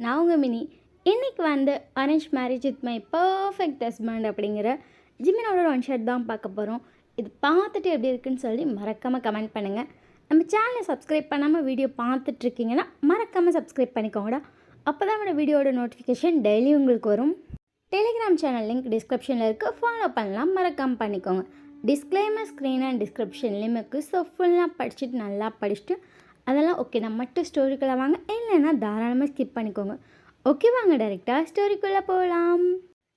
நான் உங்கள் மினி. இன்றைக்கி வந்து arrange marriage with my perfect husband அப்படிங்கிற ஜிமினோட ஒன் ஷாட் தான் பார்க்க போகிறோம். இது பார்த்துட்டு எப்படி இருக்குன்னு சொல்லி மறக்காமல் கமெண்ட் பண்ணுங்கள். நம்ம சேனலை சப்ஸ்கிரைப் பண்ணாமல் வீடியோ பார்த்துட்ருக்கீங்கன்னா மறக்காமல் சப்ஸ்கிரைப் பண்ணிக்கோங்கடா. அப்போ தான் என்னோடய வீடியோட நோட்டிஃபிகேஷன் டெய்லி உங்களுக்கு வரும். டெலிகிராம் சேனல் லிங்க் டிஸ்கிரிப்ஷனில் இருக்குது, ஃபாலோ பண்ணலாம், மறக்காமல் பண்ணிக்கோங்க. டிஸ்க்ளைமர் ஸ்க்ரீன் அண்ட் டிஸ்கிரிப்ஷன்லேயும் இருக்குது. ஸோ ஃபுல்லாக படிச்சுட்டு நல்லா படிச்சுட்டு அதெல்லாம் ஓகே நான் மட்டும் ஸ்டோரிக்குள்ளே வாங்க, இல்லைன்னா தாராளமாக ஸ்கிப் பண்ணிக்கோங்க. ஓகே வாங்க டைரெக்டாக ஸ்டோரிக்குள்ளே போகலாம்.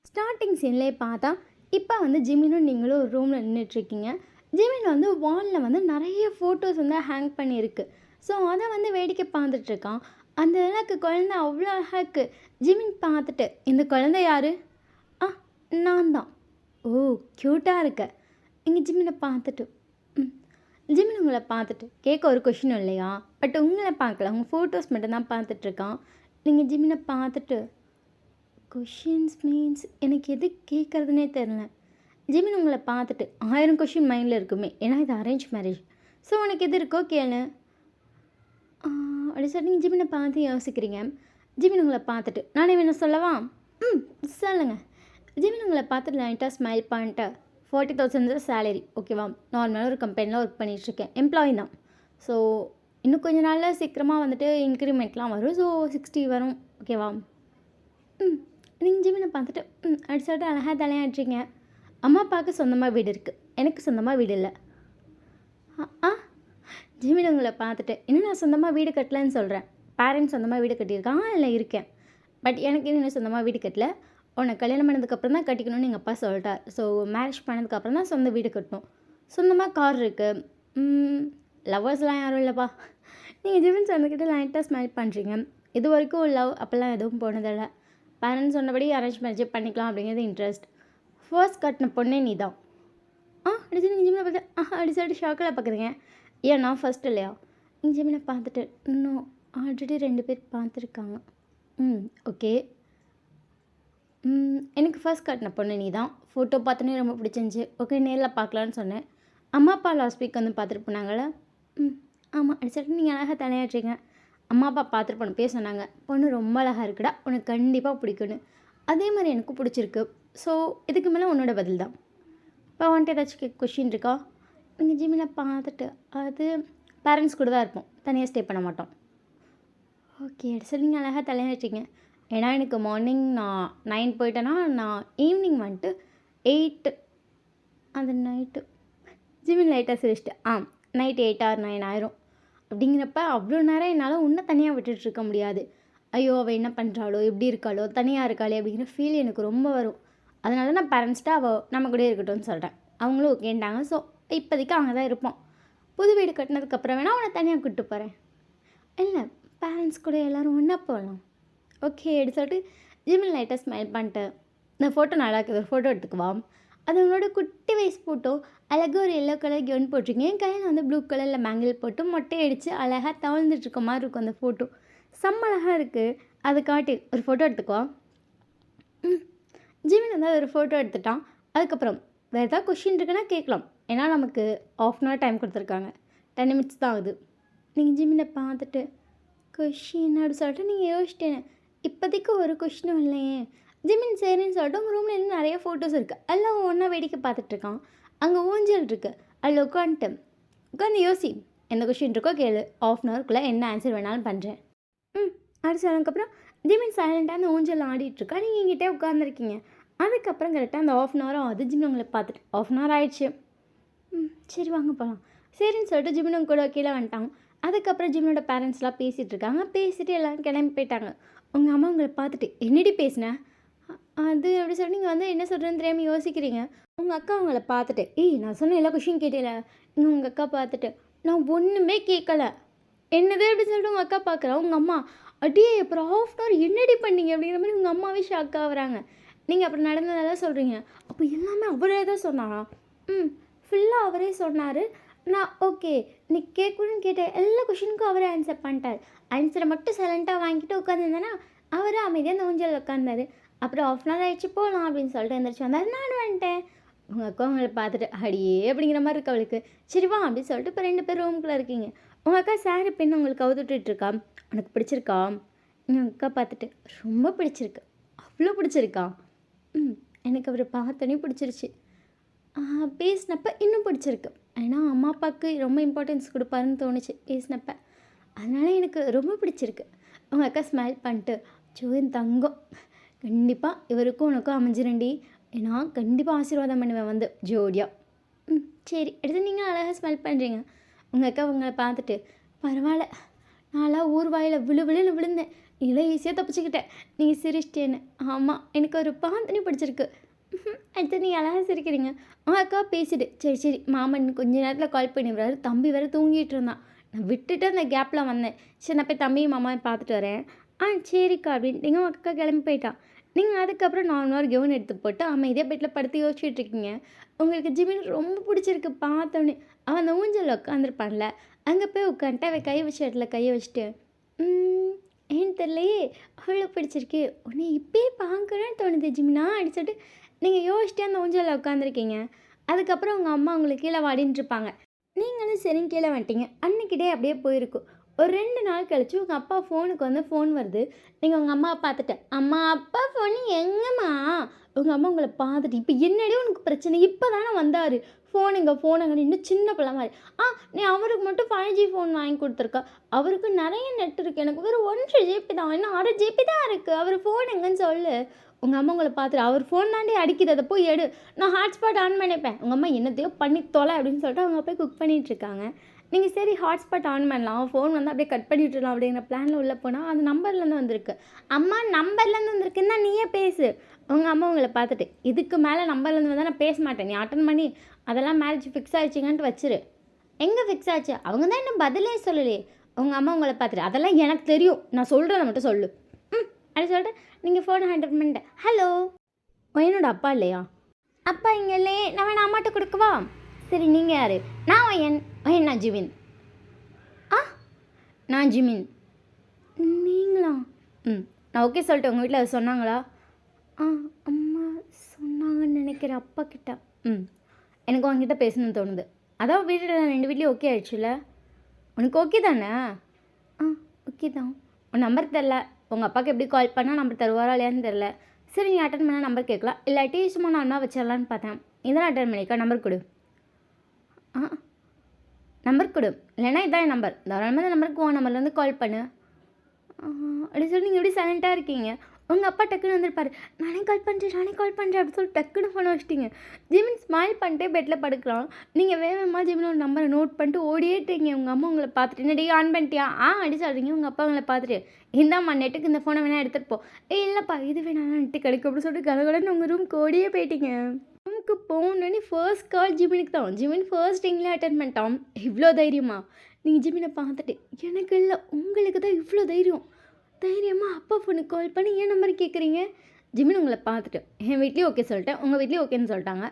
ஸ்டார்டிங் சீன்லேயே பார்த்தா இப்போ வந்து ஜிமினும் நீங்களும் ஒரு ரூமில் நின்றுட்டுருக்கீங்க. ஜிமின் வந்து வாலில் வந்து நிறைய ஃபோட்டோஸ் வந்து ஹேங் பண்ணியிருக்கு. ஸோ அதை வந்து வேடிக்கை பார்த்துட்ருக்கான். அந்த அளவுக்கு குழந்தை அவ்வளோ அழகாக்கு. ஜிமின் பார்த்துட்டு இந்த குழந்தை யார்? நான் தான். ஓ க்யூட்டாக இருக்க. இங்கே ஜிமினை பார்த்துட்டு ஜிமின் உங்களை பார்த்துட்டு கேட்க ஒரு கொஷினும் இல்லையா? பட் உங்களை பார்க்கல, உங்கள் ஃபோட்டோஸ் மட்டும்தான் பார்த்துட்ருக்கான். நீங்கள் ஜிமினை பார்த்துட்டு கொஷின்ஸ் மீன்ஸ் எனக்கு எது கேட்குறதுனே தெரில. ஜிமின் உங்களை பார்த்துட்டு 1000 கொஷின் மைண்டில் இருக்குமே, ஏன்னா இது அரேஞ்ச் மேரேஜ். ஸோ உனக்கு எது இருக்கோ கேளு அப்படி சொல்லி நீங்கள் ஜிமினை பார்த்து யோசிக்கிறீங்க. ஜிமின் உங்களை பார்த்துட்டு நானே வேணும் சொல்லவா? சொல்லுங்கள். ஜிமின் உங்களை பார்த்துட்டு லைட்டாக ஸ்மைல் பண்ணிட்டு 40,000 சேலரி ஓகேவா? நார்மலாக ஒரு கம்பெனியில் ஒர்க் பண்ணிகிட்ருக்கேன், எம்ப்ளாயி தான். ஸோ இன்னும் கொஞ்சம் நாளில் சீக்கிரமாக வந்துட்டு இன்க்ரிமெண்ட்லாம் வரும். ஸோ 60 வரும் ஓகேவா? நீங்கள் ஜிமினை பார்த்துட்டு அப்படி சொல்லிட்டு அழகாக தலையாடுறீங்க. அம்மா அப்பாவுக்கு சொந்தமாக வீடு இருக்குது, எனக்கு சொந்தமாக வீடு இல்லை. ஜிமின் உங்களை பார்த்துட்டு இன்னும் நான் சொந்தமாக வீடு கட்டலன்னு சொல்கிறேன். பேரண்ட்ஸ் சொந்தமாக வீடு கட்டியிருக்காங்க, இல்லை இருக்கேன். பட் எனக்கு இன்னும் சொந்தமாக வீடு கட்டல. உன்னை கல்யாணம் பண்ணதுக்கப்புறம் தான் கட்டிக்கணும்னு எங்கள் அப்பா சொல்லிட்டார். ஸோ மேரேஜ் பண்ணதுக்கப்புறம் தான் சொந்த வீடு கட்டணும். சொந்தமாக கார் இருக்குது. லவ்வர்ஸ்லாம் யாரும் இல்லைப்பா. நீங்கள் ஜிமின் சொன்னக்கிட்ட லைட்டாக ஸ்மைல் பண்ணுறீங்க. இது வரைக்கும் லவ் அப்போல்லாம் எதுவும் போனதில்லை. பேரண்ட்ஸ் சொன்னபடி அரேஞ்ச் மேரேஜ் பண்ணிக்கலாம் அப்படிங்கிறது இன்ட்ரெஸ்ட். ஃபர்ஸ்ட் கட்டின பொண்ணே நீ தான். அப்படி சொல்லி நீங்கள் ஜிமினை பார்த்து அப்படி சொல்லிட்டு ஷாக்கில் பார்க்குறீங்க. ஏன் நான் ஃபர்ஸ்ட் இல்லையா? நீங்கள் ஜிமினை பார்த்துட்டு இன்னும் ஆல்ரெடி 2 பேர் பார்த்துருக்காங்க. ஓகே. எனக்கு ஃபர்ஸ்ட் கட்டின பொண்ணு நீ தான். ஃபோட்டோ பார்த்தோன்னே ரொம்ப பிடிச்சிருந்துச்சி. ஓகே நேரில் பார்க்கலான்னு சொன்னேன். அம்மா அப்பா லாஸ்ட் வீக் வந்து பார்த்துட்டு போனாங்களே. ஆமாம் அப்படி சொல்லிட்டு நீங்கள் அழகாக தலையாடுறீங்க. அம்மா அப்பா பார்த்துட்டு போன பேர் சொன்னாங்க, பொண்ணு ரொம்ப அழகாக இருக்குடா, உனக்கு கண்டிப்பாக பிடிக்குன்னு. அதே மாதிரி எனக்கும் பிடிச்சிருக்கு. ஸோ இதுக்கு மேலே உன்னோட பதில் தான். இப்போ வந்துட்டு ஏதாச்சும் கொஷின் இருக்கா? நீங்கள் ஜிமினை பார்த்துட்டு அது பேரண்ட்ஸ் கூட தான் இருப்போம், தனியாக ஸ்டே பண்ண மாட்டோம். ஓகே சரி நீங்கள் அழகாக தலையாடுறீங்க. ஏன்னா எனக்கு மார்னிங் நான் 9 போயிட்டேன்னா நான் ஈவினிங் வந்துட்டு 8 அந்த நைட்டு ஜிமின் லைட்டாக சிரிச்சிட்டு நைட் 8 or 9 ஆயிரும். அப்படிங்கிறப்ப அவ்வளோ நேரம் என்னால் உன்னை தனியாக விட்டுட்ருக்க முடியாது. ஐயோ அவள் என்ன பண்ணுறாளோ, எப்படி இருக்காளோ, தனியாக இருக்காளே அப்படிங்கிற ஃபீல் எனக்கு ரொம்ப வரும். அதனால நான் பேரண்ட்ஸ்ட்டு அவள் நம்ம கூட இருக்கட்டும்னு சொல்கிறேன். அவங்களும் ஓகேன்ட்டாங்க. ஸோ இப்போதைக்கு அவங்க தான் இருப்போம். புது வீடு கட்டினதுக்கப்புறம் வேணால் அவனை தனியாக கூப்பிட்டு போகிறேன். இல்லை பேரண்ட்ஸ் கூட எல்லோரும் ஒன்றா போகலாம். ஓகே அப்படி சொல்லிட்டு ஜிமின் லைட்டாக ஸ்மைல் பண்ணிட்டு இந்த ஃபோட்டோ நல்லா இருக்குது, ஒரு ஃபோட்டோ எடுத்துக்குவா. அது உங்களோட குட்டி வயசு ஃபோட்டோ. அழகாக ஒரு எல்லோ கலர் கவுன் போட்டிருக்கீங்க. என் கையில் வந்து ப்ளூ கலரில் பேங்கிள் போட்டு மொட்டை அடித்து அழகாக தவழ்ந்துட்டுருக்க மாதிரி இருக்கும் அந்த ஃபோட்டோ. செம்ம அழகாக இருக்குது. அதை காட்டி ஒரு ஃபோட்டோ எடுத்துக்குவா. ஜிமின் வந்து ஒரு ஃபோட்டோ எடுத்துட்டான். அதுக்கப்புறம் வேறு ஏதாவது கொஷின் இருக்குன்னா கேட்கலாம். ஏன்னா நமக்கு 1/2 hour டைம் கொடுத்துருக்காங்க, 10 minutes தான் ஆகுது. நீங்கள் ஜிமினை பார்த்துட்டு கொஷின் அப்படி சொல்லிட்டு நீங்கள் யோசிச்சிட்டேன். இப்போதைக்கு ஒரு கொஷினும் இல்லையே. ஜிமின் சரின்னு சொல்லிட்டு உங்கள் ரூமில் இன்னும் நிறைய ஃபோட்டோஸ் இருக்குது. எல்லாம் ஒன்றா வேடிக்கை பார்த்துட்ருக்கான். அங்கே ஊஞ்சல் இருக்குது, அதில் உட்காந்து யோசி. எந்த கொஷின் இருக்கோ கேளு, 1/2 hourக்குள்ளே என்ன ஆன்சர் வேணாலும் பண்ணுறேன். அப்படி சொன்னதுக்கப்புறம் ஜிமின் சைலண்ட்டாக அந்த ஊஞ்சல் ஆடிட்டுருக்கா. நீங்கள் எங்கிட்டே உட்காந்துருக்கீங்க. அதுக்கப்புறம் கரெக்டாக அந்த 1/2 hour ஆகுது. ஜிமின் உங்களை பார்த்துட்டு 1/2 hour ஆயிடுச்சு. சரி வாங்க போகலாம் சரின்னு சொல்லிட்டு ஜிமினும் கூட கீழே வந்துட்டாங்க. அதுக்கப்புறம் ஜிமினோட பேரண்ட்ஸ்லாம் பேசிகிட்டு இருக்காங்க. பேசிட்டு எல்லோரும் கிளம்பி போயிட்டாங்க. உங்கள் அம்மா உங்களை பார்த்துட்டு என்னடி பேசினேன் அது அப்படி சொல்லி நீங்கள் வந்து என்ன சொல்கிறேன்னு தெரியாமல் யோசிக்கிறீங்க. உங்கள் அக்கா உங்களை பார்த்துட்டு நான் சொன்ன எல்லா கொஷின் கேட்டேல. இன்னும் உங்கள் அக்கா பார்த்துட்டு நான் ஒன்றுமே கேட்கல என்னதே அப்படி சொல்லிட்டு உங்கள் அக்கா பார்க்குறா. உங்கள் அம்மா அடியே அப்புறம் 1/2 hour என்னடி பண்ணீங்க அப்படிங்கிற மாதிரி உங்கள் அம்மாவே ஷாக் ஆகுறாங்க. நீங்கள் அப்புறம் நடந்ததெல்லாம் சொல்கிறீங்க. அப்போ எல்லாமே அவரே தான் சொன்னாரா? ஃபுல்லாக அவரே சொன்னார். நான் ஓகே நீ கேட்கணுன்னு கேட்ட எல்லா கொஷினுக்கும் அவரே ஆன்சர் பண்ணிட்டார். ஆன்சரை மட்டும் சைலண்ட்டாக வாங்கிட்டு உட்காந்துருந்தேன்னா அவரே அமைதியாக அந்த ஊஞ்சல் உட்காந்தார். அப்புறம் 1/2 hour ஆகிடுச்சு போகலாம் அப்படின்னு சொல்லிட்டு எந்திரிச்சு வந்தார். நான் வந்துட்டேன். உங்கள் அக்கா உங்களை பார்த்துட்டு அடியே அப்படிங்கிற மாதிரி இருக்கு அவளுக்கு. சரி வா அப்படின்னு சொல்லிட்டு இப்போ 2 பேர் ரூமுக்குள்ளே இருக்கீங்க. உங்கள் அக்கா சாரி பெண்ணு உங்களுக்கு கவுத்துட்டுருக்கா. உனக்கு பிடிச்சிருக்கா? என் அக்கா பார்த்துட்டு, "ரொம்ப பிடிச்சிருக்கு." "அவ்ளோ பிடிச்சிருக்கா?" ம். எனக்கு அவர பார்த்தோனே பிடிச்சிருச்சு. ஆ பேசினப்ப இன்னும் பிடிச்சிருக்கு. ஏன்னா, அம்மா, அப்பாவுக்கு ரொம்ப இம்பார்ட்டன்ஸ் குடுப்பாருன்னு தோணுச்சு பேசினப்ப. அதனால எனக்கு ரொம்ப பிடிச்சிருக்கு. அவங்க அக்கா ஸ்மைல் பண்ணிட்டு, "அச்சோ! என் தங்கம். கண்டிப்பா இவருக்கும் உனக்கும் அமைஞ்சிரும்டி. நான் கண்டிப்பா ஆசீர்வாதம் பண்ணுவேன் வந்து ஜோடியா." ம். சரி. அடுத்து நீங்க அழகா ஸ்மைல் பண்றீங்க. உங்க அக்கா உங்கள பார்த்துட்டு, "பரவால்ல. நான்லாம் ஊர் வாயில விழு விழுன்னு விழுந்தேன். நீலாம் ஈஸியா தப்பிச்சுக்கிட்ட. நீ சிரிச்சிட்டேன்னு." "ஆமா. எனக்கு அவர பார்த்தோனே பிடிச்சிருக்கு." அடுத்து நீங்க அழகா சிரிக்கிறீங்க. உங்க அக்கா பேசிட்டு, "சரி, சரி. மாமா இன்னும் கொஞ்ச நேரத்தில கால் பண்ணிருவாரு. தம்பி வேற தூங்கிட்டு இருந்தான். நான் விட்டுட்டு அந்த கேப்ல வந்தேன். சரி நான் போய் தம்பியும் மாமாவையும் பார்த்துட்டு வரேன்." "ஆ சரிக்கா" அப்படின்ட்டு உங்க அக்கா கிளம்பி போயிட்டா. நீங்க அதுக்கப்புறம் நார்மலா ஒரு கவுன் எடுத்து போட்டு அமைதியா பெட்ல படுத்து யோசிச்சுட்டு இருக்கீங்க. உங்களுக்கு ஜிமின் ரொம்ப பிடிச்சிருக்கு பார்த்தோனே. அவன் அந்த ஊஞ்சல்ல உட்காந்துருப்பான்ல, அங்க போய் உட்காந்துட்டு அவன் கை வச்ச இடத்துல கைய வச்சுட்டு, "ம் ஏன்னு தெரியலையே, அவ்வளோ பிடிச்சிருக்கு. உன்னை இப்பயே பார்க்கணும்னு தோணுது ஜிமினா" அப்படின்னு சொல்லிட்டு நீங்க யோசிச்சுட்டே அந்த ஊஞ்சல்ல உட்காந்துருக்கீங்க. அதுக்கப்புறம் உங்க அம்மா உங்கள கீழ வாடின்ட்டுருப்பாங்க. நீங்களும் சரின்னு கீழ வந்துட்டீங்க. அன்னைக்கு டே அப்படியே போயிருக்கும். ஒரு 2 நாள் கழிச்சு உங்க அப்பா ஃபோனுக்கு வந்து ஃபோன் வருது. நீங்க உங்க அம்மாவ பார்த்துட்டு, "அம்மா, அப்பா ஃபோனு எங்கம்மா?" உங்க அம்மா உங்கள பார்த்துட்டு, "இப்ப என்னடி உனக்கு பிரச்சனை? இப்ப தானே வந்தாரு. ஃபோன் எங்க? ஃபோன் எங்கன்னு?" இன்னும் சின்ன பிள்ளை மாரி. நீ அவருக்கு மட்டும் 5G ஃபோன் வாங்கி குடுத்துருக்க. அவருக்கு நெறைய நெட் இருக்கு. எனக்கு வெறும் 1 ஜிபி தான். இன்னும் 1/2 ஜிபி தான் இருக்கு. அவரு ஃபோன் எங்கன்னு சொல்லு." உங்க அம்மா உங்கள பார்த்துட்டு, "அவர் ஃபோன் தாண்டி அடிக்குது. அத போய் எடு. நான் ஹாட்ஸ்பாட் ஆன் பண்ணிப்பேன்." உங்க அம்மா, "என்னத்தையோ பண்ணி தொல" அப்படின்னு சொல்லிட்டு அவங்க போய் குக் பண்ணிட்டுருக்காங்க. நீங்க சரி ஹாட்ஸ்பாட் ஆன் பண்ணலாம். ஃபோன் வந்து அப்படியே கட் பண்ணி விட்டுறலாம் அப்படிங்கிற பிளான்ல உள்ள போனா, அது நம்பர்லேருந்து வந்திருக்கு. "அம்மா நம்பர்லேருந்து வந்திருக்குன்னா நீயே பேசு." உங்க அம்மா உங்கள பார்த்துட்டு, "இதுக்கு மேல நம்பர்லேருந்து வந்தா நான் பேச மாட்டேன். நீ அட்டெண்ட் பண்ணி அதெல்லாம் மேரேஜ் ஃபிக்ஸ் ஆயிடுச்சுங்கன்ட்டு வச்சுரு." "எங்க ஃபிக்ஸ் ஆச்சு? அவங்க தான் இன்னும் பதிலே சொல்லலையே." உங்க அம்மா உங்கள பார்த்துட்டு, "அதெல்லாம் எனக்கு தெரியும். நான் சொல்றத மட்டும் சொல்லு." ம். அப்படி சொல்லிட்டு நீங்க ஃபோன ஹேண்ட் பண்ணிட்டு, "ஹலோ." என்னோட அப்பா இல்லையா? "அப்பா இங்க இல்லையே. நான் வேணா அம்மாட்ட குடுக்கவா?" "சரி நீங்க யாரு?" "நான் ஒயன்." "ஒயன் நான் ஜிவின்." "ஆ நான் ஜிமின்." "நீங்களா?" ம். நான் ஓகே சொல்லிட்டேன். உங்க வீட்ல அத சொன்னாங்களா? "ஆ அம்மா சொன்னாங்கன்னு நெனைக்கிறேன் அப்பாகிட்ட." ம். எனக்கு உன்கிட்ட பேசணும்னு தோணுது. அதான் வீட்ல 2 வீட்லயும் ஓகே ஆயிடுச்சுல்ல? உனக்கு ஓகே தானே? "ஆ ஓகே தான்." உன் நம்பர் தெரில. உங்க அப்பாவுக்கு எப்படி கால் பண்ணா நம்பர் தருவாரா இல்லையான்னு தெரில. சரி நீ அட்டெண்ட் பண்ணா நம்பர் கேட்கலாம். இல்லாட்டி சும்மா நார்மலா வச்சிடலான்னு பார்த்தேன். இதான் அட்டெண்ட் பண்ணியிருக்கேன். நம்பர் குடு. ஆ நம்பர் குடு. இல்லைன்னா இதான் என் நம்பர். தாராளமா இந்த நம்பருக்கு உன் நம்பர்லேருந்து கால் பண்ணு. அப்படி சொல்லி நீங்கள் எப்படி சைலண்ட்டாக இருக்கீங்க? உங்கள் அப்பா டக்குன்னு வந்திருப்பாரு. "நானே கால் பண்ணுறேன், நானே கால் பண்ணுறேன்" அப்படின்னு சொல்லி டக்குன்னு ஃபோனை வச்சிட்டீங்க. ஜிமின் ஸ்மைல் பண்ணிட்டே பெட்டில் படுக்கலாம். நீங்கள் வேகமாக ஜிமினோட நம்பரை நோட் பண்ணிட்டு ஓடியேட்டீங்க. உங்கள் அம்மா உங்களை பார்த்துட்டு, "என்னடி ஆன் பண்ணிட்டியா?" அப்படி சொல்கிறீங்க. உங்கள் அப்பா உங்களை பார்த்துட்டு, "இந்தாம்மா நெட்டுக்கு இந்த ஃபோனை வேணா எடுத்துகிட்டு போ." இல்லைப்பா இது வேணாம் நெட்டு கிடைக்கும் அப்படின்னு சொல்லிட்டு கடகடன்னு உங்கள் ரூமுக்கு ஓடியே போயிட்டீங்க. ரூமுக்கு போனோடனே ஃபர்ஸ்ட் கால் ஜிமினுக்கு தான். ஜிமின் ஃபர்ஸ்ட் ரிங்லேயே அட்டெண்ட் பண்ணிட்டான். "இவ்வளோ தைரியமா?" நீங்கள் ஜிமினை பார்த்துட்டு, "எனக்கு இல்லை உங்களுக்கு தான் இவ்வளோ தைரியம். தைரியமா அப்பா ஃபோனுக்கு கால் பண்ணி என் நம்பர் கேட்குறீங்க." ஜிமின் உங்களை பார்த்துட்டு, "என் வீட்லேயும் ஓகே சொல்லிட்டேன். உங்கள் வீட்லேயும் ஓகேன்னு சொல்லிட்டாங்க.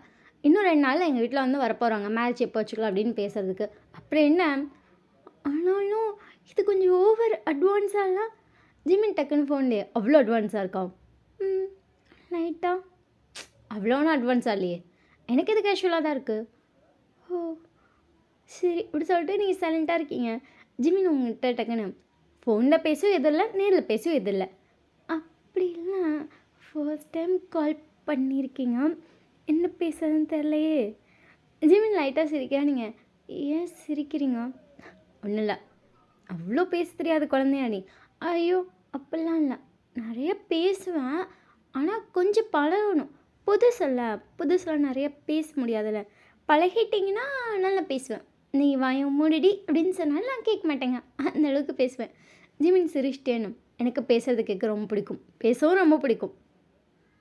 இன்னும் 2 நாள்ல எங்கள் வீட்டில் வந்து வரப்போகிறாங்க. மேரேஜ் எப்போ வச்சுக்கலாம் அப்படின்னு பேசுறதுக்கு." "அப்புறம் என்ன?" ஆனாலும் இது கொஞ்சம் ஓவர் அட்வான்ஸாலாம். ஜிமின் டக்குன்னு ஃபோன்லேயே, "அவ்வளோ அட்வான்ஸாக இருக்கா?" ம் லைட்டா. "அவ்வளோ ஒன்றும் அட்வான்ஸாக இல்லையே. எனக்கு இது கேஷுவலாக தான் இருக்குது." "ஓ சரி." இப்படி சொல்லிட்டு நீங்கள் சைலண்ட்டாக இருக்கீங்க. ஜிமின் உங்கள்கிட்ட டக்குன்னு, "ஃபோனில் பேசவும் எதுவும் இல்லை, நேரில் பேசவும் எதுவும் இல்லை." "அப்படிலாம் ஃபர்ஸ்ட் டைம் கால் பண்ணியிருக்கீங்க. என்ன பேசுறதுன்னு தெரிலையே." ஜிமின் லைட்டாக சிரிக்கிறா. நீங்கள் ஏன் சிரிக்கிறீங்க? "ஒன்றும் இல்லை. அவ்வளோ பேச தெரியாத குழந்தையா நீ?" "ஐயோ அப்படிலாம் இல்லை. நிறைய பேசுவேன். ஆனால் கொஞ்சம் பழகணும். புதுசுல்ல, புதுசுல நிறைய பேச முடியாதுல்ல. பழகிட்டிங்கன்னா நல்லா பேசுவேன். நீ வாய மூடிடி அப்படின்னு சொன்னாலும் நான் கேட்க மாட்டேங்க. அந்த அளவுக்கு பேசுவேன்." ஜிமின் சிரிச்சிட்டேன்னு, "எனக்கு பேசுறது கேட்க ரொம்ப பிடிக்கும். பேசவும் ரொம்ப பிடிக்கும்."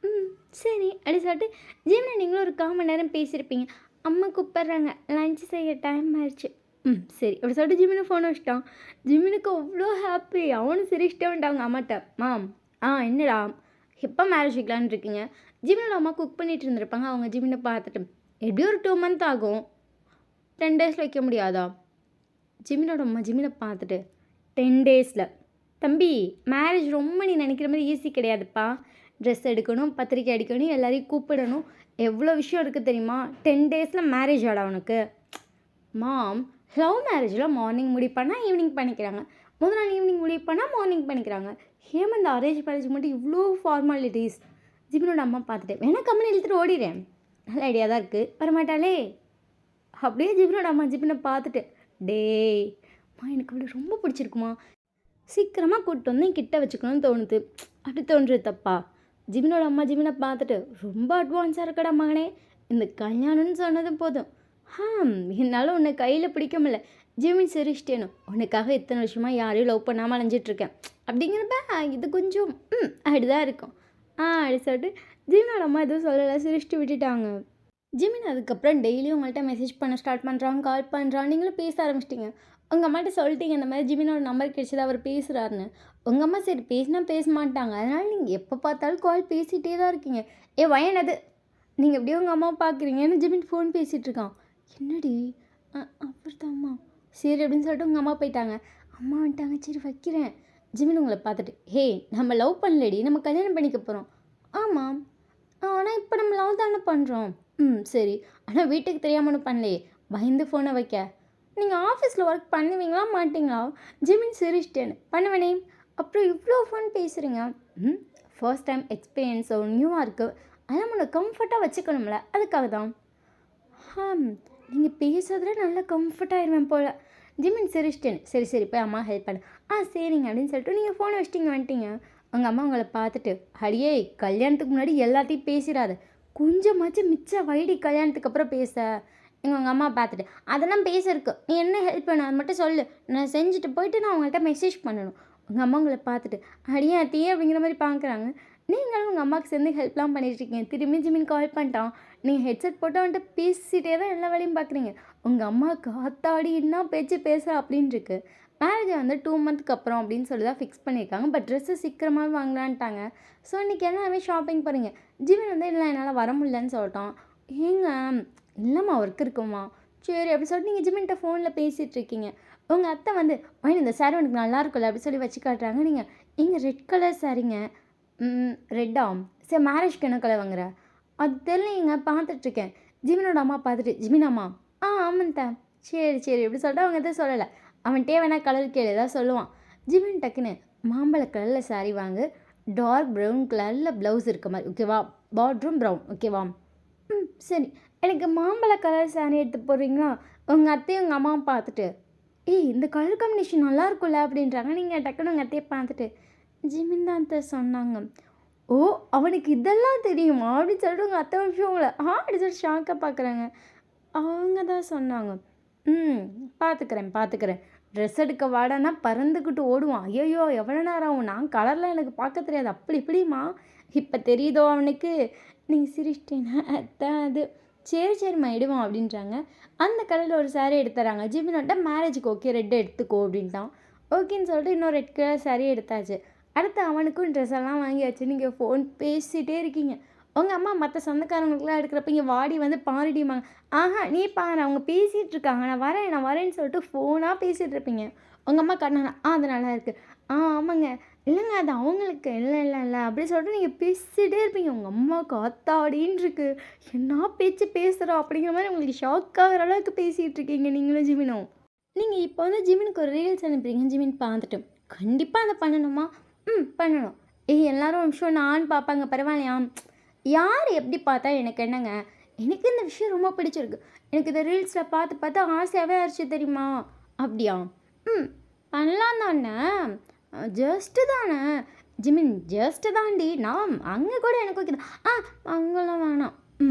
ம் சரி அப்படி சொல்லிட்டு ஜிமினை நீங்களும் ஒரு 1/4 மணி நேரம் பேசியிருப்பீங்க. "அம்மா கூப்பிட்றாங்க. லஞ்ச் செய்ய டைம் ஆயிடுச்சு." ம் சரி அப்படி சொல்லிட்டு ஜிமினை ஃபோன் வச்சுட்டான். ஜிமினுக்கு அவ்வளோ ஹாப்பி. அவனும் சிரிச்சிட்டே வந்துட்டான் அவங்க அம்மாட்ட. "மாம் என்னடா எப்போ மேரேஜ் வைக்கலான்னு இருக்கீங்க?" ஜிமினோட அம்மா குக் பண்ணிட்டு இருந்திருப்பாங்க. அவங்க ஜிமினை பார்த்துட்டு, "எப்படியும் ஒரு 2 மந்த் ஆகும். 10 டேஸில் வைக்க முடியாதா?" ஜிமினோட அம்மா ஜிமினை பார்த்துட்டு, 10 டேஸில் தம்பி மேரேஜ் ரொம்ப நீ நினைக்கிற மாதிரி ஈஸி கிடையாதுப்பா. ட்ரெஸ் எடுக்கணும், பத்திரிக்கை அடிக்கணும், எல்லாரையும் கூப்பிடணும். எவ்வளோ விஷயம் இருக்குது தெரியுமா? 10 டேஸில் மேரேஜ் ஆடா உனக்கு. மாம் லவ் மேரேஜில் மார்னிங் முடிவு பண்ணால் ஈவினிங் பண்ணிக்கிறாங்க. முதல் நாள் ஈவினிங் முடிவு பண்ணால் மார்னிங் பண்ணிக்கிறாங்க. ஹேமந்த் அரேஞ்ச் மேரேஜுக்கு மட்டும் இவ்வளோ ஃபார்மாலிட்டிஸ். ஜிமினோட அம்மா பார்த்துட்டு வேணா கம்மனை இழுத்துட்டு ஓடிடுறேன். நல்ல ஐடியா தான் இருக்குது, வரமாட்டாளே. அப்படியே ஜிமினோட அம்மா ஜிமினை பார்த்துட்டு, டேய் மா எனக்கு அவளை ரொம்ப பிடிச்சிருக்குமா, சீக்கிரமாக கூப்பிட்டு வந்து கிட்ட வச்சுக்கணும்னு தோணுது. அப்படி தோன்றுறது தப்பா? ஜிமினோட அம்மா ஜிமினை பார்த்துட்டு, ரொம்ப அட்வான்ஸாக இருக்கடா மகனே, இந்த கல்யாணம்னு சொன்னது போதும். என்னால் உன்னை கையில் பிடிக்க முடியல. ஜிமின் சிரிச்சிட்டேனோ, உனக்காக இத்தனை வருஷமாக யாரையும் லவ் பண்ணாமல் அலைஞ்சிட்ருக்கேன் அப்படிங்கிறப்ப இது கொஞ்சம் அப்படிதான் இருக்கும். அப்படி சொல்லிட்டு ஜிமினோட அம்மா எதுவும் சொல்லலை, சிரிச்சிட்டு விட்டுட்டாங்க. ஜிமின் அதுக்கப்புறம் டெய்லியும் உங்கள்கிட்ட மெசேஜ் பண்ண ஸ்டார்ட் பண்ணுறாங்க, கால் பண்ணுறான். நீங்களும் பேச ஆரம்பிச்சிட்டிங்க. உங்கள் அம்மாட்ட சொல்லிட்டீங்க இந்த மாதிரி ஜிமினோட நம்பர் கிடைச்சது, அவர் பேசுகிறாருன்னு. உங்கள் அம்மா சரி பேசினா பேச மாட்டாங்க, அதனால் நீங்கள் எப்போ பார்த்தாலும் கால் பேசிகிட்டே தான் இருக்கீங்க. வயனது நீங்கள் எப்படியோ உங்கள் அம்மாவை பார்க்குறீங்கன்னு ஜிமின் ஃபோன் பேசிகிட்டு இருக்கான். என்னடி அவர் தான் அம்மா, சரி அப்படின்னு சொல்லிட்டு உங்கள் அம்மா போயிட்டாங்க. அம்மா வந்துட்டாங்க, சரி வைக்கிறேன். ஜிமின் உங்களை பார்த்துட்டு, ஹே நம்ம லவ் பண்ணலடி, நம்ம கல்யாணம் பண்ணிக்க போகிறோம். ஆமாம், ஆனால் இப்போ நம்ம லவ் தானே பண்ணுறோம். சரி, ஆனால் வீட்டுக்கு தெரியாமல் ஒன்றும் பண்ணலையே, பயந்து ஃபோனை வைக்க. நீங்கள் ஆஃபீஸில் ஒர்க் பண்ணுவீங்களா மாட்டிங்களா? ஜிமின் சிரிச்சிட்டேன்னு, பண்ணுவேனே. அப்புறம் இவ்வளோ ஃபோன் பேசுகிறீங்க. ஃபர்ஸ்ட் டைம் எக்ஸ்பீரியன்ஸோ நியூவாக இருக்குது, அதெல்லாம் உன்னை கம்ஃபர்ட்டாக வச்சுக்கணும்ல, அதுக்காக தான். நீங்கள் பேசுறதுல நல்லா கம்ஃபர்ட்டாகிடுவேன் போல். ஜிமின் சிரிச்சிட்டேன்னு, சரி சரி போய் அம்மா ஹெல்ப் பண்ணு. சரிங்க அப்படின்னு சொல்லிட்டு நீங்கள் ஃபோனை வச்சிட்டிங்க வந்துட்டீங்க. உங்கள் அம்மா உங்களை பார்த்துட்டு, அடியே கல்யாணத்துக்கு முன்னாடி எல்லாத்தையும் பேசிடாத, கொஞ்சமாச்சும் மிச்ச வைடி கல்யாணத்துக்கு அப்புறம் பேச. உங்கள் அம்மா பார்த்துட்டு, அதெல்லாம் பேசிருக்கு, நீ என்ன ஹெல்ப் பண்ண அது மட்டும் சொல்லு, நான் செஞ்சுட்டு போயிட்டு நான் உங்கள்கிட்ட மெசேஜ் பண்ணணும். உங்கள் அம்மா உங்களை பார்த்துட்டு, அடியே அத்தையே அப்படிங்கிற மாதிரி பார்க்குறாங்க. நீங்களும் உங்கள் அம்மாவுக்கு சேர்ந்து ஹெல்ப்லாம் பண்ணிட்டுருக்கீங்க. திரும்பி ஜிமின் கால் பண்ணிட்டான். நீங்கள் ஹெட்செட் போட்டு வந்துட்டு பேசிகிட்டே தான் எல்லா வேலையும் பார்க்குறீங்க. உங்கள் அம்மாவுக்கு ஆத்தாடி என்ன பேச்சு பேச அப்படின்னு இருக்கு. மேரேஜ் வந்து 2 மந்த்துக்கு அப்புறம் அப்படின்னு சொல்லி தான் ஃபிக்ஸ் பண்ணியிருக்காங்க. பட் ட்ரெஸ்ஸு சீக்கிரமாக வாங்கலான்ட்டாங்க. ஸோ இன்றைக்கி எல்லாமே ஷாப்பிங் போகிறீங்க. ஜிமின் வந்து இல்லை என்னால் வர முடியலன்னு சொல்லிட்டான். ஏங்க இல்லைம்மா ஒர்க் இருக்குமா, சரி அப்படி சொல்லிட்டு நீங்கள் ஜிமின்கிட்ட ஃபோனில் பேசிகிட்ருக்கீங்க. உங்கள் அத்தை வந்து இந்த சாரி உனக்கு நல்லா இருக்குல்ல அப்படி சொல்லி வச்சு காட்டுறாங்க. நீங்கள் இங்கே ரெட் கலர் சாரிங்க. ரெட்டா, சரி மேரேஜ்க்கு என்ன கலர் வாங்குற, அது தெரியலைங்க பார்த்துட்ருக்கேன். ஜிமினோட அம்மா பார்த்துட்டு, ஜிமின் அம்மா ஆமாந்தா, சரி சரி எப்படி சொல்லிட்டு அவங்க எதுவும் சொல்லலை. அவன்கிட்டே வேணா கலர் கேளு ஏதாவது சொல்லுவான். ஜிமின் டக்குன்னு மாம்பழ கலரில் சாரி வாங்கு, டார்க் ப்ரௌன் கலரில் ப்ளவுஸ் இருக்க மாதிரி ஓகேவா, பார்ட்ரூம் ப்ரௌன் ஓகேவா. சரி எனக்கு மாம்பழ கலர் சாரி எடுத்து போடுறீங்களா. உங்கள் அத்தையும் உங்கள் அம்மாவும் பார்த்துட்டு, இந்த கலர் காம்பினேஷன் நல்லா இருக்கும்ல அப்படின்றாங்க. நீங்கள் டக்குன்னு உங்கள் அத்தையை பார்த்துட்டு, ஜிமின் தான் அத்தை சொன்னாங்க. ஓ அவனுக்கு இதெல்லாம் தெரியுமா அப்படின்னு சொல்லிட்டு உங்கள் அத்தை விஷயம் உங்களை அப்படி சொல்லிட்டு ஷாக்காக பார்க்குறாங்க. அவங்க தான் சொன்னாங்க. பார்த்துக்கிறேன். ட்ரெஸ் எடுக்க வாடானா பறந்துக்கிட்டு ஓடுவான். ஐயோ எவ்வளோ நேரம் ஆகும், நான் கலர்லாம் எனக்கு பார்க்க தெரியாது அப்படி இப்படிமா. இப்போ தெரியுதோ அவனுக்கு. நீங்கள் சிரிச்சிட்டேன்னா அதான் அது. சரிம்மா எடுவோம் அப்படின்றாங்க. அந்த கலரில் ஒரு சாரீ எடுத்துறாங்க. ஜிமினோட்ட மேரேஜுக்கு ஓகே ரெட் எடுத்துக்கோ அப்படின்ட்டான். ஓகேன்னு சொல்லிட்டு இன்னும் ரெட் கலர் சாரீ எடுத்தாச்சு. அடுத்து அவனுக்கும் ட்ரெஸ் எல்லாம் வாங்கியாச்சு. நீங்கள் ஃபோன் பேசிகிட்டே இருக்கீங்க. உங்கள் அம்மா மற்ற சொந்தக்காரங்களுக்குலாம் எடுக்கிறப்ப இங்கே வாடி வந்து பாருடிமாங்க. நீ பாரு அவங்க பேசிகிட்டு இருக்காங்க, நான் வரேன்னு சொல்லிட்டு ஃபோனாக பேசிகிட்டு இருப்பீங்க. உங்கள் அம்மா கண்ணா அது நல்லா இருக்குது, ஆமாங்க, இல்லைங்க அது அவங்களுக்கு, இல்லை அப்படி சொல்லிட்டு நீங்கள் பேசிகிட்டே இருப்பீங்க. உங்கள் அம்மாவுக்கு ஆத்தாடின்னு இருக்கு, என்ன பேச்சு பேசுகிறோம் அப்படிங்கிற மாதிரி உங்களுக்கு ஷாக் ஆகிற அளவுக்கு பேசிகிட்டு இருக்கீங்க நீங்களும் ஜிமினும். நீங்கள் இப்போ வந்து ஜிமினுக்கு ஒரு ரீல்ஸ் அனுப்புறீங்க. ஜிமின் பார்த்துட்டு, கண்டிப்பாக அதை பண்ணணுமா? பண்ணணும். எல்லாரும் நிமிஷம் நான் பார்ப்பாங்க பரவாயில்லையா, யார் எப்படி பார்த்தா எனக்கு என்னங்க, எனக்கு இந்த விஷயம் ரொம்ப பிடிச்சிருக்கு, எனக்கு இந்த ரீல்ஸில் பார்த்து ஆசையாகவே ஆயிடுச்சு தெரியுமா. அப்படியா? பண்ணலாம் தானே, ஜஸ்ட்டு தானே. ஜிமின் ஜஸ்ட்டு தாண்டி, நான் அங்கே கூட எனக்கு ஓகே தான். அங்கெல்லாம் வேணாம்.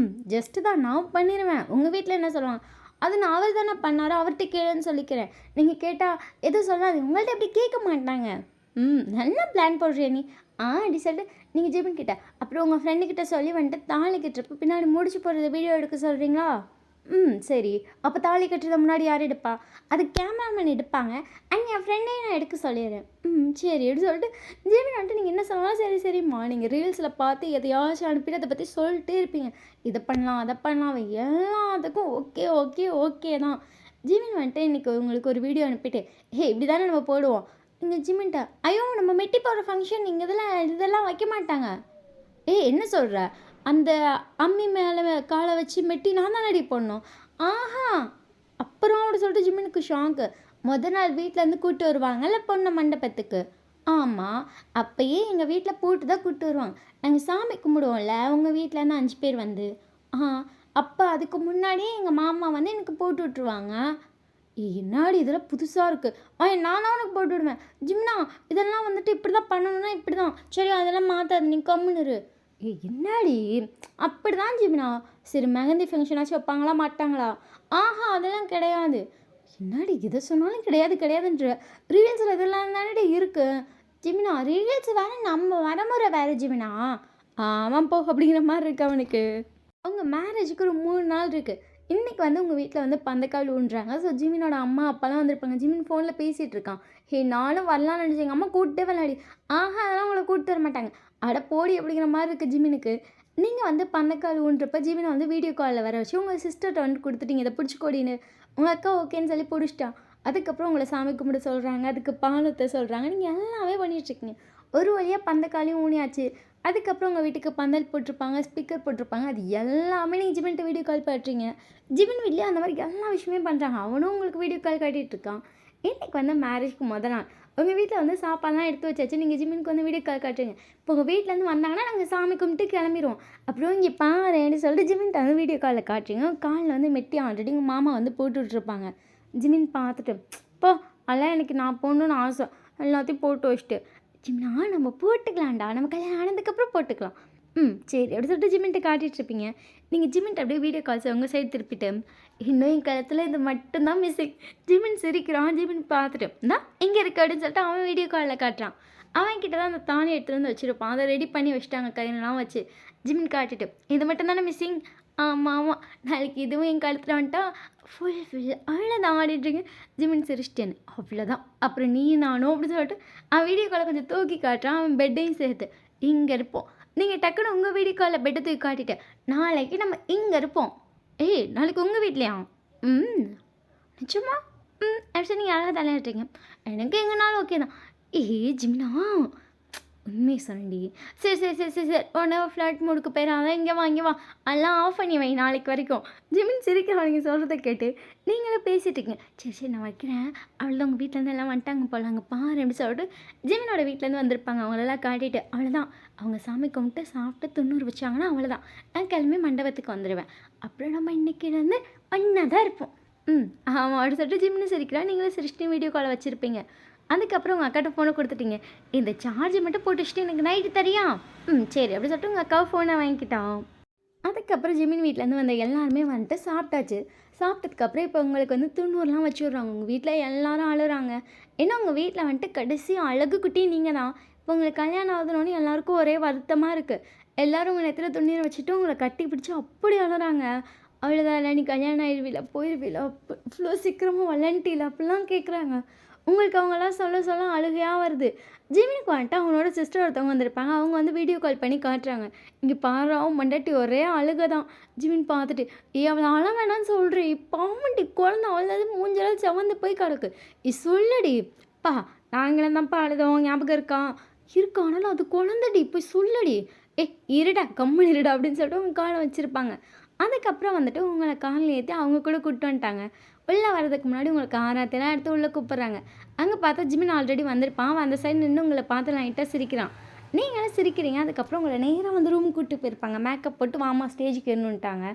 ஜஸ்ட்டு தான் நான் பண்ணிடுவேன். உங்கள் வீட்டில் என்ன சொல்லுவாங்க, அது நான் அவர் தானே பண்ணாரோ அவர்கிட்ட கேளுன்னு சொல்லிக்கிறேன். நீங்கள் கேட்டால் எதுவும் சொல்லாது, உங்கள்கிட்ட அப்படி கேட்க மாட்டாங்க. நல்லா பிளான் போடுறிய நீ. அப்படி சொல்லிட்டு நீங்கள் ஜிமின் கிட்ட அப்புறம் உங்கள் ஃப்ரெண்டுக்கிட்ட சொல்லி வந்துட்டு தாலி கட்டுறப்ப பின்னாடி முடிச்சு போடுறது வீடியோ எடுக்க சொல்கிறீங்களா. சரி அப்போ தாலி கட்டுறத முன்னாடி யார் எடுப்பா, அது கேமராமேன் எடுப்பாங்க. என் ஃப்ரெண்டையும் நான் எடுக்க சொல்லிடுறேன். சரி அப்படி சொல்லிட்டு ஜிமின் வந்துட்டு நீங்கள் என்ன சொன்னாலும் சரிம்மா. நீங்கள் ரீல்ஸில் பார்த்து எதையாச்சும் அனுப்பிட்டு அதை பற்றி சொல்லிட்டே இருப்பீங்க. இதை பண்ணலாம் அதை பண்ணலாம், எல்லாத்துக்கும் ஓகே தான். ஜிமின் வந்துட்டு இன்றைக்கி உங்களுக்கு ஒரு வீடியோ அனுப்பிட்டு, இப்படி தானே நம்ம போடுவோம். இங்கே ஜிமின்ட்ட, ஐயோ நம்ம மெட்டி போடுற ஃபங்க்ஷன் நீங்கள் இதெல்லாம் வைக்க மாட்டாங்க. என்ன சொல்கிற, அந்த அம்மி மேலே காலை வச்சு மெட்டி நான் தான் ரெடி பண்ணோம். அப்புறம் அப்படி சொல்லிட்டு ஜிமினுக்கு ஷாக்கு. நாள் வீட்டிலேருந்து கூப்பிட்டு வருவாங்கல்ல பொண்ணை மண்டபத்துக்கு, ஆமாம். அப்பயே எங்கள் வீட்டில் போட்டு தான் கூப்பிட்டு வருவாங்க. நாங்கள் சாமி கும்பிடுவோம்ல, உங்கள் வீட்லேருந்து 5 பேர் வந்து. ஆ அப்போ அதுக்கு முன்னாடியே எங்கள் மாமா வந்து எனக்கு போட்டு விட்டுருவாங்க. என்னாடி இதெல்லாம் புதுசா இருக்கு. நானா உனக்கு போட்டு விடுவேன். ஜிம்னா இதெல்லாம் வந்துட்டு இப்படி தான் பண்ணணும்னா இப்படி தான். சரி அதெல்லாம் மாத்தாத நீ கம்முனு இரு. என்னாடி அப்படிதான் ஜிம்னா. சரி மெஹந்தி ஃபங்க்ஷனாச்சும் வைப்பாங்களா மாட்டாங்களா? ஆஹா அதெல்லாம் கிடையாது. என்னாடி எத சொன்னாலும் கிடையாது கிடையாதுன்ற. ரீல்ஸ்ல இதெல்லாம் தானடி இருக்கு. ஜிமினா ரீல்ஸ் வேற நம்ம வரமுறை வேற ஜிமினா. ஆமாம் போ அப்படிங்கிற மாரி இருக்கு அவனுக்கு. அவங்க மேரேஜுக்கு ஒரு 3 நாள் இருக்கு. இன்னைக்கு வந்து உங்க வீட்ல வந்து பந்தக்கால் ஊன்றாங்க. ஸோ ஜிமினோட அம்மா, அப்பாலாம் வந்திருப்பாங்க. ஜிமின் ஃபோன்ல பேசிட்டு இருக்கான். ஹே நானும் வரலான்னு நினச்சேன். எங்க அம்மா கூட்டே வரலடி. ஆஹா அதெல்லாம் உங்கள கூட்டு வர மாட்டாங்க. அட போடி அப்படிங்கிற மாரி இருக்கு ஜிமினுக்கு. நீங்க வந்து பந்தக்கால் ஊன்றப்ப ஜிமின வந்து வீடியோ கால்ல வர வச்சு உங்க சிஸ்டர்ட்ட வந்து குடுத்துட்டீங்க. இத பிடிச்சுக்கோடின்னு. உங்க அக்கா ஓகேன்னு சொல்லி புடிச்சிட்டா. அதுக்கப்புறம் உங்கள சாமி கும்பிட சொல்றாங்க. அதுக்கு பால் ஊத்த சொல்றாங்க. நீங்க எல்லாமே பண்ணிட்டுருக்கீங்க. ஒரு வழியா பந்தக்காலையும் ஊனியாச்சு. அதுக்கப்புறம் உங்க வீட்டுக்கு பந்தல் போட்டிருப்பாங்க, ஸ்பீக்கர் போட்டிருப்பாங்க. அது எல்லாமே நீங்க ஜிமின்ட்ட வீடியோ கால் பண்றீங்க. ஜிமின் வீட்லயும் அந்த மாரி எல்லா விஷயமே பண்றாங்க. அவனும் உங்களுக்கு வீடியோ கால் காட்டிட்டு இருக்கான். இன்னைக்கு வந்து மேரேஜ்க்கு மொத நாள். உங்க வீட்ல வந்து சாப்பாடுலாம் எடுத்து வச்சாச்சு. நீங்க ஜிமினுக்கு வந்து வீடியோ கால் காட்டுறீங்க. இப்போ உங்க வீட்லேருந்து வந்தாங்கன்னா, நாங்க சாமி கும்பிட்டு கிளம்பிருவோம். அப்புறம் இங்கே பாரேன்னு சொல்லிட்டு ஜிமின்ட்ட வந்து வீடியோ காலில் காட்டுறீங்க. காலில் வந்து மெட்டி ஆல்ரெடி உங்கள் மாமா வந்து போட்டு விட்ருப்பாங்க. ஜிமின் பார்த்துட்டு, "போ அதெல்லாம் எனக்கு நான் போடணும்னு ஆசை." எல்லாத்தையும் போட்டு வச்சுட்டு, "ஜிமினா நம்ம போட்டுக்கலாம்டா. நம்ம கல்யாணம் ஆனதுக்கப்புறம் போட்டுக்கலாம்." சரி அப்படி சொல்லிட்டு ஜிமின்ட்ட காட்டிட்டுருப்பீங்க. நீங்கள் ஜிமின்ட்ட அப்படியே வீடியோ கால்ஸ் உங்க சைடு திருப்பிட்டு, இன்னும் என் கழுத்துல இது மட்டும் தான் மிஸ்ஸிங். ஜிமின் சிரிக்கிறான். ஜிமின் பார்த்துட்டு, "இந்தா இங்கே இருக்கு" அப்படின்னு சொல்லிட்டு அவன் வீடியோ காலில் காட்டுறான். அவன் கிட்ட தான் அந்த தாலி எடுத்துட்டு வந்து வச்சிருப்பான். அத ரெடி பண்ணி வச்சுட்டாங்க கயிறெல்லாம் வச்சு. ஜிமின் காட்டிட்டு, "இது மட்டும் தானே மிஸ்ஸிங்?" "ஆமா, ஆமா. நாளைக்கு இதுவும் என் கழுத்துல வந்துட்டா ஃபுல் அவ்வளோதான்" அப்படின்றீங்க. ஜிமின் சிரிச்சிட்டேன்னு. "அவ்வளோதான். அப்புறம் நீ நானும்" அப்படின்னு சொல்லிட்டு அவன் வீடியோ கால கொஞ்சம் தூக்கி காட்டுறான். அவன் பெட்டையும் சேர்த்து. "இங்க இருப்போம்." நீங்க டக்குனு உங்க வீடியோ கால்ல பெட்ட தூக்கி காட்டிட்டு, "நாளைக்கு நம்ம இங்க இருப்போம்." "ஏய்! நாளைக்கு உங்க வீட்லயா?" "ம்." "நிஜமா?" "ம்." அப்படி சொல்லி நீங்க அழகா தலையாட்டுறீங்க. "எனக்கு எங்கனாலும் ஓகே தான்." "ஏய் ஜிம்னா!" உண்மைய சொன்னேன்டி. "சரி, சரி, சரி, சரி, சரி. உடனே ஃப்ளைட் மோடுக்கு போயிறாத. இங்க வா, இங்க வா. அதெல்லாம் ஆஃப் பண்ணி வை நாளைக்கு வரைக்கும்." ஜிமின் சிரிக்கிறான் நீங்க சொல்றத கேட்டு. நீங்களும் பேசிட்டு இருக்கீங்க. "சரி, சரி நான் வைக்கிறேன். அவ்வளோதான் உங்க வீட்லேருந்து எல்லாம் வந்துட்டாங்க போல. அங்க பாரு." அப்படி சொல்லிட்டு ஜிமினோட வீட்லேருந்து வந்திருப்பாங்க. அவங்களெல்லாம் காட்டிட்டு, அவ்வளோதான் அவங்க சாமி கும்பிட்டு சாப்பிட்டு துண்ணூறு வச்சாங்கன்னா அவ்வளோதான். நான் கிளம்பி மண்டபத்துக்கு வந்துருவேன். அப்புறம் நம்ம இன்னைக்கிலேருந்து ஒண்ணா தான் இருப்போம். ஆமா. அப்படி சொல்லிட்டு ஜிம்னு சிரிக்கிறா. நீங்களும் சிரிச்சுட்டு வீடியோ கால் வச்சிருப்பீங்க. அதுக்கப்புறம் உங்க அக்காட்ட ஃபோன குடுத்துட்டீங்க. "இந்த சார்ஜ் மட்டும் போட்டு வச்சுட்டு எனக்கு நைட்டு தரியா?" சரி." அப்படி சொல்லிட்டு உங்க அக்காவும் ஃபோன வாங்கிக்கிட்டான். அதுக்கப்புறம் ஜிமின் வீட்லேருந்து வந்த எல்லாருமே வந்துட்டு சாப்பிட்டாச்சு. சாப்பிட்டதுக்கப்புறம் இப்போ உங்களுக்கு வந்து துண்ணூறுலாம் வச்சு விட்றாங்க. உங்க வீட்ல எல்லாரும் அழுறாங்க. ஏன்னா உங்க வீட்ல வந்துட்டு கடைசி அழகு குட்டி நீங்க தான். இப்போ உங்களுக்கு கல்யாணம் ஆகுதுனோனே எல்லாருக்கும் ஒரே வருத்தமா இருக்கு. எல்லாரும் உங்க நெத்தில துண்ணீர் வச்சுட்டு உங்கள கட்டி பிடிச்சு அப்படி அழுறாங்க. "அவ்வளோதான்ல நீ கல்யாணம் ஆயிருவில, போயிருவில, இவ்வளோ சீக்கிரமா வளன்ட்டில" அப்படிலாம் கேட்குறாங்க. உங்களுக்கு அவங்கலாம் சொல்ல சொல்ல அழுகையா வருது. ஜிமினுக்கு வந்துட்டு அவனோட சிஸ்டர் ஒருத்தவங்க வந்திருப்பாங்க. அவங்க வந்து வீடியோ கால் பண்ணி காட்டுறாங்க. "இங்க பார்றா உன் பொண்டாட்டி ஒரே அழுக தான்." ஜிமின் பார்த்துட்டு, "ஏய் அவள அழ வேணான்னு சொல்றேன். பாவம்டி குழந்த அழுதது மூஞ்செல்லாம் செவந்து போய் கிடக்கு. சொல்லுடி." "ப்பா நாங்களும் தான்ப்பா அழுதோம் ஞாபகம் இருக்கா?" "இருக்கு ஆனாலும் அது குழந்தடி போய் சொல்லுடி." "ஏய் இருடா கம்முனு இருடா" அப்படின்னு சொல்லிட்டு உங்க கால வச்சிருப்பாங்க. அதுக்கப்புறம் வந்துட்டு உங்கள கார்ல ஏத்தி அவங்க கூட கூட்டு வந்துட்டாங்க. உள்ள வரதுக்கு முன்னாடி உங்களுக்கு ஆராத்திலாம் எடுத்து உள்ள கூப்பிடுறாங்க. அங்க பார்த்தா ஜிமின் ஆல்ரெடி வந்திருப்பான். அவன் அந்த சைடு நின்னு உங்கள பார்த்து லைட்டா சிரிக்கிறான். நீங்களும் சிரிக்கிறீங்க. அதுக்கப்புறம் உங்கள நேரா வந்து ரூமுக்கு கூட்டு போயிருப்பாங்க. மேக்கப் போட்டு வாம்மா ஸ்டேஜுக்கு ஏறணுன்ட்டாங்க.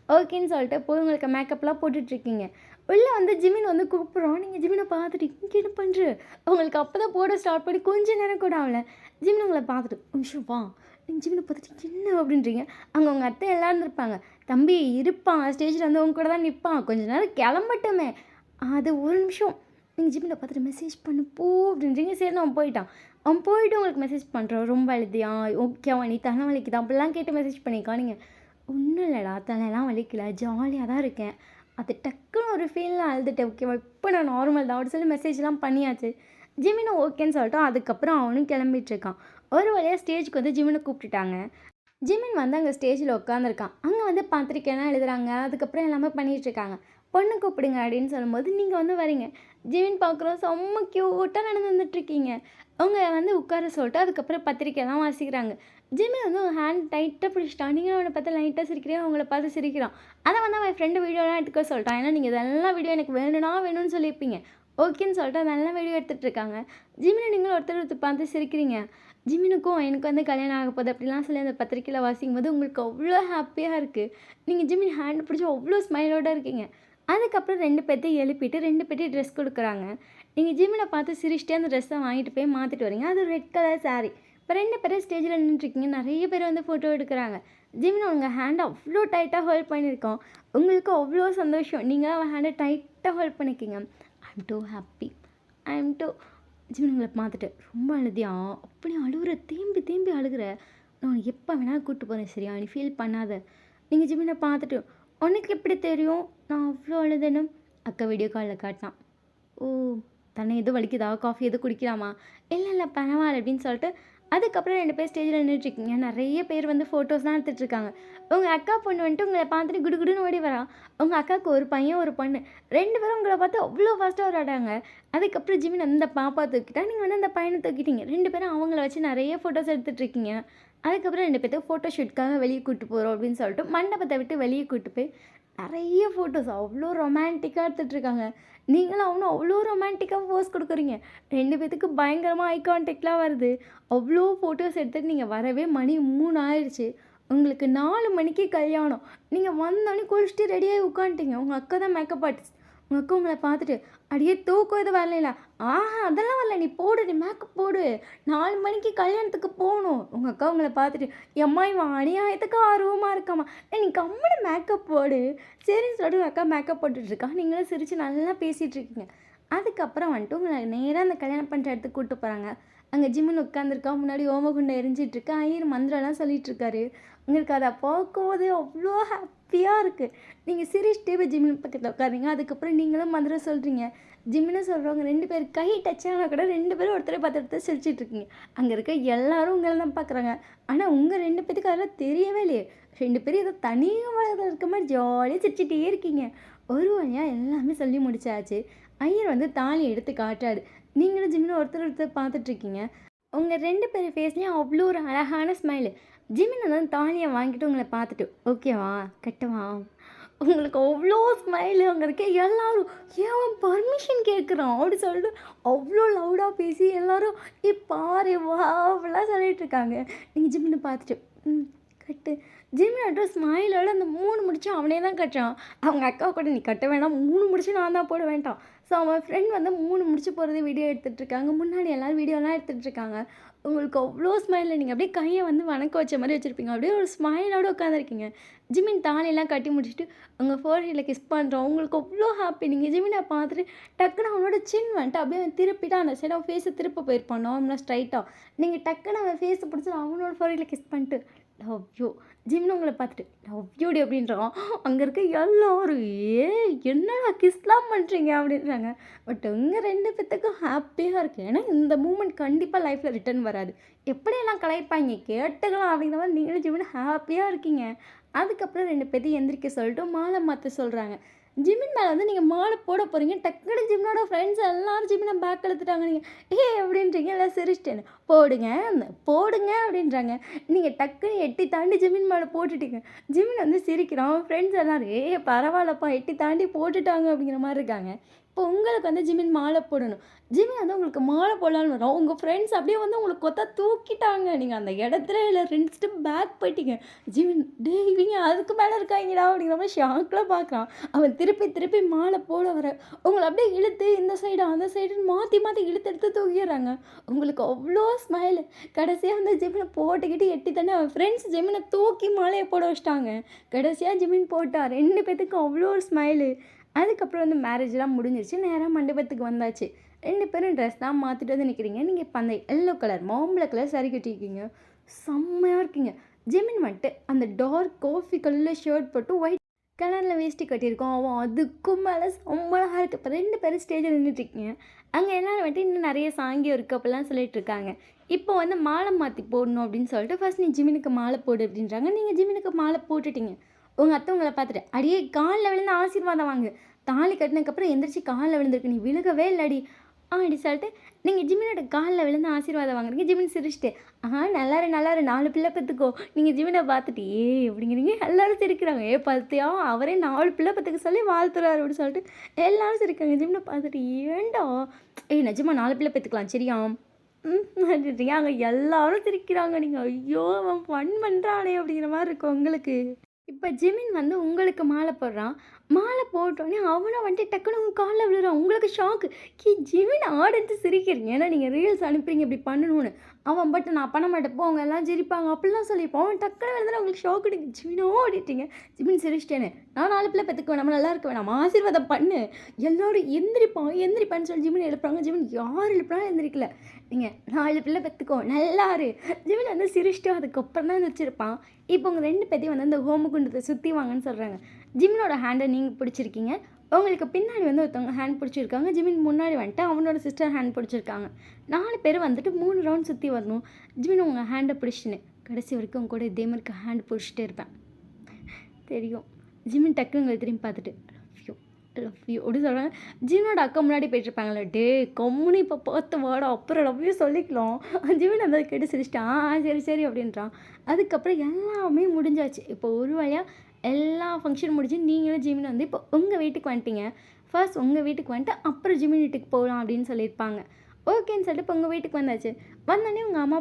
ஓகேன்னு சொல்லிட்டு போய் உங்களுக்கு மேக்கப்லாம் போட்டுட்ருக்கீங்க. உள்ள வந்து ஜிமின் வந்து கூப்பிடுறோம். நீங்க ஜிமின பார்த்துட்டு, "இங்க என்ன பண்ற?" உங்களுக்கு அப்பதான் போட ஸ்டார்ட் பண்ணி கொஞ்ச நேரம் கூட ஆகல. ஜிமின் உங்கள பார்த்துட்டு, "ஒரு நிமிஷம் வா." நீங்க ஜிமின பார்த்துட்டு, "என்ன?" அப்படின்றீங்க. அங்க உங்க அத்தை எல்லாம் இருந்திருப்பாங்க. "தம்பி இருப்பான். ஸ்டேஜ்ல வந்து உங்க கூட தான் நிப்பான். கொஞ்ச நேரம் கிளம்பட்டுமே." "அது ஒரு நிமிஷம்." நீங்க ஜிமின பார்த்துட்டு, "மெசேஜ் பண்ணு போ." அப்படின்றீங்க. சரின்னு அவன் போயிட்டான். அவன் போயிட்டு உங்களுக்கு மெசேஜ் பண்றான். "ரொம்ப அழுதியா? ஓகேவா? நீ தலை வலிக்குதா?" அப்படிலாம் கேட்டு மெசேஜ் பண்ணியிருக்கான். நீங்க, "ஒண்ணும் இல்லடா. தலைலாம் வலிக்கல. ஜாலியா தான் இருக்கேன். அது டக்குன்னு ஒரு ஃபீல்ல அழுதுட்டேன். ஓகேவா? இப்போ நான் நார்மல் தான்." அப்படி சொல்லி மெசேஜ்லாம் பண்ணியாச்சு. ஜிமினும் ஓகேன்னு சொல்லிட்டான். அதுக்கப்புறம் அவனும் கிளம்பிட்டு இருக்கான். ஒரு வழியா ஸ்டேஜ்க்கு வந்து ஜிமின கூப்பிட்டுட்டாங்க. ஜிமின் வந்து அங்க ஸ்டேஜ்ல உட்காந்துருக்கான். அங்க வந்து பத்திரிக்கைலாம் எழுதுறாங்க. அதுக்கப்புறம் எல்லாமே பண்ணிட்டுருக்காங்க. "பொண்ணு கூப்பிடுங்க" அப்படின்னு சொல்லும்போது நீங்க வந்து வரீங்க. ஜிமின் பார்க்குறோம் செம்ம க்யூட்டா நடந்து வந்துட்டுருக்கீங்க. அவங்க வந்து உட்கார சொல்லிட்டு அதுக்கப்புறம் பத்திரிக்கைலாம் வாசிக்கிறாங்க. ஜிமின் வந்து உங்க ஹேண்ட் டைட்டா பிடிச்சிட்டான். நீங்களும் அவன பார்த்து லைட்டா சிரிக்கிறீங்க. அவங்கள பார்த்து சிரிக்கிறான். அத வந்து அவன் ஃப்ரெண்டு வீடியோலாம் எடுத்துக்க சொல்லிட்டான். ஏன்னா நீங்க இதெல்லாம் வீடியோ எனக்கு வேணும்னா வேணும்னு சொல்லியிருப்பீங்க. ஓகேன்னு சொல்லிட்டு நல்ல வீடியோ எடுத்துகிட்டு இருக்காங்க. ஜிமினை நீங்களும் ஒருத்தர் ஒருத்தர் பார்த்து சிரிக்கிறீங்க. ஜிமினுக்கும் எனக்கு வந்து கல்யாணம் ஆக போகுது அப்படிலாம் சொல்லி அந்த பத்திரிக்கையில் வாசிக்கும்போது உங்களுக்கு அவ்வளோ ஹாப்பியாக இருக்குது. நீங்கள் ஜிமின் ஹேண்ட் பிடிச்சி அவ்வளோ ஸ்மைலோடு இருக்கீங்க. அதுக்கப்புறம் 2 பேர்த்தையும் எழுப்பிட்டு 2 பேர்ட்டையும் ட்ரெஸ் கொடுக்குறாங்க. நீங்கள் ஜிமினை பார்த்து சிரிச்சிட்டே அந்த ட்ரெஸ்ஸை வாங்கிட்டு போய் மாற்றிட்டு வரீங்க. அது ரெட் கலர் சாரீ. இப்போ 2 பேரும் ஸ்டேஜில் நின்றுட்டுருக்கீங்க. நிறைய பேர் வந்து ஃபோட்டோ எடுக்கிறாங்க. ஜிமின் உங்கள் ஹேண்டை அவ்வளோ டைட்டாக ஹோல்ட் பண்ணியிருக்கோம். உங்களுக்கு அவ்வளோ சந்தோஷம். நீங்கள் அவன் ஹேண்டை டைட்டாக ஹோல்ட் பண்ணிக்கிங்க. I am too happy. I am too ஜிமின் உங்களை பார்த்துட்டு ரொம்ப அழுதியா அப்படி அழுகுற தேம்பி தேம்பி அழுகிற. நான் உன்னை எப்போ வேணாலும் கூப்பிட்டு போகிறேன் சரியா, நீ ஃபீல் பண்ணாத. நீங்கள் ஜிமினை பார்த்துட்டு உனக்கு எப்படி தெரியும் நான் அவ்வளோ அழுதுன்னு? அக்கா வீடியோ காலில் காட்டினான். ஓ தன்னை எதுவும் வலிக்குதா, காஃபி எதுவும் குடிக்கலாமா? இல்லை இல்லை பரவாயில்ல அப்படின்னு சொல்லிட்டு அதுக்கப்புறம் 2 பேர் ஸ்டேஜில் நின்றுட்டுருக்கீங்க. நிறைய பேர் வந்து ஃபோட்டோஸ்லாம் எடுத்துகிட்ருக்காங்க. உங்கள் அக்கா பொண்ணு வந்துட்டு உங்களை பார்த்துட்டு குடுகுடுன்னு ஓடி வரா. உங்கள் அக்காவுக்கு ஒரு பையன் ஒரு பொண்ணு. 2 பேரும் உங்களை பார்த்து அவ்வளோ ஃபாஸ்ட்டாக விளையாடாங்க. அதுக்கப்புறம் ஜிமின் அந்த பாப்பா தூக்கிட்டா, நீங்கள் வந்து அந்த பையனை தூக்கிட்டீங்க. 2 பேரும் அவங்கள வச்சு நிறைய ஃபோட்டோஸ் எடுத்துகிட்ருக்கீங்க. அதுக்கப்புறம் 2 பேர்த்துக்கு ஃபோட்டோ ஷூட்காக வெளியே கூப்பிட்டு போகிறோம் அப்படின்னு சொல்லிட்டு மண்டபத்தை விட்டு வெளியே கூப்பிட்டு போய் நிறைய ஃபோட்டோஸ் அவ்வளோ ரொமான்டிக்காக எடுத்துகிட்ருக்காங்க. நீங்களும் அவனும் அவ்வளோ ரொமான்டிக்காக போஸ் கொடுக்குறீங்க. 2 பேத்துக்கு பயங்கரமாக ஐ கான்டாக்ட்லாம் வருது. அவ்வளோ ஃபோட்டோஸ் எடுத்துகிட்டு நீங்கள் வரவே மணி 3 ஆயிடுச்சு. உங்களுக்கு 4 மணிக்கு கல்யாணம். நீங்கள் வந்தோடனே குளிச்சுட்டு ரெடியாகி உட்காந்துட்டீங்க. உங்கள் அக்கா தான் மேக்கப் ஆர்டிஸ்ட். உங்கள் அக்கா உங்களை பார்த்துட்டு அடியே தூக்கம் எதுவும் வரலைங்களா? அதெல்லாம் வரல, நீ போடு, நீ மேக்கப் போடு, 4 மணிக்கு கல்யாணத்துக்கு போகணும். உங்கள் அக்கா உங்களை பார்த்துட்டு எம்மா இவன் அநியாயத்துக்கு ஆர்வமாக இருக்காம்மா, நீ கம்முனு மேக்கப் போடு சரின்னு சொல்லிட்டு உங்கள் அக்கா மேக்கப் போட்டுட்ருக்கா. நீங்களும் சிரித்து நல்லா பேசிகிட்ருக்கீங்க. அதுக்கப்புறம் வந்துட்டு உங்களை நேராக அந்த கல்யாணம் பண்ணுற இடத்துக்கு கூப்பிட்டு போகிறாங்க. அங்கே ஜிம்முன்னு உட்காந்துருக்கா. முன்னாடி ஓமகுண்டை எரிஞ்சிட்ருக்கு. ஐயர் மந்திரம்லாம் சொல்லிகிட்ருக்காரு. உங்களுக்கு அதை பார்க்கும்போது அவ்வளோ ஹாப்பியாக இருக்குது. நீங்கள் சிரிச்சிட்டே போய் ஜிம்மின் பக்கத்தில் உட்காருங்க. அதுக்கப்புறம் நீங்களும் மந்திரம் சொல்கிறீங்க. ஜிம்மின்னு சொல்கிறவங்க 2 பேர் கை டச் ஆனால் கூட 2 பேரும் ஒருத்தரை பார்த்து ஒருத்தர் சிரிச்சிட்ருக்கீங்க. அங்கே இருக்க எல்லாரும் உங்களை தான் பார்க்குறாங்க. ஆனால் உங்கள் 2 பேத்துக்கு அதெல்லாம் தெரியவே இல்லையே. 2 பேரும் ஏதோ தனியாக வளர்ந்து இருக்க மாதிரி ஜாலியாக சிரிச்சிட்டே இருக்கீங்க. ஒரு வழியாக எல்லாமே சொல்லி முடிச்சாச்சு. ஐயர் வந்து தாலி எடுத்து காட்டாரு. நீங்களும் ஜிம்மின்னு ஒருத்தர் ஒருத்தர் பார்த்துட்ருக்கீங்க. உங்கள் 2 பேர் ஃபேஸ்லேயும் அவ்வளோ ஒரு அழகான ஸ்மைலு. ஜிமின் வந்து தாலியை வாங்கிட்டு உங்களை பார்த்துட்டு ஓகேவா கட்டவா, உங்களுக்கு அவ்வளோ ஸ்மைலு. அங்கே இருக்க எல்லாரும் ஏன் பர்மிஷன் கேட்குறான் அப்படி சொல்லிட்டு அவ்வளோ லவுடாக பேசி எல்லாரும் பாரு வா அப்படிலாம் சொல்லிட்டு இருக்காங்க. நீங்கள் ஜிம்மினை பார்த்துட்டு கட்டு. ஜிமின் அட்ரஸ் ஸ்மைலோட அந்த 3 முடிச்சு அவனே தான் கட்டுறான். அவங்க அக்கா கூட நீ கட்ட வேண்டாம், 3 முடிச்சு நான் தான் போட வேண்டாம். ஸோ அவன் ஃப்ரெண்ட் வந்து 3 முடிச்சு போகிறது வீடியோ எடுத்துகிட்ருக்காங்க. முன்னாடி எல்லோரும் வீடியோலாம் எடுத்துகிட்ருக்காங்க. உங்களுக்கு அவ்வளோ ஸ்மைலில் நீங்கள் அப்படியே கையை வந்து வணக்க வச்ச மாதிரி வச்சுருப்பீங்க. அப்படியே ஒரு ஸ்மைலோடு உட்காந்துருக்கீங்க. ஜிமின் தாலியெல்லாம் கட்டி முடிச்சுட்டு உங்கள் ஃபோர்ஹெட்டில் கிஸ் பண்ணுறோம். உங்களுக்கு அவ்வளோ ஹாப்பி. நீங்கள் ஜிமினை பார்த்துட்டு டக்குன்னு அவனோட சின் வந்துட்டு அப்படியே அவன் திருப்பிட்டு அந்த சைடு அவன் ஃபேஸை திருப்ப போயிருப்பான் நார்மலாக ஸ்ட்ரைட்டாக. நீங்கள் டக்குன்னு அவன் ஃபேஸை பிடிச்சி அவனோட ஃபோர்ஹெட்டில் கிஸ் பண்ணிட்டு லவ் யூ. ஜிம்னு உங்களை பார்த்துட்டு லவ் யூடி அப்படின்றான். அங்கே இருக்க எல்லோரும் என்னடா கிஸ்லாம் பண்ணுறீங்க அப்படின்றாங்க. பட் உங்கள் 2 பேத்துக்கும் ஹாப்பியாக இருக்குது. ஏன்னா இந்த மூமெண்ட் கண்டிப்பாக லைஃப்பில் ரிட்டர்ன் வராது. எப்படியெல்லாம் கலாய்ப்பாங்க கேட்டுக்கலாம் அப்படிங்கிற மாதிரி நீங்களும் ஜிம்னு ஹாப்பியாக இருக்கீங்க. அதுக்கப்புறம் 2 பேர்த்தையும் எந்திரிக்க சொல்லிட்டு மாலை மாற்ற சொல்கிறாங்க. ஜிமின் மேலே வந்து நீங்கள் மாலை போட போகிறீங்க. டக்குனு ஜிம்னோட ஃப்ரெண்ட்ஸ் எல்லாரும் ஜிம்மினை பேக் எடுத்துட்டாங்க. நீங்கள் அப்படின்றீங்க எல்லாம் சிரிச்சிட்டேன்னு போடுங்க போடுங்க அப்படின்றாங்க. நீங்கள் டக்குன்னு எட்டி தாண்டி ஜிமின் மேலே போட்டுட்டீங்க. ஜிமின் வந்து சிரிக்கிறான். ஃப்ரெண்ட்ஸ் எல்லோரும் பரவாயில்லப்பா எட்டி தாண்டி போட்டுட்டாங்க அப்படிங்கிற மாதிரி இருக்காங்க. இப்போ உங்களுக்கு வந்து ஜிமின் மாலை போடணும். ஜிமின் வந்து உங்களுக்கு மாலை போடலான்னு வரும். உங்கள் ஃப்ரெண்ட்ஸ் அப்படியே வந்து உங்களுக்கு கொத்தா தூக்கிட்டாங்க. நீங்கள் அந்த இடத்துல இல்லை 2 ஸ்டெப் பேக் போயிட்டீங்க. ஜிமின் இவங்க அதுக்கு மேலே இருக்காங்கடா அப்படிங்கிற மாதிரி ஷாக்கில் பார்க்குறான். அவன் திருப்பி திருப்பி மாலை போட வர உங்களை அப்படியே இழுத்து இந்த சைடு அந்த சைடுன்னு மாற்றி மாற்றி இழுத்து எடுத்து தூக்கிடுறாங்க. உங்களுக்கு அவ்வளோ ஸ்மைலு. கடைசியாக வந்து ஜிமினை போட்டுக்கிட்டு எட்டி தானே அவன் ஃப்ரெண்ட்ஸ் ஜிமினை தூக்கி மாலையை போட வச்சிட்டாங்க. கடைசியாக ஜிமின் போட்டா 2 பேத்துக்கும் அவ்வளோ ஒரு ஸ்மைலு. அதுக்கப்புறம் வந்து மேரேஜ்லாம் முடிஞ்சிருச்சு. நேராக மண்டபத்துக்கு வந்தாச்சு. 2 பேரும் ட்ரெஸ்லாம் மாற்றிட்டு வந்து நிற்கிறீங்க. நீங்கள் இப்போ அந்த எல்லோ கலர் மாம்பழ கலர் சாரி கட்டியிருக்கீங்க. செம்மையாக இருக்கீங்க. ஜிமின் வந்துட்டு அந்த டார்க் காஃபி கலரில் ஷர்ட் போட்டு ஒயிட் கலரில் வேஷ்டி கட்டியிருக்கோம். அவன் அதுக்கும் மேலே செம்மழகாக இருக்குது. இப்போ 2 பேரும் ஸ்டேஜில் நின்றுட்டுருக்கீங்க. அங்கே எல்லோரும் வந்துட்டு இன்னும் நிறைய சாங்கியம் இருக்குது அப்படிலாம் சொல்லிட்டு இருக்காங்க. இப்போ வந்து மாலை மாற்றி போடணும் அப்படின்னு சொல்லிட்டு ஃபர்ஸ்ட் நீ ஜிமினுக்கு மாலை போடு அப்படின்றாங்க. நீங்கள் ஜிமினுக்கு மாலை போட்டுட்டீங்க. உங்கள் அத்தை உங்களை பார்த்துட்டு அடியே காலில் விழுந்து ஆசீர்வாதம் வாங்கு. தாலி கட்டினதுக்கப்புறம் எந்திரிச்சு காலில் விழுந்திருக்கு. நீ விழுகவே இல்லடி. அப்படி சொல்லிட்டு நீங்கள் ஜிமினோட காலில் விழுந்து ஆசீர்வாதம் வாங்குறீங்க. ஜிமின் சிரிச்சுட்டு, நல்லாரு நல்லாரு 4 பிள்ளை பெற்றுக்கோ. நீங்கள் ஜிமினை பார்த்துட்டு அப்படிங்கிறீங்க. எல்லாரும் சிரிக்கிறாங்க. பார்த்தியா அவரே 4 பிள்ளை பெற்றுக்க சொல்லி வாழ்த்துறாரு அப்படின்னு சொல்லிட்டு எல்லாரும் சிரிக்கிறாங்க. ஜிமினை பார்த்துட்டு ஏன்டா நிஜமா 4 பிள்ளை பெற்றுக்கலாம் சரியா அங்க எல்லாரும் சிரிக்கிறாங்க. நீங்கள் ஐயோ அவன் ஃபன் பண்ணுறானே அப்படிங்கிற மாதிரி இருக்கும் உங்களுக்கு. இப்போ ஜிமின் வந்து உங்களுக்கு மாலை போடுறான். மாலை போட்டோடனே அவனை வந்துட்டு டக்குன்னு உங்கள் காலில் விழுறான். உங்களுக்கு ஷாக்கு. ஜிமின் ஆடிட்டு சிரிக்கிறீங்க. ஏன்னா நீங்கள் ரீல்ஸ் அனுப்புறீங்க இப்படி பண்ணணும்னு. அவன் பட் நான் பண்ண மாட்டேன் போ அவங்க எல்லாம் சிரிப்பாங்க அப்படிலாம் சொல்லியிருப்பான். அவன் டக்குன்னு விழுந்தாலும் உங்களுக்கு ஷாக் அடிக்கு. ஜிமினோ ஓடிட்டீங்க. ஜிமின் சிரிச்சிட்டேனே நான் 4 பிள்ளை பெற்றுக்க வேணாம் நல்லா இருக்க வேணாம் ஆசீர்வாதம் பண்ணு எல்லோரும் எந்திரிப்பான்னு சொல்லி ஜிமின் எழுப்புறாங்க. ஜிமின் யார் எழுப்புறாலும் எந்திரிக்கல. நீங்கள் 4 பிள்ளை பெற்றுக்கோ நல்லாரு. ஜிமின் வந்து சிரிச்சிட்டு அதுக்கப்புறம் தான் வச்சுருப்பான். இப்போ உங்கள் 2 பேத்தையும் வந்து அந்த ஹோமகுண்டத்தை சுற்றி வாங்கன்னு சொல்கிறாங்க. ஜிமினோட ஹேண்டை நீங்கள் பிடிச்சிருக்கீங்க. உங்களுக்கு பின்னாடி வந்து ஒருத்தவங்க ஹேண்ட் பிடிச்சிருக்காங்க. ஜிமின் முன்னாடி வந்துட்டு அவனோட சிஸ்டர் ஹேண்ட் பிடிச்சிருக்காங்க. 4 பேர் வந்துட்டு 3 ரவுண்ட் சுற்றி வரணும். ஜிமின் உங்கள் ஹேண்டை பிடிச்சின்னு கடைசி வரைக்கும் உங்க கூட இதே மாதிரி ஹேண்ட் பிடிச்சிட்டே இருப்பேன் தெரியும். ஜிமின் டக்குன்னு உங்களை திரும்பி பார்த்துட்டு லவ் யூ அப்படி சொல்கிறாங்க. ஜிமினோட அக்கா முன்னாடி போயிட்டுருப்பாங்களே டே கம்முனி இப்போ பார்த்து வாடா அப்புறம் லவ் யூ சொல்லிக்கலாம். ஜிமின் அந்த கேட்டு சிரிச்சிட்டான். சரி சரி அப்படின்றான். அதுக்கப்புறம் எல்லாமே முடிஞ்சாச்சு. இப்போ ஒரு வழியாக எல்லா ஃபங்க்ஷன் முடிஞ்சு நீங்களும் ஜிமின் வந்து இப்போ உங்கள் வீட்டுக்கு வந்துட்டீங்க. ஃபர்ஸ்ட் உங்கள் வீட்டுக்கு வந்துட்டு அப்புறம் ஜிமின் வீட்டுக்கு போகலாம் அப்படின்னு சொல்லியிருப்பாங்க. ஓகேன்னு சொல்லிட்டு இப்போ உங்கள் வீட்டுக்கு வந்தாச்சு. வந்தோடனே உங்கள் அம்மா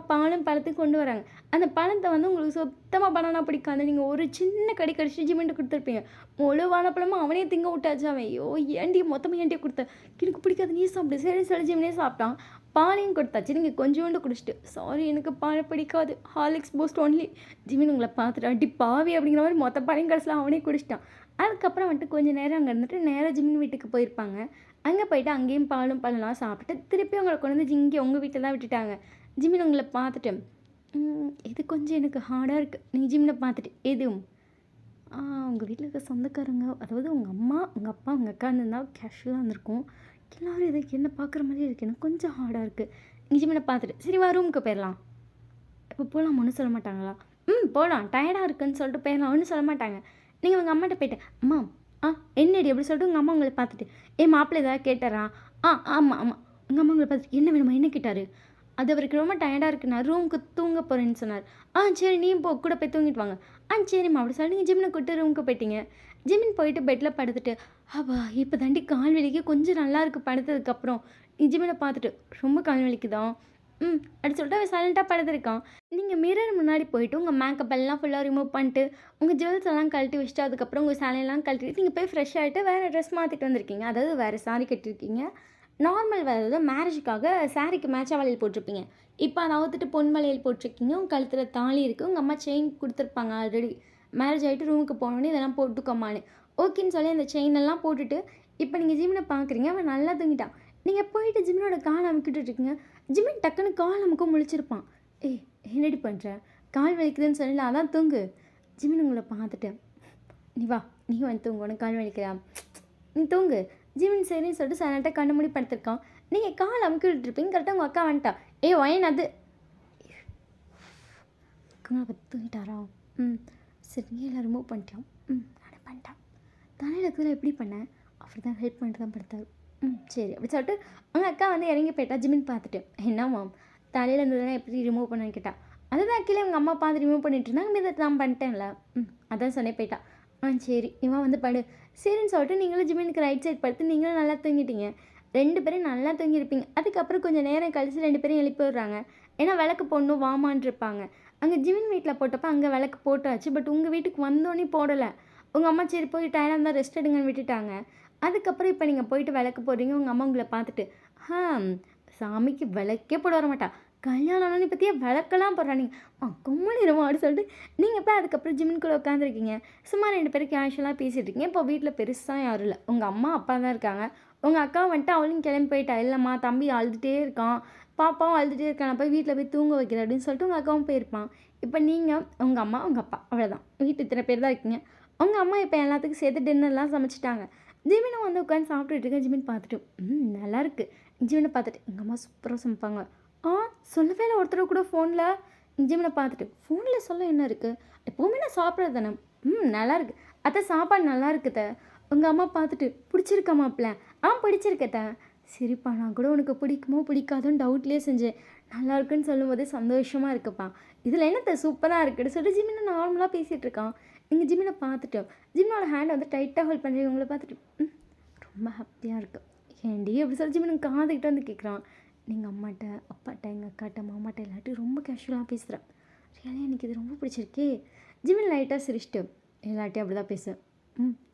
பழத்தையும் கொண்டு வராங்க. அந்த பழத்தை வந்து உங்களுக்கு சுத்தமாக பனானா பிடிக்காது. நீங்கள் ஒரு சின்ன கடி கடிச்சு ஜிமின்ட்டு கொடுத்துருப்பீங்க. முழு வாழைப்பழமும் அவனே திங்க விட்டாச்சு. அவன் ஐயோ ஏன்டி மொத்தமாக ஏன்டி கொடுத்த எனக்கு பிடிக்காது நீ சாப்பிடு சரி சொல்லி ஜிமினே சாப்பிட்டான். பாலையும் கொடுத்தாச்சு. நீங்கள் கொஞ்சோண்டு குடிச்சிட்டு சாரி எனக்கு பால் பிடிக்காது ஹார்லிக்ஸ் பூஸ்ட் ஒன்லி. ஜிமின் உங்களை பார்த்துட்டு அடி பாவி அப்படிங்கிற மாதிரி மொத்த பாலையும் கடைசியில் அவனே குடிச்சிட்டான். அதுக்கப்புறம் வந்துட்டு கொஞ்சம் நேரம் அங்கே இருந்துட்டு நேராக ஜிமின் வீட்டுக்கு போயிருப்பாங்க. அங்கே போயிட்டு அங்கேயும் பழம்லாம் சாப்பிட்டு திருப்பி உங்களை கொண்டு வந்து இங்கே உங்கள் வீட்டில் தான் விட்டுட்டாங்க. ஜிமின் உங்களை பார்த்துட்டு இது கொஞ்சம் எனக்கு ஹார்டாக இருக்குது. நீங்கள் ஜிமினை பார்த்துட்டு எதுவும் உங்கள் வீட்டில் இருக்க சொந்தக்காரங்க அதாவது உங்கள் அம்மா உங்கள் அப்பா உங்கள் அக்கா இருந்தால் கேஷுவலாக இருந்திருக்கும். எல்லோரும் இதுக்கு என்ன பார்க்குற மாதிரி இருக்குது எனக்கு கொஞ்சம் ஹார்டாக இருக்குது. நீங்கள் ஜிமினை பார்த்துட்டு சரி வா ரூமுக்கு போயிடலாம். இப்போ போகலாம் ஒன்றும் சொல்ல மாட்டாங்களா? போகலாம் டயர்டாக இருக்குன்னு சொல்லிட்டு போயிடலாம் ஒன்றும் சொல்ல மாட்டாங்க. நீங்கள் உங்கள் அம்மாட்ட போய்ட்டு அம்மா என்னடி அப்படி சொல்லிட்டு உங்கள் அம்மா உங்களை பார்த்துட்டு மாப்பிள்ளை ஏதாவது கேட்டாரா? ஆமாம் உங்கள் அம்மா உங்களை பார்த்துட்டு என்ன வேணுமா என்ன கேட்டார்? அது அவருக்கு ரொம்ப டயர்டாக இருக்குது நான் ரூமுக்கு தூங்க போகிறேன்னு சொன்னார். சரி நீயும் போ கூட போய் தூங்கிட்டு வாங்க. சரிம்மா அப்படி சொல்லி நீங்கள் ஜிம்மினை கூப்பிட்டு ரூமுக்கு போயிட்டீங்க. ஜிமின் போயிட்டு பெட்டில் படுத்துட்டு இப்போ தாண்டி கால் வலிக்கு கொஞ்சம் நல்லா இருக்குது படுத்ததுக்கப்புறம். ஜிமினை பார்த்துட்டு ரொம்ப கால் வலிக்குதான் அப்படி சொல்லிட்டு அவன் சைலண்ட்டாக படுத்துருக்கான். நீங்கள் மிரர் முன்னாடி போயிட்டு உங்கள் மேக்கப் எல்லாம் ஃபுல்லாக ரிமூவ் பண்ணிட்டு உங்கள் ஜுவல்ஸ் எல்லாம் கழட்டி வச்சுட்டு அதுக்கப்புறம் உங்கள் சேலையெல்லாம் கழட்டிட்டு நீங்கள் போய் ஃப்ரெஷ் ஆகிட்டு வேறு ட்ரெஸ் மாற்றிட்டு வந்திருக்கீங்க. அதாவது வேறு சாரி கட்டியிருக்கீங்க. நார்மல் வேறு மேரேஜுக்காக சாரிக்கு மேட்சாக வளையல் போட்டிருப்பீங்க. இப்போ அதை அவுத்துட்டு பொன் வளையல் போட்டிருக்கீங்க. உங்கள் கழுத்தில் தாலி இருக்குது. உங்கள் அம்மா செயின் கொடுத்துருப்பாங்க ஆல்ரெடி மேரேஜ் ஆகிட்டு ரூமுக்கு போனோன்னே இதெல்லாம் போட்டுக்கோமான்னு ஓகேன்னு சொல்லி அந்த செயினெல்லாம் போட்டுட்டு இப்போ நீங்கள் ஜிமினை பார்க்குறீங்க. அவன் நல்லா தூங்கிட்டான். நீங்கள் போயிட்டு ஜிமினோட கால் அமுக்கிட்டு இருக்கீங்க. ஜிமின் டக்குன்னு கால் அமுக்க முழிச்சிருப்பான். என்னடி பண்ணுற கால் வலிக்குதுன்னு சொல்லல அதான் தூங்கு. ஜிமின் உங்களை பார்த்துட்டு நீ வா நீ வந்து தூங்கு உனக்கு கால் வலிக்கிறா நீ தூங்கு. ஜிமின் சரின்னு சொல்லிட்டு சைலண்ட்டாக கண்ணு மூடி படுத்திருக்கான். நீங்கள் கால் அமுக்கி விட்டுருப்பீங்க. கரெக்டாக உங்கள் அக்கா வந்துட்டா. ஒயன் அது தூங்கிட்டாரா? சரி எல்லாம் ரிமூவ் பண்ணிட்டான். நானே பண்ணிட்டான். தலையில் இருக்கிற எப்படி பண்ணேன் அப்படி தான் ஹெல்ப் பண்ணிட்டு தான் படுத்தார். சரி அப்படி சொல்லிட்டு உங்கள் அக்கா வந்து இறங்கி போயிட்டா. ஜிமின் பார்த்துட்டு என்னம்மா தலையில் இருந்ததுலாம் எப்படி ரிமூவ் பண்ணேன்னு கேட்டா. அதுதான் கீழே உங்கள் அம்மா பார்த்து ரிமூவ் பண்ணிட்டு இருந்தாங்க. மீதை நான் பண்ணிட்டேன்ல அதான் சொன்னே போயிட்டா. சரி இவன் வந்து படு சரின்னு சொல்லிட்டு நீங்களும் ஜிமினுக்கு ரைட் சைட் படுத்து நீங்களும் நல்லா தூங்கிட்டீங்க. 2 பேரும் நல்லா தூங்கியிருப்பீங்க. அதுக்கப்புறம் கொஞ்சம் நேரம் கழிச்சு 2 பேரும் எழுப்பி விடுறாங்க. ஏன்னா விளக்கு போடணும் வாமான் இருப்பாங்க. அங்கே ஜிமின் வீட்டில் போட்டப்போ அங்கே விளக்கு போட்டாச்சு. பட் உங்கள் வீட்டுக்கு வந்தோடனே போடலை. உங்கள் அம்மா சரி போய் டயர்டாக இருந்தால் ரெஸ்ட் எடுங்கன்னு விட்டுட்டாங்க. அதுக்கப்புறம் இப்போ நீங்கள் போயிட்டு விளக்கு போடுறீங்க. உங்கள் அம்மா உங்களை பார்த்துட்டு சாமிக்கு விளக்கே போட வர மாட்டா கல்யாணம்னு பற்றியே விளக்கெல்லாம் போடுறாங்க கொம்மனிடுமா அப்படின்னு சொல்லிட்டு நீங்கள் போய் அதுக்கப்புறம் ஜிமின்குள்ளே உட்காந்துருக்கீங்க. சும்மா 2 பேரும் கேஷுவலாக பேசிகிட்டு இருக்கீங்க. இப்போ வீட்டில் பெருசாக யாரும் இல்லை. உங்கள் அம்மா அப்பா தான் இருக்காங்க. உங்கள் அக்கா வந்துட்டு அவளும் கிளம்பி போயிட்டா. இல்லைம்மா தம்பி அழுதுகிட்டே இருக்கான் பாப்பாவும் அழுதுகிட்டே இருக்கான் நான் போய் வீட்டில் போய் தூங்க வைக்கிறேன் அப்படின்னு சொல்லிட்டு உங்கள் அக்காவும் போயிருப்பான். இப்போ நீங்கள் உங்கள் அம்மா உங்கள் அப்பா அவ்வளோதான் வீட்டு இத்தனை பேர் தான் இருக்கீங்க. உங்கள் அம்மா இப்போ எல்லாத்துக்கும் சேர்த்து டின்னர்லாம் சமைச்சிட்டாங்க. ஜிமினும் வந்து உட்காந்து சாப்பிட்டுட்டு இருக்கேன். ஜிமின் பார்த்துட்டு நல்லாயிருக்கு. ஜிமினை பார்த்துட்டு எங்கள் அம்மா சூப்பராக சமைப்பாங்க. சொல்லவே இல்லை ஒருத்தர் கூட ஃபோனில். ஜிமினை பார்த்துட்டு ஃபோனில் சொல்ல என்ன இருக்குது எப்போவுமே நான் சாப்பிட்றது தானே நல்லாயிருக்கு அத்தை சாப்பாடு நல்லா இருக்குத. உங்கள் அம்மா பார்த்துட்டு பிடிச்சிருக்கா மாப்பிள்ள பிடிச்சிருக்கத்த சரிப்பா நான் கூட உனக்கு பிடிக்குமோ பிடிக்காதோன்னு டவுட்லேயே செஞ்சேன். நல்லா இருக்குன்னு சொல்லும்போதே சந்தோஷமாக இருக்குப்பா. இதில் என்னத்த சூப்பராக இருக்குன்னு சொல்லிட்டு ஜிமின் நார்மலாக பேசிகிட்டு இருக்கான். நீங்கள் ஜிமினை பார்த்துட்டோம். ஜிமினோட ஹேண்டை வந்து டைட்டாக ஹோல்ட் பண்ணுறீங்க. உங்களை பார்த்துட்டு ரொம்ப ஹாப்பியாக இருக்கு. ஏன்டி அப்படி சொல்லி ஜிமின் காதுகிட்ட வந்து கேட்குறான். நீங்கள் அம்மாட்ட அப்பாட்ட எங்கள் அக்காட்ட மாமாட்ட எல்லாட்டையும் ரொம்ப கேஷுவலாக பேசுகிறேன். ரியலி எனக்கு இது ரொம்ப பிடிச்சிருக்கே. ஜிமின் லைட்டாக சிரிச்சிட்டு எல்லாட்டையும் அப்படி தான் பேசுவேன்.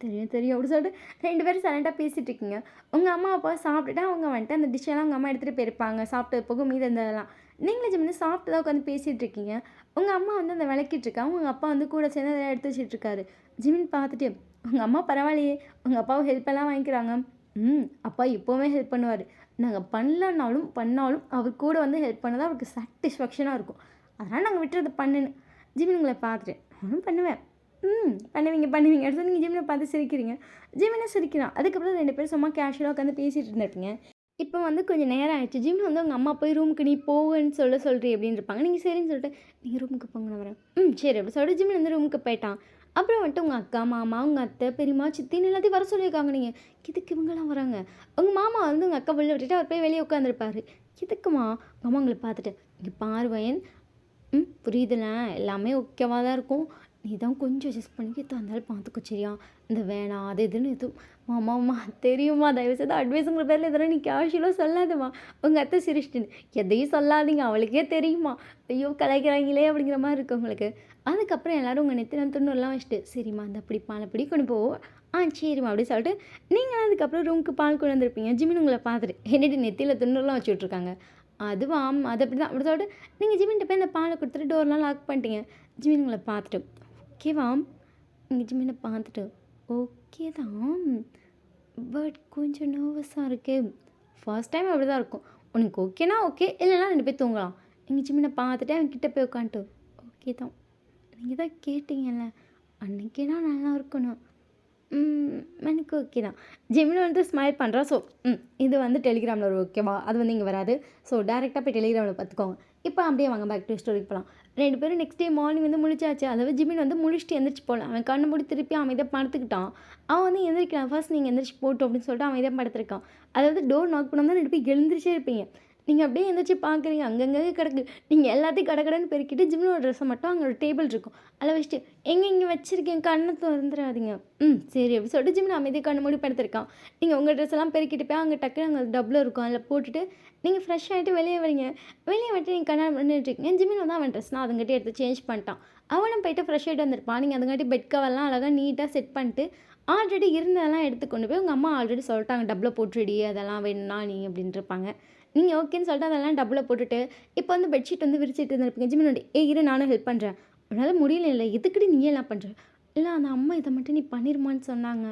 தெரியும் தெரியும் அப்படி சொல்லிட்டு 2 பேரும் சைலண்டாக பேசிகிட்டு இருக்கீங்க. உங்கள் அம்மா அப்பா சாப்பிட்டுட்டு அவங்க வந்துட்டு அந்த டிஷ்ஷெல்லாம் உங்கள் அம்மா எடுத்துகிட்டு போயிருப்பாங்க. சாப்பிட்டது போக மீதி இருந்ததெல்லாம் நீங்களே ஜிமின் சாப்பிட்டு தான் உட்காந்து பேசிகிட்டு இருக்கீங்க. உங்கள் அம்மா வந்து அந்த விளக்கிட்டு இருக்காங்க. உங்கள் அப்பா வந்து கூட சேர்ந்து அதெல்லாம் எடுத்து வச்சுட்டு இருக்காரு. ஜிமின் பார்த்துட்டு உங்கள் அம்மா பரவாயில்லையே, உங்கள் அப்பாவை ஹெல்ப் எல்லாம் வாங்கிக்கிறாங்க. அப்பா எப்போவுமே ஹெல்ப் பண்ணுவார். நாங்கள் பண்ணலனாலும் பண்ணாலும் அவர் கூட வந்து ஹெல்ப் பண்ணதான் அவருக்கு சாட்டிஸ்ஃபேக்ஷனாக இருக்கும். அதனால் நாங்கள் விட்டுறது பண்ணுன்னு. ஜிமின் உங்களை பார்த்துட்டு நானும் பண்ணுவேன். பண்ணுவீங்க அடுத்து நீங்கள் ஜிமினை பார்த்து சிரிக்கிறீங்க. ஜிமினை சிரிக்கிறான். அதுக்கப்புறம் 2 பேரும் சும்மா கேஷுவலாக உட்காந்து பேசிகிட்டு இருந்திருப்பீங்க. இப்போ வந்து கொஞ்சம் நேரம் ஆயிடுச்சு. ஜிமின் வந்து உங்கள் அம்மா போய் ரூமுக்கு நீ போகுன்னு சொல்கிறீ அப்படின்னு இருப்பாங்க. நீங்கள் சரின்னு சொல்லிட்டு நீங்கள் ரூமுக்கு போங்க நான் வரேன். சரி அப்படி சொல்லிட்டு ஜிமின் வந்து ரூமுக்கு போயிட்டான். அப்புறம் வந்துட்டு உங்கள் அக்கா மாமா உங்கள் அத்தை பெரியம்மா சித்தின்னு எல்லாத்தையும் வர சொல்லியிருக்காங்க. நீங்கள் இதுக்கு இவங்கெல்லாம் வராங்க. உங்கள் மாமா வந்து உங்கள் அக்கா வெளில விட்டுட்டு அவர் போய் வெளியே உட்காந்துருப்பாரு. இதுக்குமா உங்கள் அம்மா உங்களை பார்த்துட்டு இங்கே பார்வையன் புரியுதுல எல்லாமே ஓகேவாக தான் இருக்கும். நீ தான் கொஞ்சம் அட்ஜஸ்ட் பண்ணி தந்தாலும் பார்த்துக்கோ சரியா. இந்த வேணாம் அது இதுன்னு எதுவும் மாமாம்மா தெரியுமா தயவுசெய்து அட்வைஸுங்கிற பேரில் இதெல்லாம் நீ கேஷுவலாக சொல்லாதம்மா. உங்கள் அத்தை சிரிச்சிட்டு எதையும் சொல்லாதீங்க அவளுக்கே தெரியுமா. ஐயோ கலாய்க்கிறாங்களே அப்படிங்கிற மாதிரி இருக்கு உங்களுக்கு. அதுக்கப்புறம் எல்லோரும் உங்கள் நெத்தில துண்ணூறுலாம் வச்சுட்டு சரிம்மா அந்த அப்படி பால் அப்படி கொண்டு போவோம். சரிம்மா அப்படி சொல்லிட்டு நீங்களும் அதுக்கப்புறம் ரூமுக்கு பால் கொண்டு வந்திருப்பீங்க. ஜிமின் உங்களை பார்த்துட்டு என்னடி நெத்தியில் துண்ணூறுலாம் வச்சு விட்ருக்காங்க. அதுவாம் அது அப்படி தான் அப்படி சொல்லிட்டு நீங்கள் ஜிமின்கிட்ட போய் அந்த பாலை கொடுத்துட்டு டோர்லாம் லாக் பண்ணிட்டீங்க. ஜிமின் உங்களை பார்த்துட்டு ஓகேவாம். நீங்கள் ஜிமினை பார்த்துட்டு ஓகே தான் பட் கொஞ்சம் நர்வஸாக இருக்கு. ஃபர்ஸ்ட் டைம் அப்படி தான் இருக்கும். உனக்கு ஓகேனா ஓகே இல்லைனா 2 பேர் தூங்கலாம். நீங்கள் ஜிமினை பார்த்துட்டு அவன் கிட்டே போய் உட்காந்துட்டு ஓகே தான் நீங்கள் தான் கேட்டீங்கல்ல அன்றைக்கேனா நல்லா இருக்கணும். எனக்கு ஓகே தான். ஜெமினி வந்து ஸ்மைல் பண்ணுறா. ஸோ இது வந்து டெலிகிராமில் ஒரு ஓகேவா அது வந்து இங்கே வராது. ஸோ டேரெக்டாக போய் டெலிகிராமில் பார்த்துக்கோங்க. இப்போ அப்படியே வாங்க பேக் டு ஸ்டோரிக்கு போகலாம். 2 பேரும் நெக்ஸ்ட் டே மார்னிங் வந்து முழிச்சாச்சு. அதாவது ஜிமின் வந்து முழிச்சிட்டு எந்திரிச்சு போகலாம். அவன் கண்ணு மூடி திருப்பி அமைதியாக படுத்துக்கிட்டான். அவன் வந்து எந்திரிக்கலாம் ஃபர்ஸ்ட் நீங்கள் எந்திரிச்சு போட்டோம் அப்படின்னு சொல்லிட்டு அமைதியாக படுத்துருக்கான். அதாவது டோர் நாக் பண்ணால் தான் 2 பேர் எழுந்திரிச்சே இருப்பீங்க. நீங்கள் அப்படியே எந்திரிச்சு பார்க்குறீங்க அங்கங்கே கிடக்கு. நீங்கள் எல்லாத்தையும் கடகடன்னு பெருக்கிட்டு ஜிமினோட ட்ரெஸ்ஸை மட்டும் அங்கே ஒரு டேபிள் இருக்கும் அதில் வச்சுட்டு இங்கே வச்சுருக்கேன் கண்ணை திறந்துடாதீங்க. சரி அப்படி சொல்லிட்டு ஜிமின் அமைதியாக கண்ணு மூடி படுத்துருக்கான். நீங்கள் உங்கள் ட்ரெஸ் எல்லாம் பெருக்கிட்டு போய் அங்கே டக்குனு அங்கே டப்பில் இருக்கும் அதில் போட்டுட்டு நீங்கள் ஃப்ரெஷ் ஆகிட்டு வெளியே வரீங்க. வெளியே வந்துட்டு நீங்கள் கண்ணாடி பண்ணிட்டுருக்கீங்க. ஜிமின் வந்து அவன் ட்ரெஸ்லாம் அதுங்கிட்டே எடுத்து சேஞ்ச் பண்ணிட்டான். அவனும் போய்ட்டு ஃப்ரெஷ் ஆகிட்டு வந்திருப்பான். நீங்கள் அதுங்காட்டி பெட் கவர்லாம் அழகாக நீட்டாக செட் பண்ணிட்டு ஆல்ரெடி இருந்ததெல்லாம் எடுத்து கொண்டு போய் உங்கள் அம்மா ஆல்ரெடி சொல்லிட்டாங்க டப்பில் போட்டுடி அதெல்லாம் வேணும்னா நீ அப்படின்ட்டு இருப்பாங்க. நீங்கள் ஓகேன்னு சொல்லிட்டு அதெல்லாம் டப்பில் போட்டுட்டு இப்போ வந்து பெட்ஷீட் வந்து விரிச்சிட்டு இருந்திருப்பீங்க. ஜிமின் வந்து இரு நானும் ஹெல்ப் பண்ணுறேன். உன்னால் முடியல இல்லை எதுக்குடி நீ எல்லாம் பண்ணுற இல்லை அந்த அம்மா இதை மட்டும் நீ பண்ணிருமான்னு சொன்னாங்க.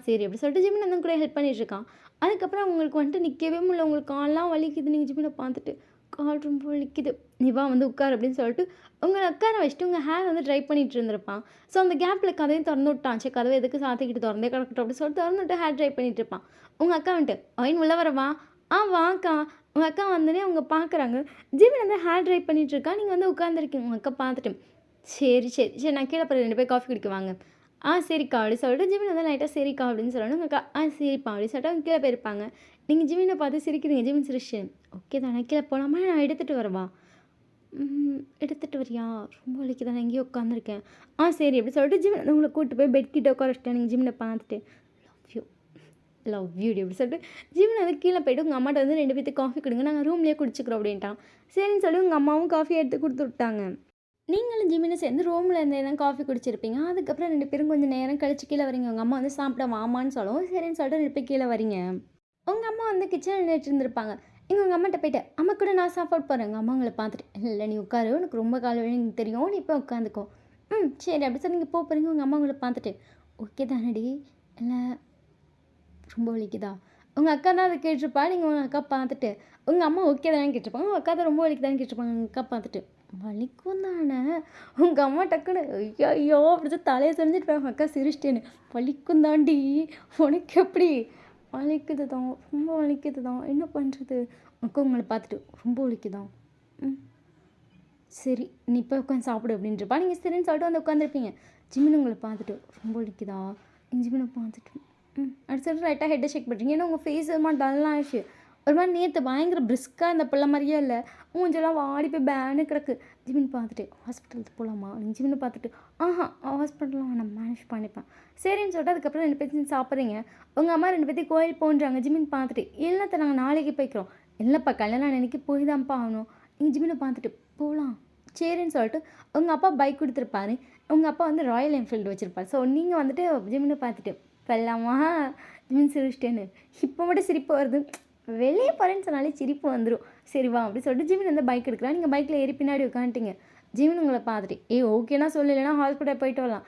சரி அப்படி சொல்லிட்டு ஜிமின் வந்து கூட ஹெல்ப் பண்ணிட்டுருக்கான். அதுக்கப்புறம் உங்களுக்கு வந்துட்டு நிற்கவே முடியல. உங்களுக்கு கால்லாம் வலிக்குது. நீங்கள் ஜிமினை பார்த்துட்டு கால் ரொம்ப வலிக்குது நீ வா வந்து உட்கார் அப்படின்னு சொல்லிட்டு உங்களை உட்கார வச்சுட்டு உங்கள் ஹேர் வந்து ட்ரை பண்ணிட்டு இருந்திருப்பான். ஸோ அந்த கேப்பில் கதையும் திறந்து விட்டான். சரி கதவை எதுக்கு சாத்திக்கிட்டு திறந்தே கிடக்கட்டும் அப்படின்னு சொல்லிட்டு திறந்து விட்டு ஹேர் ட்ரை பண்ணிட்டு இருப்பான். உங்கள் அக்கா வந்துட்டு அவன் உள்ள வரவா வாக்கா. உங்கள் அக்கா வந்தோடனே அவங்க பார்க்குறாங்க. ஜிமின் வந்து ஹேர் ட்ரை பண்ணிகிட்ருக்கா. நீங்கள் வந்து உட்காந்துருக்கீங்க. உங்கள் அக்கா பார்த்துட்டு சரி சரி சரி நான் கீழே போய் 2 பேர் காஃபி குடிக்க வாங்க. சரிக்கா அப்படி சொல்லிட்டு ஜிமின் வந்து லைட்டாக சரிக்கா அப்படின்னு சொல்லணும். உங்கள் அக்கா சரிப்பா அப்படி சொல்லிட்டு அவங்க கீழே போயிருப்பாங்க. நீங்கள் ஜிமினை பார்த்து சிரிக்கிறீங்க. ஜிமின் சிரிச்சு ஓகே தானே கீழே போகலாமா நான் எடுத்துகிட்டு வரவா. எடுத்துகிட்டு வரியா ரொம்ப வலிக்கு தானே எங்கேயோ உட்காந்துருக்கேன். சரி அப்படி சொல்லிட்டு ஜிமின் உங்களை கூப்பிட்டு போய் பெட் கிட்ட உட்கார வச்சுட்டேன். நீங்கள் ஜிமினை பார்த்துட்டு லவ் யூ அப்படி சொல்லிட்டு ஜிமின் வந்து கீழே போய்ட்டு உங்கள் அம்மாட்ட வந்து 2 பேர்த்துக்கு காஃபி கொடுங்க நாங்கள் ரூம்லேயே குடிச்சிக்கிறோம் அப்படின்ட்டான். சரின்னு சொல்லி உங்கள் அம்மாவும் காஃபி எடுத்து கொடுத்து விட்டாங்க. நீங்களும் ஜிமினும் சேர்ந்து ரூமில் இருந்தே தான் காஃபி குடிச்சிருப்பீங்க. அதுக்கப்புறம் 2 பேரும் கொஞ்சம் நேரம் கழிச்சு கீழே வரீங்க. உங்கள் அம்மா வந்து சாப்பிட வாமான்னு சொல்லவும் சரின்னு சொல்லிட்டு 2 பேர் கீழே வரீங்க. உங்கள் அம்மா வந்து கிச்சனில் நின்றுட்டு இருந்திருப்பாங்க. நீங்கள் உங்கள் அம்மாட்ட போய்ட்டு அம்மா கூட நான் சாப்பாடு போகிறேன். உங்கள் அம்மா உங்களை பார்த்துட்டு இல்லை நீ உட்காரு உனக்கு ரொம்ப கால் வலி எனக்கு தெரியும் நீ இப்போ உட்காந்துக்கோ. சரி அப்படி சொல்லி நீங்கள் போகிறீங்க. உங்கள் அம்மா உங்களை பார்த்துட்டு ஓகே தானடி இல்லை ரொம்ப வலிக்குதா. உங்கள் அக்கா தான் அதை கேட்டிருப்பா. நீங்கள் உங்கள் அக்கா பார்த்துட்டு உங்கள் அம்மா ஓகே தானே கேட்டிருப்பாங்க. உங்கள் அக்கா தான் ரொம்ப வலிக்குதான்னு கேட்டிருப்பாங்க. உங்கள் அக்கா பார்த்துட்டு வலிக்கும் தானே. உங்கள் அம்மா டக்குன்னு ஐயோ அப்படி தலையை செஞ்சுட்டு போய் உங்கள் அக்கா சிரிச்சிட்டேன்னு வலிக்கும் தாண்டி உனக்கு எப்படி வலிக்குது தான் ரொம்ப வலிக்குது தான் என்ன பண்ணுறது. அக்கா உங்களை பார்த்துட்டு ரொம்ப வலிக்குதான். சரி நீ இப்போ உட்காந்து சாப்பிடு அப்படின்றப்பா. நீங்கள் சரின்னு சொல்லிட்டு வந்து உட்காந்துருப்பீங்க. ஜிமின் உங்களை பார்த்துட்டு ரொம்ப வலிக்குதா. ஜிமினை பார்த்துட்டு அப்படி சொல்லிட்டு லைட்டாக ஹெட்டை ஷேக் பண்ணுறீங்க. ஏன்னா உங்கள் ஃபேஸ் ஒரு மாதிரி டல் ஆயிடுச்சு. ஒரு மாதிரி நேற்று பயங்கர பிரிஸ்காக இந்த பிள்ளை மாதிரியே இல்லை. மூஞ்செல்லாம் வாடி போய் பேனு கிடக்கு. ஜிமின் பார்த்துட்டு ஹாஸ்பிட்டலுக்கு போகலாமா? நீங்கள் ஜிமினை பார்த்துட்டு ஹாஸ்பிட்டலாம் நான் மேனேஜ் பண்ணிப்பேன். சரின்னு சொல்லிட்டு அதுக்கப்புறம் 2 பேர்த்தையும் சாப்பிட்றீங்க. உங்கள் அம்மா 2 பேர்த்தையும் கோயில் போன்றாங்க. ஜிமின் பார்த்துட்டு இல்லத்தை நாங்கள் நாளைக்கு போய்க்கிறோம். இல்லைப்பா கல்யாணம் அன்னைக்கு போய் தான்ப்பா ஆகணும். நீங்கள் ஜிமினை பார்த்துட்டு போகலாம் சரின்னு சொல்லிட்டு உங்கள் அப்பா பைக் கொடுத்துருப்பாரு. உங்கள் அப்பா வந்து ராயல் என்ஃபீல்டு வச்சுருப்பார். ஸோ நீங்கள் வந்துட்டு ஜிமினை பார்த்துட்டு போகலாமா? ஜிமின் சிரிச்சிட்டேன்னு இப்போ மட்டும் சிரிப்பு வருது. வெளியே போகிறேன்னு சொன்னாலே சிரிப்பு வந்துடும். சரி வா அப்படி சொல்லிட்டு ஜிமின் வந்து பைக் எடுக்கலாம். நீங்கள் பைக்கில் ஏறி பின்னாடி உட்காந்துட்டீங்க. ஜிமின் உங்களை பார்த்துட்டு ஓகேனா சொல்லலைன்னா ஹாஸ்பிட்டல் போயிட்டு வரலாம்.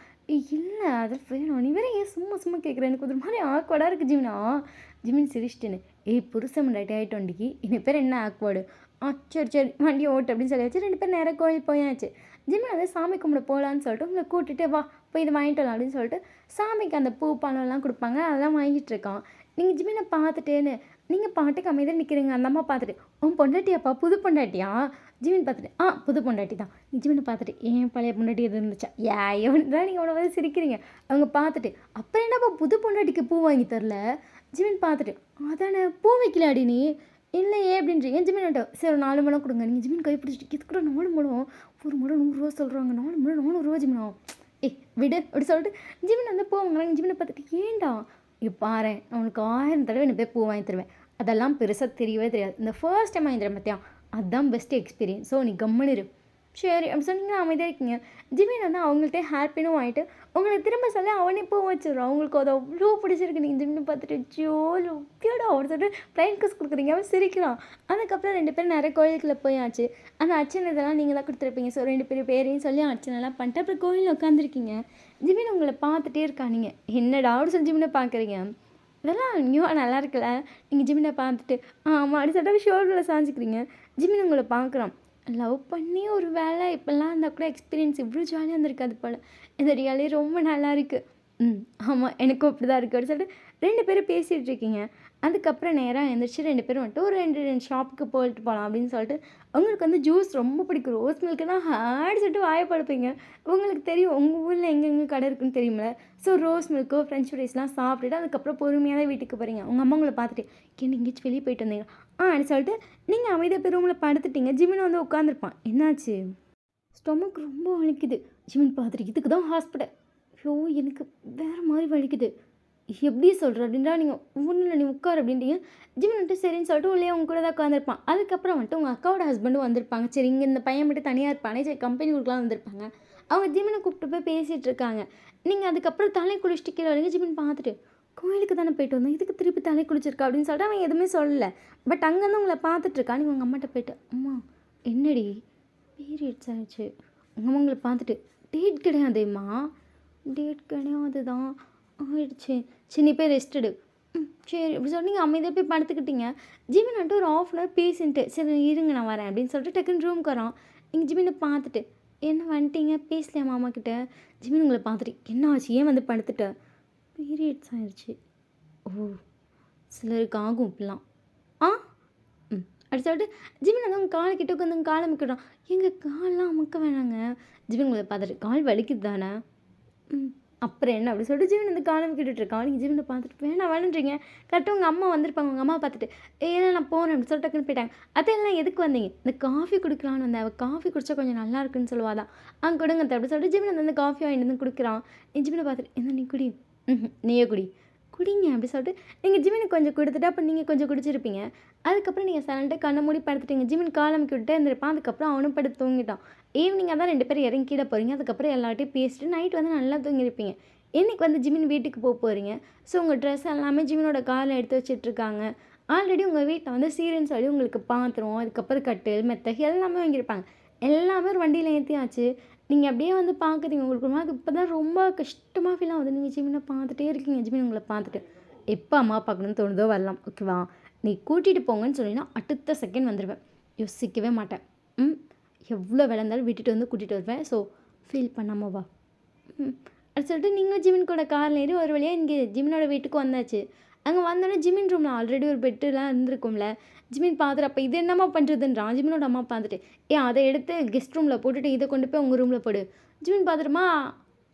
இல்லை அது வேணும். நீ வேற ஏன் சும்மா சும்மா கேட்குறேன். எனக்கு ஒரு மாதிரி ஆக்வர்டாக இருக்குது ஜிமினா. ஜிமின் சிரிச்சிட்டேன்னு புருஷன் முன்னாடி ஆகிட்டு வண்டிக்கு இன்னும் பேர் என்ன ஆக்வர்டு? சரி சரி வண்டி ஓட்டு அப்படின்னு சொல்லி வச்சு 2 பேர் நேராக கோயில் போயாச்சு. ஜிமின் வந்து சாமி கும்பிட போகலான்னு சொல்லிட்டு உங்களை கூட்டிகிட்டு வா போய் இது வாங்கிட்டு வரலாம் அப்படின்னு சொல்லிட்டு சாமிக்கு அந்த பூ பழம்லாம் கொடுப்பாங்க. அதெல்லாம் வாங்கிட்டு இருக்கான். நீங்கள் ஜிமினை பார்த்துட்டேன்னு நீங்கள் பாட்டுக்கு அமைதியாக நிற்கிறீங்க. அந்த அம்மா பார்த்துட்டு பொண்டாட்டியாப்பா புது பொண்டாட்டியா? ஜிமின் பார்த்துட்டு புது பொண்டாட்டி தான். ஜிமினை பார்த்துட்டு ஏன் பழைய பொண்டாட்டி எது இருந்துச்சா? எவன்தான் நீங்கள் அவனை வந்து சிரிக்கிறீங்க. அவங்க பார்த்துட்டு அப்புறம் என்னப்பா புது பொண்டாட்டிக்கு பூ வாங்கி தரல? ஜிமின் பார்த்துட்டு அதானே பூ வைக்கலாடி நீ இல்லையே அப்படின்றீங்க. ஜிமின் சரி ஒரு 4 முழம் கொடுங்க. நீங்கள் ஜிமின் கை பிடிச்சிட்டு இது கூட 4 முழம் ஒரு முழம் 100 ரூபா சொல்கிறாங்க. 4 முழம் 400 ரூபா ஜிமினா. விடு அப்படி சொல்லிட்டு ஜிமின் வந்து பூ வாங்குறாங்க. ஜிமினை பார்த்துட்டு ஏன்டா பாரு உனக்கு 1000 தடவை என்ன போய் பூ வாங்கி தருவேன். அதெல்லாம் பெருசாக தெரியவே தெரியாது. இந்த ஃபர்ஸ்ட் டைம் வாங்கி தரேன் பார்த்தியா அதுதான் பெஸ்ட் எக்ஸ்பீரியன்ஸ். ஸோ நீ கம்முன்னு இரு. சரி அப்படி சொன்னீங்கன்னா அமைதியாக இருக்கீங்க. ஜிமின் வந்து அவங்கள்ட்ட ஹேப்பினும் வாங்கிட்டு உங்களுக்கு திரும்ப சொல்ல அவனே பூ வச்சிடுறான். அவங்களுக்கு அது அவ்வளோ பிடிச்சிருக்கு. நீங்கள் ஜிமினை பார்த்துட்டு ஜோலோடா அவர் சொல்லிட்டு ப்ளைன் கிஸ் கொடுக்குறீங்க. அவன் சிரிக்கிறான். அதுக்கப்புறம் 2 பேரும் நிறைய கோயிலுக்குள்ளே போயாச்சு. அந்த அர்ச்சனை இதெல்லாம் நீங்கள் தான் கொடுத்துருப்பீங்க. ஸோ 2 பேர் பேரையும் சொல்லி அர்ச்சனைலாம் பண்ணிட்டு அப்புறம் கோயிலில் உட்காந்துருக்கீங்க. ஜிமின் உங்களை பார்த்துட்டே இருக்கானிங்க. என்னடா அப்படி சொல்லி ஜிமினை பார்க்குறீங்க. இதெல்லாம் நியூவாக நல்லா இருக்குல்ல. நீங்கள் ஜிமினை பார்த்துட்டு ஆமாம் அப்படி சொல்லிட்டு ஷோல்டரில் சாஞ்சிக்கிறீங்க. ஜிமின் உங்களை பார்க்குறான். லவ் பண்ணி ஒரு வேலை இப்போல்லாம் இருந்தால் கூட எக்ஸ்பீரியன்ஸ் இவ்வளோ ஜாலியாக இருந்திருக்காது போல். இந்த ரியாலே ரொம்ப நல்லா இருக்குது. ஆமாம் எனக்கும் அப்படி தான் இருக்குது அப்படி சொல்லிட்டு 2 பேரும் பேசிகிட்டு இருக்கீங்க. அதுக்கப்புறம் நேராக எழுந்திரிச்சு 2 பேரும் வந்துட்டு ஒரு 2 ஷாப்புக்கு போயிட்டு போகலாம் அப்படின்னு சொல்லிட்டு உங்களுக்கு வந்து ஜூஸ் ரொம்ப பிடிக்கும். ரோஸ் மில்க்கு தான் ஹார்டு சொல்லிட்டு வாயப்படுப்பீங்க. உங்களுக்கு தெரியும் உங்கள் ஊரில் எங்கெங்கே கடை இருக்குன்னு தெரியுமில்ல. ஸோ ரோஸ் மில்க்கோ ஃப்ரெஞ்ச் ஃப்ரைஸ்லாம் சாப்பிட்டுட்டு அதுக்கப்புறம் பொறுமையாக தான் வீட்டுக்கு போகிறீங்க. உங்கள் அம்மா உங்களை பார்த்துட்டு எங்கேயாச்சும் வெளியே போயிட்டு வந்தீங்க அப்படின்னு சொல்லிட்டு நீங்கள் அமைதியாக போய் ரூமில் படுத்துட்டீங்க. ஜிமின் வந்து உட்காந்துருப்பான். என்னாச்சு? ஸ்டொமக் ரொம்ப வலிக்குது. ஜிமின் பார்த்துட்டு இதுக்கு தான் ஹாஸ்பிட்டல். எனக்கு வேறு மாதிரி வலிக்குது. எப்படி சொல்கிற அப்படின்றா நீங்கள் ஒன்றும் நீ உட்கார் அப்படின்றீங்க. ஜிமின் வந்துட்டு சரின்னு சொல்லிட்டு உள்ளே அவங்க கூட தான் உட்காந்துருப்பான். அதுக்கப்புறம் வந்துட்டு உங்கள் அக்காவோட ஹஸ்பண்டும் வந்திருப்பாங்க. சரி இங்கே இந்த பையன் மட்டும் தனியாக இருப்பானே சரி கம்பெனி கொடுக்கலாம் வந்திருப்பாங்க. அவங்க ஜிமினை கூப்பிட்டு போய் பேசிகிட்டு இருக்காங்க. நீங்கள் அதுக்கப்புறம் தலை குளிச்சுட்டு கீழே வரீங்க. ஜிமின் பார்த்துட்டு கோயிலுக்கு தானே போயிட்டு வந்தோம் இதுக்கு திருப்பி தலை குளிச்சிருக்கா அப்படின்னு சொல்லிட்டு அவன் எதுவுமே சொல்லலை. பட் அங்கேருந்து உங்களை பார்த்துட்ருக்கா. நீங்கள் உங்கள் அம்மாட்ட போயிட்டு அம்மா என்னடி பீரியட்ஸ் ஆகிடுச்சு. உங்கள் அம்மா உங்களை பார்த்துட்டு டேட் கிடையாதும்மா. டேட் கிடையாது தான் ஆயிடுச்சு. சரி நீ போய் ரெஸ்ட் எடு. சரி அப்படி சொல்லிட்டு நீங்கள் அமைதியாக போய் படுத்துக்கிட்டீங்க. ஜிமின் வந்துட்டு ஒரு 1/2 அன் ஹவர் பேசின்ட்டு சரி இருங்க நான் வரேன் அப்படின்னு சொல்லிட்டு டக்குன்னு ரூம்க்கு வரோம். நீங்கள் ஜிமினை பார்த்துட்டு என்ன வந்துட்டீங்க பேசலையா மாமா கிட்ட? ஜிமின் உங்களை பார்த்துட்டு என்ன ஆச்சு ஏன் வந்து படுத்துட்ட? பீரியட்ஸ் ஆயிடுச்சு. சிலருக்கு ஆகும் இப்படிலாம். அப்படி சொல்லிட்டு ஜிமின் வந்து உங்கள் காலை கிட்ட உட்காந்து காலை அமுக்கிடுறான். எங்கள் காலெலாம் அமுக்க வேணாங்க. ஜிமின் உங்களை பார்த்துட்டு கால் வலிக்குது தானே? அப்புறம் என்ன அப்படி சொல்லிட்டு ஜிமின் வந்து காலம் கேட்டுட்ருக்கான். நீங்கள் ஜிமினை பார்த்துட்டு வேணான்றீங்க. கரெக்டாக உங்கள் அம்மா வந்திருப்பாங்க. உங்கள் அம்மா பார்த்துட்டு ஏன்னா நான் போகிறேன் அப்படின்னு சொல்லிட்டு டக்குன்னு போயிட்டாங்க. அதெல்லாம் எதுக்கு வந்தீங்க? இந்த காஃபி குடிக்கலான்னு வந்தேன். அவள் காஃபி குடித்தா கொஞ்சம் நல்லா இருக்குன்னு சொல்லுவாதான். கொடுங்க அப்படி சொல்லிட்டு ஜிமின் வந்து காஃபி வாங்கிட்டு வந்து கொடுக்குறான். நீ ஜிமினை பார்த்துட்டு என்ன நீ குடி. நீயே குடிங்க அப்படி சொல்லிட்டு நீங்கள் ஜிமினுக்கு கொஞ்சம் கொடுத்துட்டு அப்போ நீங்கள் கொஞ்சம் குடிச்சிருப்பீங்க. அதுக்கப்புறம் நீங்கள் சைலண்ட்டாக கண்ணை மூடி படுத்துட்டீங்க. ஜிமின் காலமுக்கி விட்டு இருந்திருப்பான். அதுக்கப்புறம் அவனும் படுத்து தூங்கிட்டான். ஈவினிங்காக தான் 2 பேரும் இறங்கி கீழே போகிறீங்க. அதுக்கப்புறம் எல்லார்ட்டையும் பேசிட்டு நைட் வந்து நல்லா தூங்கியிருப்பீங்க. இன்றைக்கி வந்து ஜிமின் வீட்டுக்கு போகிறீங்க. ஸோ உங்கள் ட்ரெஸ் எல்லாமே ஜிமினோட காரில் எடுத்து வச்சிட்ருக்காங்க. ஆல்ரெடி உங்கள் வீட்டில் வந்து சீரியல்னு சொல்லி உங்களுக்கு பாத்திரம் அதுக்கப்புறம் கட்டில் மெத்தகை எல்லாமே வாங்கியிருப்பாங்க. எல்லாமே ஒரு வண்டியில் ஏற்றியாச்சு. நீங்கள் அப்படியே வந்து பார்க்குறீங்க. உங்களுக்கு இப்போ தான் ரொம்ப கஷ்டமாக ஃபீல் ஆகுது. நீங்கள் ஜிமினை பார்த்துட்டே இருக்கீங்க. ஜிமின் உங்களை பார்த்துட்டு எப்போ அம்மா பார்க்கணுன்னு தோணுதோ வரலாம் ஓகேவா? நீ கூட்டிகிட்டு போங்கன்னு சொல்லினா அடுத்த செகண்ட் வந்துடுவேன். யோசிக்கவே மாட்டேன். எவ்வளோ வேலை இருந்தாலும் விட்டுட்டு வந்து கூட்டிகிட்டு வருவேன். ஸோ ஃபீல் பண்ணாமல் வா. அது சொல்லிட்டு நீங்கள் ஜிமின் கூட காரில் ஏறி ஒரு வழியாக இங்கே ஜிமினோட வீட்டுக்கு வந்தாச்சு. அங்கே வந்தோடனே ஜிமின் ரூமில் ஆல்ரெடி ஒரு பெட்டுலாம் இருந்திருக்கும்ல. ஜிமின் பார்த்துட்டு அப்போ இது என்னம்மா பண்ணுறதுன்றான். ஜிமினோட அம்மா பார்த்துட்டு அதை எடுத்து கெஸ்ட் ரூமில் போட்டுட்டு இதை கொண்டு போய் உங்கள் ரூமில் போடு. ஜிமின் பார்த்துட்டுமா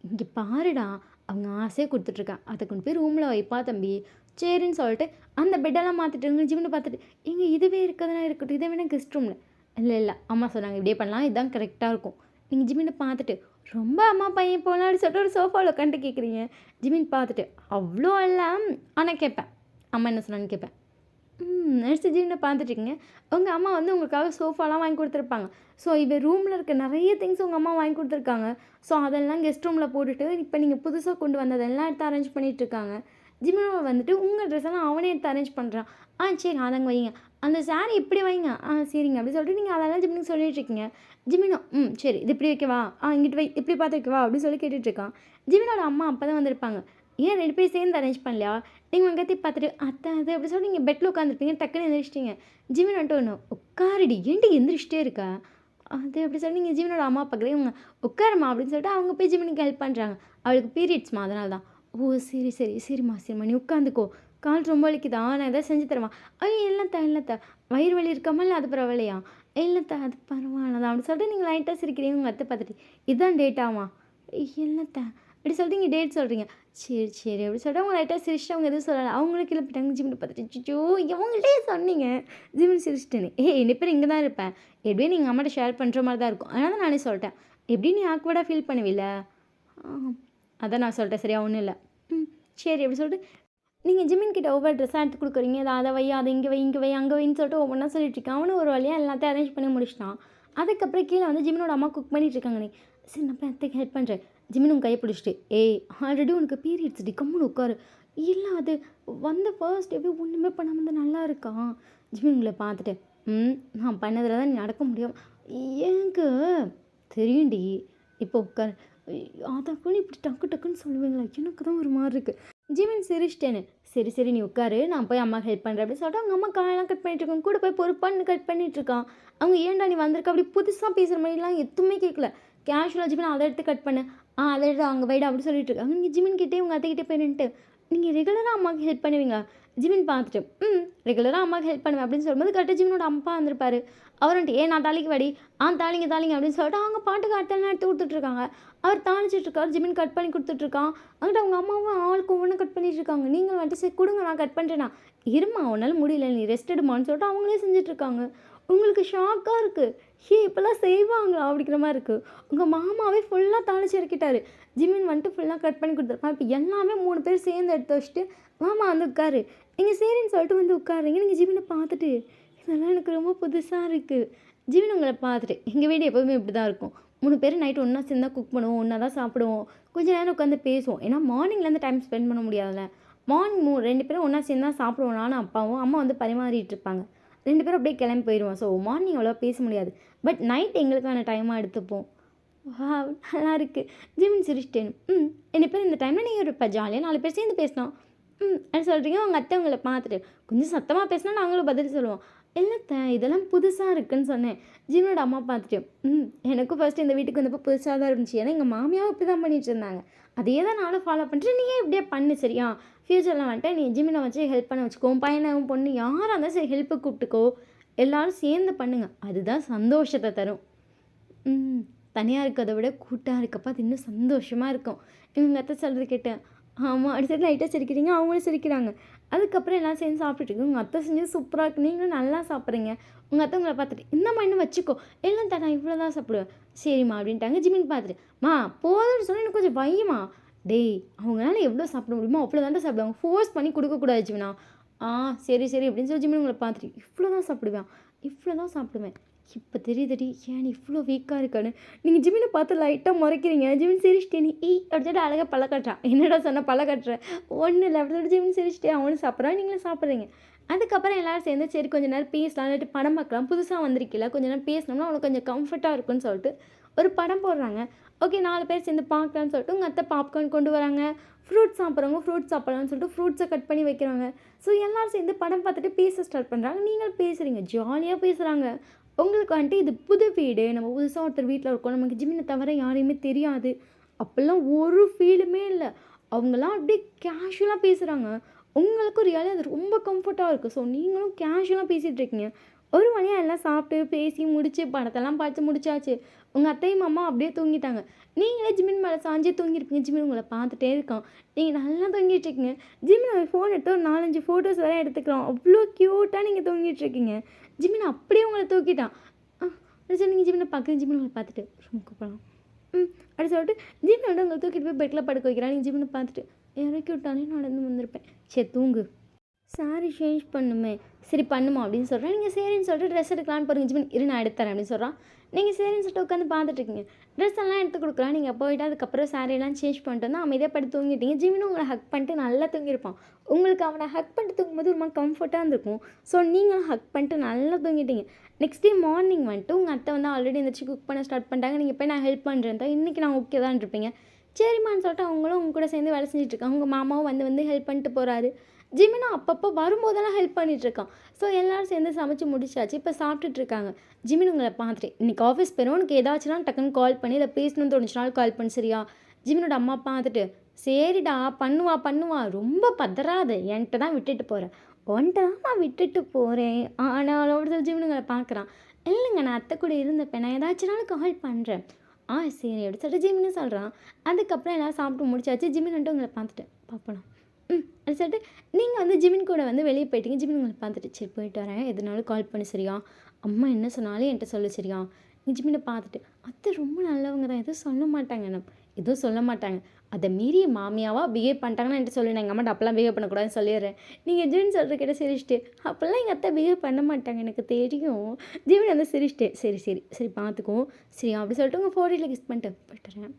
இங்கே பாருடா அவங்க ஆசையாக கொடுத்துட்ருக்கேன். அதை கொண்டு போய் ரூமில் வைப்பா தம்பி. சரின்னு சொல்லிட்டு அந்த பெட்டெல்லாம் மாற்றிட்டு ஜிம்னு பார்த்துட்டு எங்க இதுவே இருக்கதுனா இருக்கட்டும், இதை வேணா கெஸ்ட் ரூமில். இல்லை இல்லை அம்மா சொன்னாங்க இப்படியே பண்ணலாம், இதுதான் கரெக்டாக இருக்கும். நீங்கள் ஜிமினை பார்த்துட்டு ரொம்ப அம்மா பையன் போகலாம் அப்படின்னு சொல்லிட்டு ஒரு சோஃபாவில் உட்காந்துட்டு கேட்குறீங்க. ஜிமின் பார்த்துட்டு அவ்வளோ இல்லை, ஆனால் கேட்பேன் அம்மா என்ன சொன்னான்னு கேட்பேன். நடிச்சு ஜிமினை பார்த்துட்ருக்கீங்க. உங்கள் அம்மா வந்து உங்களுக்காக சோஃபாலாம் வாங்கி கொடுத்துருப்பாங்க. ஸோ இது ரூமில் இருக்க நிறைய திங்ஸ் உங்கள் அம்மா வாங்கி கொடுத்துருக்காங்க. ஸோ அதெல்லாம் கெஸ்ட் ரூமில் போட்டுட்டு இப்போ நீங்கள் புதுசாக கொண்டு வந்ததெல்லாம் எடுத்து அரேஞ்ச் பண்ணிகிட்ருக்காங்க. ஜிமினோ வந்துட்டு உங்கள் ட்ரெஸ் எல்லாம் அவனே எடுத்து அரேஞ்ச் பண்ணுறான். சரி அதங்க வைங்க, அந்த சாரீ இப்படி வைங்க, சரிங்க அப்படி சொல்லிட்டு நீங்கள் அதெல்லாம் ஜிமினுக்கு சொல்லிட்டுருக்கீங்க. ஜிமினோ சரி இது இப்படி வைக்கவா, இங்கிட்டு வை, இப்படி பார்த்து வைக்கவா அப்படின்னு சொல்லி கேட்டுட்ருக்கான். ஜிமினோட அம்மா அப்போ தான் வந்திருப்பாங்க. ஏன் 2 பேரும் சேர்ந்து அரேஞ்ச் பண்ணலையா? நீங்கள் வெங்கத்தி பார்த்துட்டு அத்தை அது அப்படி சொல்லி நீங்கள் பெட்டில் உட்காந்துருப்பீங்க, டக்குன்னு எந்திரிச்சிட்டிங்க. ஜிமின் வந்துட்டு ஒன்று உட்காருடி, ஏன்டி எந்திரிச்சிட்டே இருக்கா அது அப்படி சொல்லி நீங்கள் ஜிமினோட அம்மா பார்க்குறீங்க. அவங்க உட்காரம்மா அப்படின்னு சொல்லிட்டு அவங்க போய் ஜிமினுக்கு ஹெல்ப் பண்ணுறாங்க. அவளுக்கு பீரியட்ஸ்மா அதனால தான். ஓ சரி சரி சரிம்மா சரிம்மா நீ உட்காந்துக்கோ, கால் ரொம்ப வலிக்குதா, நான் எதாவது செஞ்சு தரேம்மா. ஐயோ இல்லைத்தா இல்லைத்தா, வயிறு வலி இருக்காமல் இல்லை அது பரவாயில்லையா, இல்லைத்தா அது பரவாயில்ல தான் அப்படின்னு சொல்லிட்டு நீங்கள் லைட்டாக சிரிக்கிறீங்க. உங்கள் அத்தை பார்த்துட்டு இதுதான் டேட்டாமா, இல்லைத்தா அப்படி சொல்லிட்டு நீங்கள் டேட் சொல்கிறீங்க. சரி சரி அப்படி சொல்லிட்டு அவங்க லைட்டாக சிரிச்சிட்டு அவங்க எதுவும் சொல்லலை. அவங்களும் கீழே போயிட்டாங்க. ஜிம்னு பார்த்துட்டு சிச்சோ இவங்கள்ட்டே சொன்னீங்க ஜிம்னு சிரிச்சிட்டேன்னு. என்ன பேர் இங்கே தான் இருப்பேன், எப்படியும் நீங்கள் அம்மாட்ட ஷேர் பண்ணுற மாதிரி தான் இருக்கும், அதனால தான் நானே சொல்லிட்டேன். எப்படி நீ ஆக்வர்டாக ஃபீல் பண்ணுவில்ல, அதான் நான் சொல்லிட்டேன் சரியா ஒன்றும் இல்லை. சரி அப்படி சொல்லிட்டு நீங்கள் ஜிமின் கிட்ட ஒவ்வொரு ட்ரெஸ்ஸாக எடுத்து கொடுக்குறீங்க. அதை வை, அதை இங்கே வை, இங்கே வை, அங்கே வைன்னு சொல்லிட்டு ஒவ்வொன்றா சொல்லிட்டு இருக்கேன். அவனும் ஒரு வழியாக எல்லாத்தையும் அரேஞ்ச் பண்ணி முடிச்சிட்டான். அதுக்கப்புறம் கீழே வந்து ஜிமினோட அம்மா குக் பண்ணிட்டு இருக்காங்க. நீ சரி நான் போய் அத்தைக்கு ஹெல்ப் பண்ணுறேன். ஜிமின் உன் கையை பிடிச்சிட்டு ஆல்ரெடி உனக்கு பீரியட்ஸ் டி கம்முன்னு உட்காரு. இல்லை அது வந்த ஃபர்ஸ்ட் எப்படி ஒன்றுமே பண்ணாமல் வந்து நல்லா இருக்கான். ஜிமின் உங்களை பார்த்துட்டு நான் பண்ணதில் தான் நீ நடக்க முடியும். ஏங்க தெரியும்டி, இப்போ உட்காரு. அதாக்குன்னு இப்படி டக்கு டக்குன்னு சொல்லுவீங்களா, எனக்கு தான் ஒரு மாதிரி இருக்குது. ஜிமின் சிரிச்சிட்டேன்னு. சரி சரி நீ உட்காரு, நான் போய் அம்மாவுக்கு ஹெல்ப் பண்ணுறேன் அப்படின்னு சொல்லிட்டு அவங்க அம்மா காயெல்லாம் கட் பண்ணிட்டுருக்காங்க. கூட போய் பொறுப்பான்னு கட் பண்ணிகிட்ருக்கான். அவங்க ஏன்டா நீ வந்திருக்க அப்படி புதுசாக பேசுகிற மாதிரிலாம் எதுவுமே கேட்கல. கேஷுவலாக ஜிமின் அதை எடுத்து கட் பண்ணு, அதை எடுத்து அங்கே வைடா அப்படி சொல்லிட்டு இருக்காங்க. நீங்கள் ஜிமின் கிட்டே உங்கள் அத்தைக்கிட்டே போய் நின்றுட்டு நீங்கள் ரெகுலராக அம்மாவுக்கு ஹெல்ப் பண்ணுவீங்க. ஜிமின் பார்த்துட்டு ரெகுலராக அம்மாவுக்கு ஹெல்ப் பண்ணுவேன் அப்படின்னு சொல்லும்போது கரெக்டாக ஜிமினோட அப்பா வந்திருப்பாரு. அவர் வந்துட்டு நான் தாளிக்கு வாடி, தாளிங்க தாளிங்க அப்படின்னு சொல்லிட்டு அவங்க பாட்டுக்கு அடுத்தெல்லாம் எடுத்து கொடுத்துட்ருக்காங்க. அவர் தாளிச்சிட்ருக்காரு. ஜிமின் கட் பண்ணி கொடுத்துட்ருக்கான். அங்கிட்ட அவங்க அம்மாவும் ஆளுக்கு ஒவ்வொன்று கட் பண்ணிட்டு இருக்காங்க. நீங்கள் வந்துட்டு சரி கொடுங்க நான் கட் பண்ணுறேன்னா, இருமா உன்னால் முடியல நீ ரெஸ்ட் எடுமான்னு சொல்லிட்டு அவங்களே செஞ்சிட்ருக்காங்க. உங்களுக்கு ஷாக்காக இருக்குது. இப்போல்லாம் செய்வாங்களா அப்படிங்கிற மாதிரி இருக்குது. உங்கள் மாமாவே ஃபுல்லாக தாளிச்சு இறக்கிட்டாரு. ஜிமின் வந்துட்டு ஃபுல்லாக கட் பண்ணி கொடுத்துருப்பான். இப்போ எல்லாமே 3 பேர் சேர்ந்து எடுத்து வச்சுட்டு மாமா வந்து உட்காரு, நீங்கள் சரின்னு சொல்லிட்டு வந்து உட்காருங்க. நீங்கள் ஜிமினை பார்த்துட்டு இதெல்லாம் எனக்கு ரொம்ப புதுசாக இருக்குது. ஜிமின் உங்களை பார்த்துட்டு எங்கள் வீடு எப்போதுமே இப்படி தான் இருக்கும். 3 பேர் நைட்டு ஒன்றா சேர்ந்து குக் பண்ணுவோம், ஒன்றா தான் சாப்பிடுவோம், கொஞ்சம் நேரம் உட்காந்து பேசுவோம். ஏன்னா மார்னிங்லேருந்து டைம் ஸ்பெண்ட் பண்ண முடியாதுல்ல. மார்னிங் 2 பேரும் ஒன்றா சேர்ந்து தான் சாப்பிடுவோம். நானும் அப்பாவும் அம்மா வந்து பரிமாறிட்டு இருப்பாங்க. 2 பேரும் அப்படியே கிளம்பி போயிடுவோம். ஸோ மார்னிங் அவ்வளோவா பேச முடியாது. பட் நைட் எங்களுக்கான டைமாக எடுத்துப்போம். நல்லா இருக்குது. ஜிமின் சிரிச்சிட்டேன். என்ன பேர் இந்த டைமில் நீங்கள் இருப்ப ஜாலியாக 4 பேர் சேர்ந்து பேசினோம். அது சொல்கிறீங்க. அவங்க அத்தை உங்களை பார்த்துட்டு கொஞ்சம் சத்தமாக பேசினா நாங்களும் பதில் சொல்லுவோம். இல்லைத்த இதெல்லாம் புதுசாக இருக்குதுன்னு சொன்னேன். ஜிமினோட அம்மா பார்த்துட்டு எனக்கும் ஃபஸ்ட்டு இந்த வீட்டுக்கு வந்தப்போ புதுசாக தான் இருந்துச்சு. ஏன்னா எங்கள் மாமியாவும் இப்படி தான் பண்ணிட்டு இருந்தாங்க. அதே தான் நானும் ஃபாலோ பண்ணுறேன். நீ இப்படியே பண்ணு சரியா, ஃப்யூச்சரில் வந்துட்டு நீ ஜிமினை வச்சு ஹெல்ப் பண்ண வச்சுக்கோ. பையனும் பொண்ணு யாராக இருந்தாலும் சரி ஹெல்ப்புக்கு கூப்பிட்டுக்கோ. எல்லோரும் சேர்ந்து பண்ணுங்க, அதுதான் சந்தோஷத்தை தரும். தனியாக இருக்கிறத விட கூட்டாக இருக்கப்போ அது இன்னும் சந்தோஷமாக இருக்கும். இவங்க அத்தை சொல்கிறது கேட்டேன். ஆமாம் அப்படி சரி லைட்டாக சிரிக்கிறீங்க, அவங்களும் சிரிக்கிறாங்க. அதுக்கப்புறம் எல்லாம் சேர்ந்து சாப்பிட்டுட்டு உங்கள் அத்தை செஞ்சு சூப்பராக இருக்குது, நீங்களும் நல்லா சாப்பிட்றீங்க. உங்கள் அத்தை உங்களை பார்த்துட்டு இந்தம்மா இன்னும் வச்சுக்கோ, எல்லாம் தான் நான் இவ்வளோ தான் சாப்பிடுவேன். சரிம்மா அப்படின்ட்டாங்க. ஜிமின் பார்த்துட்டு போதும்னு சொன்னால் எனக்கு கொஞ்சம் வையுமா. டேய் அவங்களால எவ்வளோ சாப்பிட முடியுமோ அவ்வளோ தாண்டா சாப்பிடுவாங்க, ஃபோர்ஸ் பண்ணி கொடுக்கக்கூடாது ஜிமினா. சரி சரி அப்படின்னு சொல்லி ஜிமின் உங்களை பார்த்துட்டு இவ்வளோ தான் சாப்பிடுவேன், இவ்வளோ தான் சாப்பிடுவேன். இப்போ தெரியுதுடி ஏன் இவ்வளோ வீக்காக இருக்கான்னு. நீங்கள் ஜிமினை பார்த்து லைட்டாக முறைக்கிறீங்க. ஜிமின் சிரிச்சிட்டே நீ அப்படி சொல்லிட்டு அழகாக பல்ல கட்டுறான். என்னடா சொன்னால் பல்ல கட்டுறேன் ஒன்றும் இல்லை அப்படி சொல்லிட்டு ஜிமின் சிரிச்சிட்டே அவனும் சாப்பிட்றான், நீங்களும் சாப்பிட்றீங்க. அதுக்கப்புறம் எல்லோரும் சேர்ந்து சரி கொஞ்சம் நேரம் பேசலாம், இல்லாட்டி படம் பார்க்கலாம், புதுசாக வந்திருக்கில்ல கொஞ்சம் நேரம் பேசினோம்னா அவனுக்கு கொஞ்சம் கம்ஃபர்ட்டாக இருக்குன்னு சொல்லிட்டு ஒரு படம் போடுறாங்க. ஓகே 4 பேர் சேர்ந்து பார்க்கலான்னு சொல்லிட்டு உங்கள் அத்தை பாப்கார்ன் கொண்டு வராங்க. ஃப்ரூட்ஸ் சாப்பிட்றவங்க ஃப்ரூட்ஸ் சாப்பிட்லான்னு சொல்லிட்டு ஃப்ரூட்ஸை கட் பண்ணி வைக்கிறாங்க. ஸோ எல்லோரும் சேர்ந்து படம் பார்த்துட்டு பேச ஸ்டார்ட் பண்ணுறாங்க. நீங்கள் பேசுகிறீங்க, ஜாலியாக பேசுகிறாங்க. உங்களுக்கு வந்துட்டு இது புது வீடு, நம்ம புதுசாக ஒருத்தர் வீட்டில் இருக்கோம், நமக்கு ஜிமினை தவிர யாரையுமே தெரியாது, அப்போல்லாம் ஒரு ஃபீலுமே இல்லை. அவங்களாம் அப்படியே கேஷுவலாக பேசுகிறாங்க. உங்களுக்கும் ரியாலியாக அது ரொம்ப கம்ஃபர்ட்டாக இருக்குது. ஸோ நீங்களும் கேஷுவலாக பேசிகிட்டு இருக்கீங்க. 1 மணியா எல்லாம் சாப்பிட்டு, பேசி முடிச்சு, படத்தெல்லாம் பார்த்து முடிச்சாச்சு. உங்க அத்தையும் மாமாவும் அப்படியே தூங்கிட்டாங்க. நீங்களே ஜிமின் மேல சாஞ்சே தூங்கியிருப்பீங்க. ஜிமின் உங்கள பார்த்துட்டே இருக்கான். நீங்க நல்லா தூங்கிட்டு இருக்கீங்க. ஜிமின் ஒரு ஃபோன் எடுத்து ஒரு 4, 5 ஃபோட்டோஸ் வர எடுத்துக்கிறான். அவ்ளோ கியூட்டா நீங்க தூங்கிட்டு இருக்கீங்க. ஜிமின் அப்படியே உங்கள தூக்கிட்டான். சரி நீங்க ஜிமின பார்க்குறீங்க. ஜிமின் உங்கள பார்த்துட்டு ரூமுக்கு போலாம். அப்படி சொல்லிட்டு ஜிமின் வந்து உங்கள தூக்கிட்டு போய் பெட்ல படுக்க வைக்கிறான். நீங்க ஜிமின பார்த்துட்டு இறக்கி விட்டாலே நடந்து வந்திருப்பேன். சரி தூங்கு. சாரி சேஞ்ச் பண்ணுமே. சரி பண்ணுமா அப்படின்னு சொல்கிறேன். நீங்கள் சரின்னு சொல்லிட்டு ட்ரெஸ் எடுக்கலான்னு பாருங்க. ஜிமின் இரு நான் எடுத்துறேன் அப்படின்னு சொல்கிறான். நீங்கள் சரின்னு சொல்லிட்டு உட்காந்து பார்த்துட்ருக்கீங்க. ட்ரெஸ் எல்லாம் எடுத்து கொடுக்குறான். நீங்கள் போயிட்டு அதுக்கப்புறம் சாரியெல்லாம் சேஞ்ச் பண்ணிட்டு வந்து அமைதியாக படுத்து தூங்கிட்டீங்க. ஜிமினும் உங்களை ஹக் பண்ணிட்டு நல்லா தூங்கியிருப்பான். உங்களுக்கு அவனை ஹக் பண்ணிட்டு தூங்கும்போது ரொம்ப கம்ஃபர்ட்டாக இருந்திருக்கும். ஸோ நீங்களும் ஹக் பண்ணிட்டு நல்லா தூங்கிட்டீங்க. நெக்ஸ்ட் டே மார்னிங் வந்துட்டு உங்கள் அத்தை வந்து ஆல்ரெடி எந்திரிச்சு குக் பண்ண ஸ்டார்ட் பண்ணிட்டாங்க. நீங்கள் போய் நான் ஹெல்ப் பண்ணுறேன் தான் இன்றைக்கி நான் ஓகே தான் இருப்பீங்க. சரிம்மான்னு சொல்லிட்டு அவங்களும் உங்க கூட சேர்ந்து வேலை செஞ்சுட்ருக்காங்க. உங்கள் மாமாவும் வந்து ஹெல்ப் பண்ணிட்டு போகிறாரு. ஜிமினும் அப்பப்போ வரும்போதெல்லாம் ஹெல்ப் பண்ணிகிட்ருக்கான். ஸோ எல்லோரும் சேர்ந்து சமைச்சு முடிச்சாச்சு. இப்போ சாப்பிட்டுட்ருக்காங்க. ஜிமின் உங்களை பார்த்துட்டு இன்றைக்கி ஆஃபீஸ் போயிடும். உனக்கு ஏதாச்சுன்னா டக்குன்னு கால் பண்ணி இதை பேசணும்னு தோணுச்சுனாலும் கால் பண்ணு சரியா. ஜிமினோட அம்மா பார்த்துட்டு சரிடா பண்ணுவா ரொம்ப பதறாத என்கிட்ட தான் விட்டுட்டு போகிறேன். உன்கிட்ட தான்மா விட்டுட்டு போகிறேன் ஆனாலும் அப்படி சொல்லி ஜிமினுங்களை பார்க்குறான். இல்லைங்க நான் அத்தை கூட இருந்தப்பேன். நான் ஏதாச்சுனாலும் கால் பண்ணுறேன். சரி அப்படி சொல்லிட்டு ஜிமின்னு சொல்கிறான். அதுக்கப்புறம் எல்லோரும் சாப்பிட்டு முடிச்சாச்சு. ஜிமின் வந்துட்டு உங்களை பார்த்துட்டு பார்ப்பலாம். அது சொல்லிட்டு நீங்கள் வந்து ஜிமின் கூட வந்து வெளியே போயிட்டீங்க. ஜிமின் உங்களை பார்த்துட்டு சரி போயிட்டு வரேன். எதுனாலும் கால் பண்ணு சரியா. அம்மா என்ன சொன்னாலும் என்கிட்ட சொல்லு சரியா. நீங்கள் ஜிமினை பார்த்துட்டு அத்தை ரொம்ப நல்லவங்க தான் எதுவும் சொல்ல மாட்டாங்க. எதுவும் சொல்ல மாட்டாங்க. அதை மீறி மாமியாவாக பிஹேவ் பண்ணிட்டாங்கன்னா என்கிட்ட சொல்லு. நான் எங்கள் அம்மாட்ட அப்போல்லாம் பிஹேவ் பண்ணக்கூடாதுன்னு சொல்லிடுறேன். நீங்கள் ஜிமின் சொல்கிற கிட்ட சிரிச்சிட்டு அப்போல்லாம் எங்கள் அத்தை பிஹேவ் பண்ண மாட்டாங்க எனக்கு தெரியும். ஜிமின் வந்து சிரிச்சிட்டு சரி சரி சரி பார்த்துக்கோ சரியா அப்படி சொல்லிட்டு உங்கள் ஃபோட்டோவில் கிஸ் பண்ணிட்டு போய்ட்டுறேன்.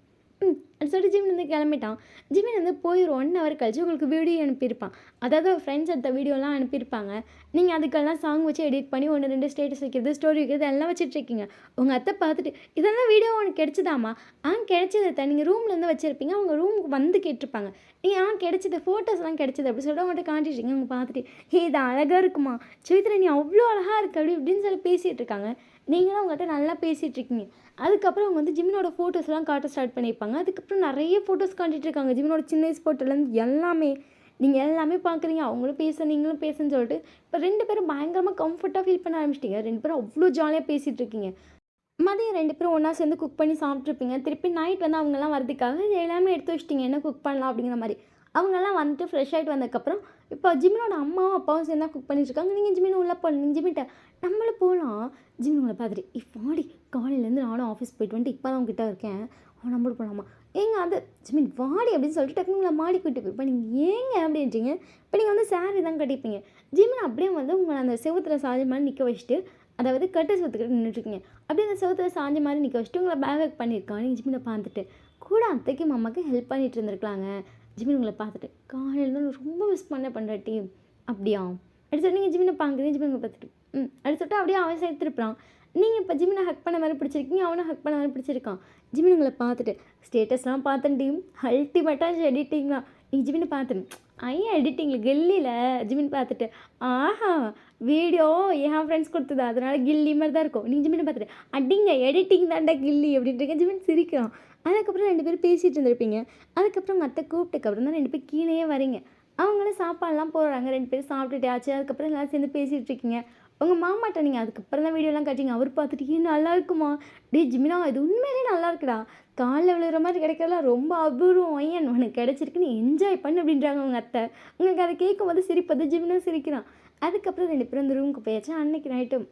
அது சொல்லிட்டு ஜிமின் வந்து கிளம்பிட்டான். ஜிமின் வந்து போய் ஒரு 1 ஹவர் கழிச்சு உங்களுக்கு வீடியோ அனுப்பியிருப்பான். அதாவது ஃப்ரெண்ட்ஸ் எடுத்த வீடியோலாம் அனுப்பியிருப்பாங்க. நீங்கள் அதுக்கெல்லாம் சாங் வச்சு எடிட் பண்ணி 1, 2 ஸ்டேட்டஸ் வைக்கிறது, ஸ்டோரி வைக்கிறது எல்லாம் வச்சுட்ருக்கீங்க. உங்கள் அத்தை பார்த்துட்டு இதெல்லாம் வீடியோ உனக்கு கிடச்சிதாம்மா. கிடச்சிது அத்தை. நீங்கள் ரூம்லேருந்து வச்சுருப்பீங்க. அவங்க ரூமுக்கு வந்து கேட்டிருப்பாங்க. நீங்கள் கிடச்சிது ஃபோட்டோஸ்லாம் கிடச்சிது அப்படி சொல்லிட்டு அவங்கள்ட்ட காட்டிட்ருக்கீங்க. அவங்க பார்த்துட்டு இது அழகாக இருக்குமா சுவித்ரா நீ அவ்வளோ அழகாக இருக்கு அப்படி இப்படின்னு சொல்லி பேசிகிட்டு இருக்காங்க. நீங்களும் அவங்ககிட்ட நல்லா பேசிகிட்டு இருக்கீங்க. அதுக்கப்புறம் அவங்க வந்து ஜிமினோட ஃபோட்டோஸ்லாம் காட்ட ஸ்டார்ட் பண்ணியிருப்பாங்க. அதுக்கப்புறம் நிறைய ஃபோட்டோஸ் காட்டிகிட்டு இருக்காங்க. ஜிமினோட சின்ன வயசு ஃபோட்டோலேருந்து எல்லாமே நீங்கள் எல்லாமே பார்க்குறீங்க. அவங்களும் பேச நீங்களும் பேசுன்னு சொல்லிட்டு இப்போ 2 பேரும் பயங்கரமாக கம்ஃபர்ட்டாக ஃபீல் பண்ண ஆரம்பிச்சிட்டிங்க. 2 பேரும் அவ்வளோ ஜாலியாக பேசிகிட்டு இருக்கீங்க. மதியம் 2 பேரும் ஒன்றா சேர்ந்து குக் பண்ணி சாப்பிட்ருப்பீங்க. திருப்பி நைட் வந்து அவங்கெல்லாம் வரதுக்காக இது எல்லாமே எடுத்து வச்சிட்டிங்க. என்ன குக் பண்ணலாம் அப்படிங்கிற மாதிரி. அவங்கெல்லாம் வந்துட்டு ஃப்ரெஷ் ஆகிட்டு வந்ததுக்கப்புறம் இப்போ ஜிமினோட அம்மாவும் அப்பாவும் சேர்ந்து தான் குக் பண்ணிட்டுருக்காங்க. நீங்கள் ஜிமின் உள்ளே போகலாம். நீங்கள் ஜிமின்ட்ட நம்மளும் போகலாம். ஜிமின் உங்களை பார்த்துட்டு வாடி காலையிலேருந்து நானும் ஆஃபீஸ் போயிட்டு வந்துட்டு இப்போ தான் உங்ககிட்ட இருக்கேன். நம்மளும் போகலாமா ஏங்க அந்த ஜிமின் வாடி அப்படின்னு சொல்லிட்டு டக்குனு உங்களை மாடி கூட்டி போயிருப்பேன். நீங்கள் ஏங்க அப்படின்றீங்க. இப்போ நீங்கள் வந்து சாரி தான் கட்டிப்பீங்க. ஜிமின் அப்படியே வந்து உங்களை அந்த செவுத்துல சாஞ்ச மாதிரி நிற்க வச்சுட்டு அதாவது கட்டு செவத்துக்கிட்ட நின்றுட்டுருக்கீங்க. அப்படியே அந்த செவத்துல சாஞ்ச மாதிரி நிற்க வச்சுட்டு உங்களை பேக் பேக் பண்ணியிருக்காங்க. நீங்கள் ஜிமினை பார்த்துட்டு கூட அத்தைக்கும் அம்மாவுக்கு ஹெல்ப் பண்ணிட்டு இருந்திருக்கலாங்க. ஜிமின் உங்களை பார்த்துட்டு காலையில் ரொம்ப மிஸ் பண்ணுற டீம் அப்படியா அப்படி சொல்லி நீங்கள் ஜிமினை பார்க்குறீங்க. ஜிமின் உங்களை பார்த்துட்டு அப்படி சொல்லிட்டு அப்படியே அவன் சேர்த்துருப்பான். நீங்கள் இப்போ ஜிமினை ஹக் பண்ண மாதிரி பிடிச்சிருக்கீங்க. அவனை ஹக் பண்ண மாதிரி பிடிச்சிருக்கான். ஜிமின் உங்களை பார்த்துட்டு ஸ்டேட்டஸ்லாம் பார்த்தேன் டீம் அல்டிமேட்டாக எடிட்டிங்லாம். நீங்கள் ஜிமினை பார்த்துட்டு எடிட்டிங்கில் கில்லியில் ஜிமின் பார்த்துட்டு ஆஹா வீடியோ என் ஃப்ரெண்ட்ஸ் கொடுத்தது அதனால் கில்லி மாதிரி தான் இருக்கும். நீங்கள் ஜிமினை பார்த்துட்டு அடிங்க எடிட்டிங் தாண்டா கில்லி அப்படின்ட்டு ஜிமின் சிரிக்கிறான். அதுக்கப்புறம் 2 பேரும் பேசிகிட்டு இருந்திருப்பீங்க. அதுக்கப்புறம் உங்கள் அத்தை கூப்பிட்டுக்கப்புறம் தான் 2 பேர் கீழேயே வரீங்க. அவங்களும் சாப்பாடெலாம் போடுறாங்க. 2 பேரும் சாப்பிட்டுட்டு ஆச்சு. அதுக்கப்புறம் எல்லோரும் சேர்ந்து பேசிகிட்டு இருக்கீங்க. உங்கள் மாமாட்ட நீங்கள் அதுக்கப்புறம் தான் வீடியோலாம் காட்டிங்க. அவர் பார்த்துட்டு நல்லா இருக்குமா ஜிமினா இது உண்மையிலே நல்லா இருக்குடா. காலில் விழுகிற மாதிரி கிடைக்கிறதுலாம் ரொம்ப அபூர்வம் ஐயன் உனக்கு கிடச்சிருக்குன்னு என்ஜாய் பண்ணு அப்படின்றாங்க உங்கள் அத்தை. உங்களுக்கு அதை கேட்கும் போது சிரிப்பது ஜிமினா சிரிக்கிறான். அதுக்கப்புறம் 2 பேரும் இந்த ரூமுக்கு போயாச்சு. அன்றைக்கி நைட்டும்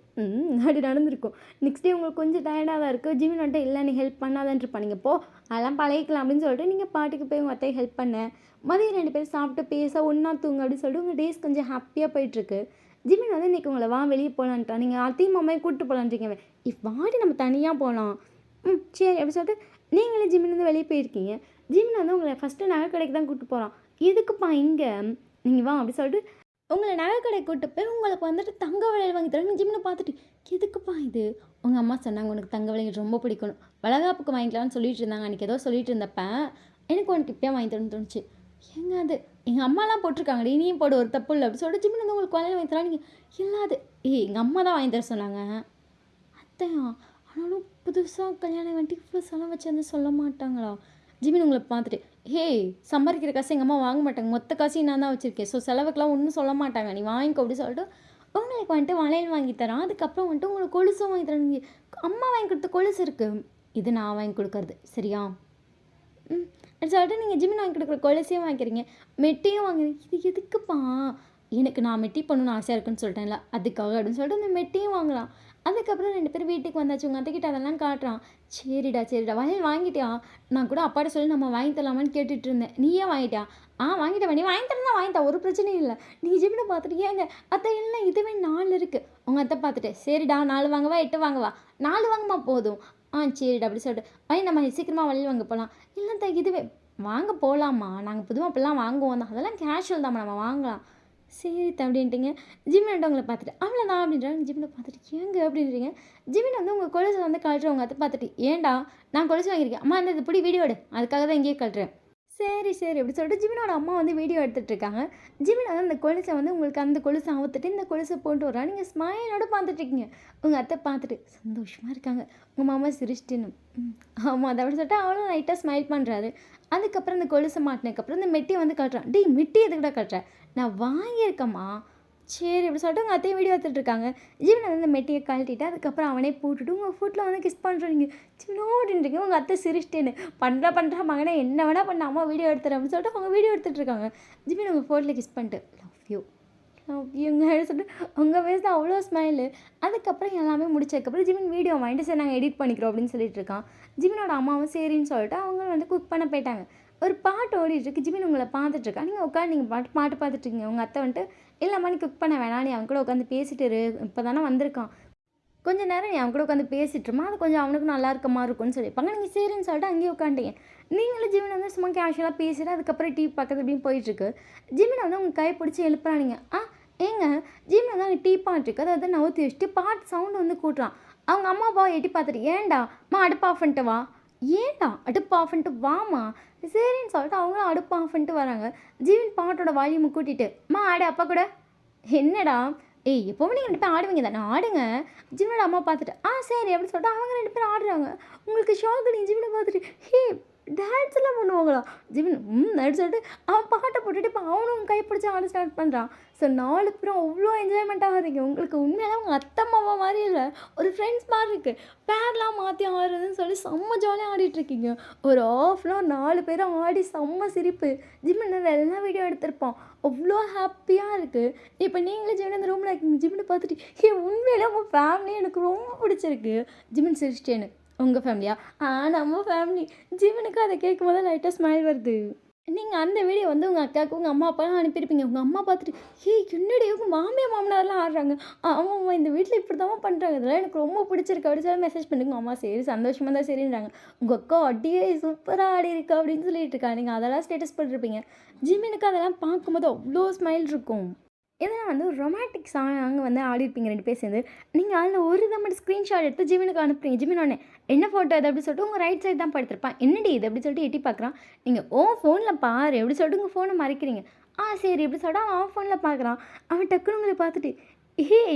அப்படி நடந்திருக்கும். நெக்ஸ்ட் டே உங்களுக்கு கொஞ்சம் டயர்டாக தான் இருக்குது. ஜிமின் வந்துட்டு இல்லை நீ ஹெல்ப் பண்ணாதான்ட்டு நீங்கள் போ அதெல்லாம் பழகிக்கலாம் அப்படின்னு சொல்லிட்டு நீங்கள் பாட்டுக்கு போய் உங்கள் அத்தையை ஹெல்ப் பண்ண மதியம் 2 பேரும் சாப்பிட்டு பேச ஒன்றா தூங்க அப்படின்னு சொல்லிட்டு உங்கள் டேஸ் கொஞ்சம் ஹாப்பியாக போயிட்டுருக்கு. ஜிமின் வந்து இன்றைக்கி உங்களை வெளியே போகலான்ட்டா. நீங்கள் அத்தையும் மாமாவையும் கூப்பிட்டு போகலான்றீங்க. வாடி நம்ம தனியாக போகலாம். சரி அப்படி சொல்லிட்டு நீங்களே ஜிமின் வந்து வெளியே போயிருக்கீங்க. ஜிமின் வந்து உங்களை ஃபஸ்ட்டு நகை கடைக்கு தான் கூப்பிட்டு போகிறான். எதுக்குப்பா இங்கே நீங்கள் வா அப்படி சொல்லிட்டு உங்களை நகை கடைக்கு கூப்பிட்டு போய் உங்களுக்கு வந்துட்டு தங்க வளையல் வாங்கி தரேன். ஜிமினை பார்த்துட்டு எதுக்குப்பா இது உங்கள் அம்மா சொன்னாங்க உனக்கு தங்க வளையல் ரொம்ப பிடிக்கணும் வளகாப்புக்கு வாங்கிக்கலாம்னு சொல்லிட்டு இருந்தாங்க. அன்றைக்கி ஏதோ சொல்லிட்டு இருந்தப்ப எனக்கு உனக்கு இப்போயே வாங்கி தரணும்னு தோணுச்சு. ஏங்க அது எங்கள் அம்மாலாம் போட்டிருக்காங்கடி நீயும் போடு ஒரு தப்பு இல்லை அப்படி சொல்லிட்டு ஜிமின் வந்து உங்களுக்கு வளையல் வாங்கி தரலாம். நீங்கள் இல்லாது எங்கள் அம்மா தான் வாங்கி தர சொன்னாங்க. அத்தையா ஆனாலும் புதுசாக கல்யாணம் வந்துட்டு இவ்வளோ செலவு வச்சு வந்து சொல்ல மாட்டாங்களா. ஜிமின் உங்களை பார்த்துட்டு சம்பாதிக்கிற காசு எங்கள் அம்மா வாங்க மாட்டாங்க. மொத்த காசையும் நான் தான் வச்சுருக்கேன். ஸோ செலவுக்கெலாம் ஒன்றும் சொல்ல மாட்டாங்க. நீ வாங்கிக்கோ அப்படி சொல்லிட்டு உங்களுக்கு வந்துட்டு வளையல் வாங்கி தரேன், அதுக்கப்புறம் வந்துட்டு உங்களுக்கு கொலுசும் வாங்கி தரேன். நீங்க அம்மா வாங்கி கொடுத்த கொலுசு இருக்குது, இது நான் வாங்கி கொடுக்கறது சரியா? ம். சொல்லிட்டு நீங்கள் ஜிமின் வாங்கி கொடுக்குற கொலுசையும் வாங்கிக்கிறீங்க, மெட்டியும் வாங்குறீங்க. இது எதுக்குப்பா? எனக்கு நான் மெட்டி பண்ணணும்னு ஆசையாக இருக்குன்னு சொல்லிட்டேன்ல, அதுக்காக அப்படின்னு சொல்லிட்டு அந்த மெட்டியும் வாங்கலாம். அதுக்கப்புறம் 2 பேரும் வீட்டுக்கு வந்தாச்சு. உங்கள் அத்தைக்கிட்ட அதெல்லாம் காட்டுறான். சரிடா சரிடா வளையல் வாங்கிட்டியா? நான் கூட அப்பாட்ட சொல்லி நம்ம வாங்கி தரலாமான்னு கேட்டுட்டு இருந்தேன். நீயே வாங்கிட்டியா? வாங்கிட்டேன். நீ வாங்கி தரேன்னா வாங்கிட்டா, ஒரு பிரச்சனையும் இல்லை. நீங்கள் ஜிமினை பார்த்துட்டு ஏங்க அத்தை இல்லை இதுவே 4 இருக்குது. உங்கள் அத்தை பார்த்துட்டு சரிடா 4 வாங்கவா 8 வாங்கவா? 4 வாங்கம்மா போதும். சரிடா அப்படி சொல்லிட்டு நம்ம சீக்கிரமாக வளையல் வாங்க போகலாம். இல்லைத்த இதுவே வாங்க போகலாமா, நாங்கள் பொதுவாக அப்படிலாம் வாங்குவோம் தான், அதெல்லாம் கேஷுவல் தான் நம்ம வாங்கலாம். சரி அப்படின்ட்டுங்க. ஜிமின் உங்களை பார்த்துட்டு அவ்வளோதான் அப்படின்றாங்க. ஜிமினை பார்த்துட்டு ஏங்க அப்படின்றீங்க. ஜிமின் வந்து உங்கள் கொலுசை வந்து கழட்டுறவங்க அதை பார்த்துட்டு ஏன்டா நான் கொலுசு வாங்கியிருக்கேன் அம்மா இந்த இப்படி வீடியோ எடு, அதுக்காக தான் இங்கேயே கழட்டுறேன். சரி சரி அப்படி சொல்லிட்டு ஜிமினோட அம்மா வந்து வீடியோ எடுத்துகிட்ருக்காங்க. ஜிமின் வந்து அந்த கொலுசை வந்து உங்களுக்கு அந்த கொலுசை அவுத்துட்டு இந்த கொலுசை போட்டு வரா. நீங்கள் ஸ்மைலோடு பார்த்துட்ருக்கீங்க. உங்கள் அத்தை பார்த்துட்டு சந்தோஷமாக இருக்காங்க. உங்கள் மாமா சிரிச்சிட்டுன்னு ஆமாம் அதை அப்படி சொல்லிட்டு அவளும் லைட்டாக ஸ்மைல் பண்ணுறாரு. அதுக்கப்புறம் இந்த கொலுசை மாட்டினதுக்கப்புறம் இந்த மெட்டியை வந்து கட்டுறான். மெட்டி எதுக்கிட்ட கட்டுறேன், நான் வாங்கியிருக்கேம்மா. சரி அப்படி சொல்லிட்டு உங்கள் அத்தையும் வீடியோ எடுத்துகிட்ருக்காங்க. ஜீவனை வந்து இந்த மெட்டியை கழட்டிட்டு அதுக்கப்புறம் அவனே போட்டுட்டு உங்கள் ஃபுட்டில் வந்து கிஸ் பண்ணுறீங்க. சின்னோடின்றீங்க. உங்கள் அத்தை சிரிச்சிட்டேன்னு பண்ணுறா மகனே என்ன வேணால் பண்ண அம்மா வீடியோ எடுத்துறேன் அப்படின்னு சொல்லிட்டு அவங்க வீடியோ எடுத்துகிட்ருக்காங்க. ஜிமின் உங்கள் ஃபோட்டில் கிஸ் பண்ணிட்டு லவ் யூங்க சொல்லிட்டு உங்கள் ஃபேஸில் அவ்வளோ ஸ்மைலு. அதுக்கப்புறம் எல்லாமே முடிச்சதுக்கப்புறம் ஜிமின் வீடியோ வாங்கிட்டு சரி நாங்கள் எடிட் பண்ணிக்கிறோம் அப்படின்னு சொல்லிட்டு இருக்கான். ஜிமினோட அம்மாவும் சரின்னு சொல்லிட்டு அவங்க வந்து குக் பண்ண போயிட்டாங்க. ஒரு பாட்டு ஓடிட்டுருக்கு. ஜிமின் உங்களை பார்த்துட்ருக்கா. நீங்கள் உட்காந்து நீங்கள் பாட்டு பார்த்துட்ருக்கீங்க. உங்கள் அத்தை வந்துட்டு இல்லைம்மா நீ குக் பண்ண வேணாம், நீ அவன் கூட உட்காந்து பேசிட்டு இரு, இப்போ தானே வந்திருக்கான், கொஞ்ச நேரம் நீ அவன் கூட உட்காந்து பேசிட்டுருமா, அது கொஞ்சம் அவனுக்கு நல்லா இருக்க மாதிரி இருக்கும்னு சொல்லியிருப்பாங்க. நீங்கள் சரின்னு சொல்லிட்டு அங்கேயே உட்காந்துட்டீங்க. நீங்களும் ஜிமின் வந்து சும்மா கேஷுவலாக பேசிட்டு அதுக்கப்புறம் டீ பக்கத்து இப்படின்னு போயிட்டுருக்கு. ஜிமினை வந்து உங்கள் கை பிடிச்சி எழுப்புறானுங்க. ஏங்க ஜிமின் வந்து டீ பாட்டுருக்கு, அதை வந்து நவுத்தி வச்சுட்டு பாட்டு சவுண்டு வந்து கூட்டுறான். அவங்க அம்மா அப்பாவை எட்டி பார்த்துட்டு ஏன்டா அடுப்பு ஆஃப் பண்ணிட்டு வா, ஏன்டா அடுப்பு ஆஃப் பண்ணிட்டு வாமா, சரின்னு சொல்லிட்டு அவங்களும் அடுப்பு ஆஃப் பண்ணிட்டு வராங்க. ஜீவன் பாட்டோட வால்யூமை கூட்டிட்டு ஆடு அப்பா கூட. என்னடா எப்போவும் நீங்கள் 2 பேரும் ஆடுவீங்க தானே, ஆடுங்க. ஜிமினோட அம்மா பார்த்துட்டு சரி அப்படின்னு சொல்லிட்டு அவங்க 2 பேரும் ஆடுறாங்க. உங்களுக்கு ஷாக்கு. நீ ஜிமினை பார்த்துட்டு டான்ஸ் எல்லாம் பண்ணுவாங்களா ஜிமின் அப்படின்னு சொல்லிட்டு அவன் பாட்டை போட்டுட்டு இப்போ அவனும் கை பிடிச்சி ஆட ஸ்டார்ட் பண்ணுறான். ஸோ 4 பேரும் அவ்வளோ என்ஜாய்மெண்ட் ஆகாதீங்க. உங்களுக்கு உண்மையில அவங்க அத்தை மாமா மாதிரி இல்லை, ஒரு ஃப்ரெண்ட்ஸ் மாதிரி இருக்குது. பேர்லாம் மாற்றி ஆடுறதுன்னு சொல்லி செம்ம ஜாலியாக ஆடிட்டுருக்கீங்க. ஒரு ஆஃப்லாம் 4 பேரும் ஆடி செம்ம சிரிப்பு. ஜிமின் எல்லாம் வீடியோ எடுத்திருப்பான். அவ்வளோ ஹாப்பியாக இருக்குது. இப்போ நீங்களே ஜிமின் அந்த ரூமில் இருக்கீங்க. ஜிமினை பார்த்துட்டு உண்மையிலே உங்கள் ஃபேமிலி எனக்கு ரொம்ப பிடிச்சிருக்கு. ஜிமின் சிரிச்சிட்டேன்னு உங்கள் ஃபேமிலியா? நம்ம ஃபேமிலி. ஜீவனுக்கு அதை கேட்கும் போது லைட்டாக ஸ்மைல் வருது. நீங்கள் அந்த வீடியோ வந்து உங்கள் அக்காவுக்கு உங்கள் அம்மா அப்பாலாம் அனுப்பியிருப்பீங்க. உங்கள் அம்மா பார்த்துட்டு என்னடி உங்கள் மாமனார்லாம் ஆடுறாங்க, ஆமாம்மா இந்த வீட்டில் இப்படி தான் பண்ணுறாங்க, இதெல்லாம் எனக்கு ரொம்ப பிடிச்சிருக்கு அப்படின்னு சொல்லி மெசேஜ் பண்ணுங்க. அம்மா சரி சந்தோஷமாக தான் சரின்றாங்க. உங்கள் அக்கா அடியே சூப்பராக ஆடி இருக்கா அப்படின்னு சொல்லிட்டு இருக்கா. நீங்கள் அதெல்லாம் ஸ்டேட்டஸ் பண்ணிருப்பீங்க. ஜிமினுக்கு அதெல்லாம் பார்க்கும்போது அவ்வளோ ஸ்மைல் இருக்கும். இதெல்லாம் வந்து ஒரு ரொமான்டிக் சாங் வந்து ஆடிருப்பீங்க 2 பேர் சேர்ந்து. நீங்கள் அதில் ஒரு மட்டும் ஸ்க்ரீன்ஷாட் எடுத்து ஜிமினுக்கு அனுப்புறீங்க. ஜிமின் உடனே என்ன ஃபோட்டோ இது அப்படி சொல்லிட்டு உங்கள் ரைட் சைடு தான் படுத்திருப்பான். என்னடி இது அப்படி சொல்லிட்டு எட்டி பார்க்குறான். நீங்கள் ஃபோனில் பாரு எப்படி சொல்லிட்டு உங்கள் ஃபோனை மறைக்கிறீங்க. சரி எப்படி சொல்லிட்டு அவன் ஃபோனில் பார்க்குறான். அவன் டக்குன்னு உங்களை பார்த்துட்டு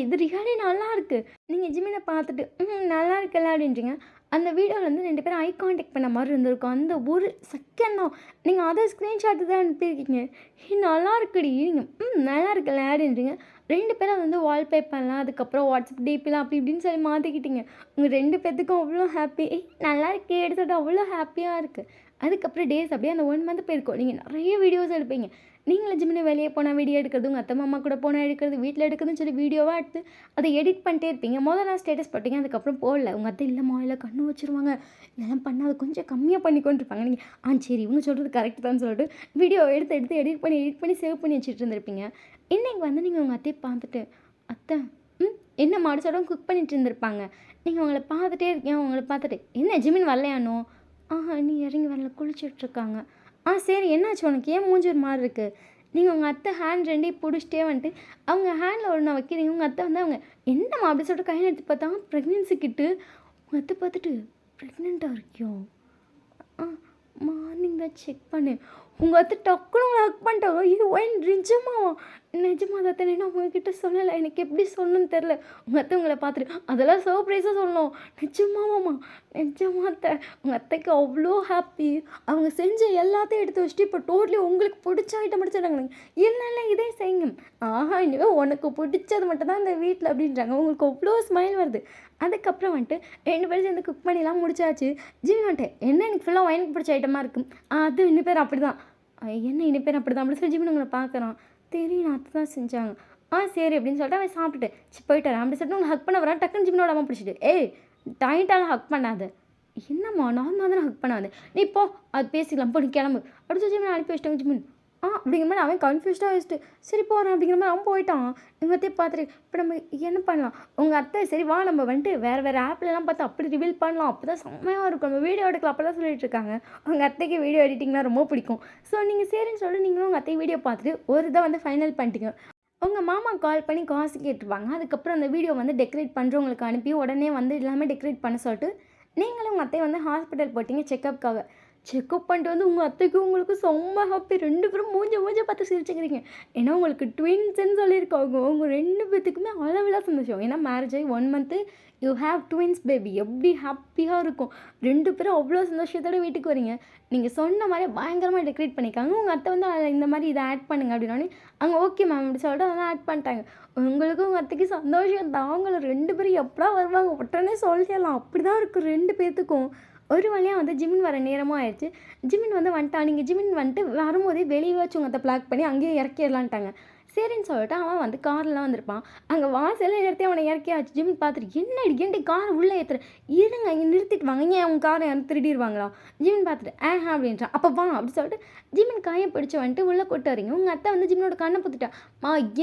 இது ரியாலி நல்லா இருக்குது. நீங்கள் ஜிமினை பார்த்துட்டு நல்லா இருக்குல்ல அப்படின்றீங்க. அந்த வீடியோவில் வந்து 2 பேரும் ஐ கான்டாக்ட் பண்ண மாதிரி இருந்திருக்கும். அந்த ஒரு செகண்ட் தான் நீங்கள் அதை ஸ்க்ரீன்ஷாட்டு தான் அனுப்பியிருக்கீங்க. நல்லா இருக்குடி நீங்கள் நல்லா இருக்குல்ல அப்படின்றீங்க. 2 பேரும் அது வந்து வால்பேப்பர்லாம் அதுக்கப்புறம் வாட்ஸ்அப் டிபிலாம் அப்படி இப்படின்னு சொல்லி மாற்றிக்கிட்டீங்க. உங்கள் 2 பேர்த்துக்கும் அவ்வளோ ஹாப்பி. நல்லா இருக்கே எடுத்துகிட்டு அவ்வளோ ஹாப்பியாக இருக்குது. அதுக்கப்புறம் டேஸ் அப்படியே அந்த 1 மந்த் போயிருக்கோம். நீங்கள் நிறைய வீடியோஸ் எடுப்பீங்க. நீங்களும் ஜிமினி வெளியே போனால் வீடியோ எடுக்கிறது, உங்கள் அத்தை மாமா கூட போனால் எடுக்கிறது, வீட்டில் எடுக்கிறதுன்னு சொல்லி வீடியோவாக எடுத்து அதை எடிட் பண்ணிட்டே இருப்பீங்க. முதல்ல ஸ்டேட்டஸ் போட்டிங்க, அதுக்கப்புறம் போடல. உங்கள் அத்தை இல்லைம்மா இல்லை கண்ணு வச்சுருவாங்க, இதெல்லாம் பண்ணால் அதை கொஞ்சம் கம்மியாக பண்ணிக்கொண்டு இருப்பாங்க. நீங்கள் சரி இவங்க சொல்கிறது கரெக்டு தான் சொல்லிட்டு வீடியோ எடுத்து எடிட் பண்ணி சேவ் பண்ணி வச்சுட்டு இருந்திருப்பீங்க. இன்றைக்கி வந்து நீங்கள் உங்கள் அத்தையை பார்த்துட்டு அத்தை என்ன மாடு சடம் குக் பண்ணிட்டு இருந்திருப்பாங்க. நீங்கள் உங்களை பார்த்துட்டே இருக்கீங்க. உங்களை பார்த்துட்டு என்ன ஜிமின் வரலையானோ? நீ இறங்கி வரல, குளிச்சுட்ருக்காங்க. சரி என்னாச்சு உனக்கு, ஏன் மூஞ்சி ஒரு மாதிரி இருக்குது? நீங்கள் உங்கள் அத்தை ஹேண்ட் 2 பிடிச்சிட்டே வந்துட்டு அவங்க ஹேண்டில் ஒரு நான் வைக்கிறீங்க. உங்கள் அத்தை வந்து அவங்க என்னம்மா அப்படி சொல்லிட்டு கையில் எடுத்து பார்த்தா ப்ரெக்னென்சி கிட்டு. உங்கள் அத்தை பார்த்துட்டு ப்ரெக்னெண்ட்டாக இருக்கியோ? மார்னிங் தான் செக் பண்ணேன். உங்கள் அத்தை டக்குனு உங்களை ஹக் பண்ணிட்டாங்க. ஐயோ ஒயின் நிஜமாவா? நிஜமா அத்தை நான் உங்ககிட்ட சொல்லலை. எனக்கு எப்படி சொல்லணும்னு தெரில. உங்கள் அத்தை உங்களை பார்த்துட்டு அதெல்லாம் சர்ப்ரைஸாக சொல்லணும். நிஜமாவாம்மா? நிஜமா அத்தை. உங்கள் அத்தைக்கு அவ்வளோ ஹாப்பி. அவங்க செஞ்ச எல்லாத்தையும் எடுத்து வச்சுட்டு இப்போ டோட்டலி உங்களுக்கு பிடிச்ச ஐட்டம் முடிச்சிட்டாங்க. இல்லை இல்லை இதே செய்யுங்க. ஆஹா இனிமேல் உனக்கு பிடிச்சது மட்டும் தான் இந்த வீட்டில் அப்படின்றாங்க. உங்களுக்கு அவ்வளோ ஸ்மைல் வருது. அதுக்கப்புறம் வந்துட்டு 2 பேரும் சேர்ந்து குக் பண்ணிலாம் முடிச்சாச்சு. ஜிமின் வந்துட்டு என்ன எனக்கு ஃபுல்லாக எனக்கு பிடிச்ச ஐட்டமாக இருக்கும். அது இன்னும் பேர் அப்படி தான். என்ன இனி பேர் அப்படி தான் அப்படின்னு சொல்லி ஜிமின் உங்களை பார்க்குறான். தெரியும் அத்தை தான் செஞ்சாங்க. சரி அப்படின்னு சொல்லிட்டு அவன் சாப்பிட்டுட்டு போயிட்டாரு. அப்படி சொல்லிட்டு உங்களை ஹக் பண்ண வரான். டக்குன்னு ஜிமினோட அம்மா பிடிச்சிட்டு டைட்டாலாம் ஹக் பண்ணாத. என்னம்மா நார்மலாக தானே ஹக் பண்ணாது. நீ போ அது பேசிக்கலாம் போ நீ கிளம்பு அப்படி சொல்லி ஜிமின் அனுப்பி வச்சிட்டாங்க. ஜிமின் அப்படிங்கிற மாதிரி அவன் கன்ஃபியூஸ்டாக வச்சுட்டு சரி போகிறேன் அப்படிங்கிற மாதிரி அவன் போயிட்டான். எங்கள் அத்தையை பார்த்துட்டு இப்போ நம்ம என்ன பண்ணலாம்? உங்கள் அத்தை சரி வா நம்ம வந்துட்டு வேறு ஆப்லலாம் பார்த்து அப்படி ரிவீல் பண்ணலாம். அப்போ தான் செம்மையாக இருக்கும். நம்ம வீடியோ எடுக்கலாம் அப்போ தான் சொல்லிட்டு இருக்காங்க. உங்கள் அத்தைக்கு வீடியோ எடிட்டிங்னா ரொம்ப பிடிக்கும். ஸோ நீங்கள் சரின்னு சொல்லி நீங்களும் உங்கள் அத்தை வீடியோ பார்த்துட்டு ஒரு இதை வந்து ஃபைனல் பண்ணிட்டீங்க. உங்கள் மாமா கால் பண்ணி காசு கேட்டுருவாங்க. அதுக்கப்புறம் அந்த வீடியோ வந்து டெக்கரேட் பண்ணுறவங்களுக்கு அனுப்பி உடனே வந்து எல்லாமே டெக்கரேட் பண்ண சொல்லிட்டு நீங்களும் உங்கள் அத்தையை வந்து ஹாஸ்பிட்டல் போட்டிங்க செக்கப்புக்காக. செக்கப் பண்ணிட்டு வந்து உங்கள் அத்தைக்கும் உங்களுக்கு செம்ம ஹாப்பி. 2 பேரும் மூஞ்ச பார்த்து சிரிச்சுக்கிறீங்க. ஏன்னா உங்களுக்கு ட்வின்ஸ்ன்னு சொல்லியிருக்காங்க. உங்கள் 2 பேத்துக்குமே அளவில்லா சந்தோஷம். ஏன்னா மேரேஜ் ஆகி 1 month you have twins baby. எப்படி ஹாப்பியாக இருக்கும். 2 பேரும் அவ்வளோ சந்தோஷத்தோடு வீட்டுக்கு வரீங்க. நீங்கள் சொன்ன மாதிரி பயங்கரமாக டெக்கரேட் பண்ணியிருக்காங்க. உங்கள் அத்தை வந்து அதில் இந்த மாதிரி இதை ஆட் பண்ணுங்க அப்படின்னோடனே அங்கே ஓகே மேம் அப்படி சொல்லிட்டு அதெல்லாம் ஆட் பண்ணிட்டாங்க. உங்களுக்கும் உங்கள் அத்தைக்கு சந்தோஷம் தாங்களும். 2 பேரும் எப்படா வருவாங்க உடனே சொல்லிடலாம். அப்படி தான் இருக்கும் 2 பேர்த்துக்கும். ஒரு வழியாக வந்து ஜிமின் வர நேரமும் ஆயிடுச்சு. ஜிமின் வந்து வந்துட்டான். நீங்கள் ஜிமின் வந்துட்டு வரும்போதே வெளியே வச்சு உங்கள் அத்தை பிளாக் பண்ணி அங்கேயே இறக்கிடலான்ட்டாங்க. சரின்னு சொல்லிட்டு அவன் வந்து கார்லாம் வந்திருப்பான். அங்கே வாசலில் நிறுத்தி அவனை இறக்கியாச்சு. ஜிமின் பார்த்துட்டு என்னடி ஏன்டி காரை உள்ளே ஏற்றுற? இருங்க இங்கே நிறுத்திட்டு வாங்க. ஏன் அவங்க காரை யாரும் திருடிடுவாங்களா? ஜிமின் பார்த்துட்டு அப்படின்றான். அப்போ வா அப்படி சொல்லிட்டு ஜிமின் கையை பிடிச்சி வந்துட்டு உள்ளே கொட்டு வரீங்க. உங்கள் அத்தை வந்து ஜிமினோட கண்ணை பொத்துட்டா.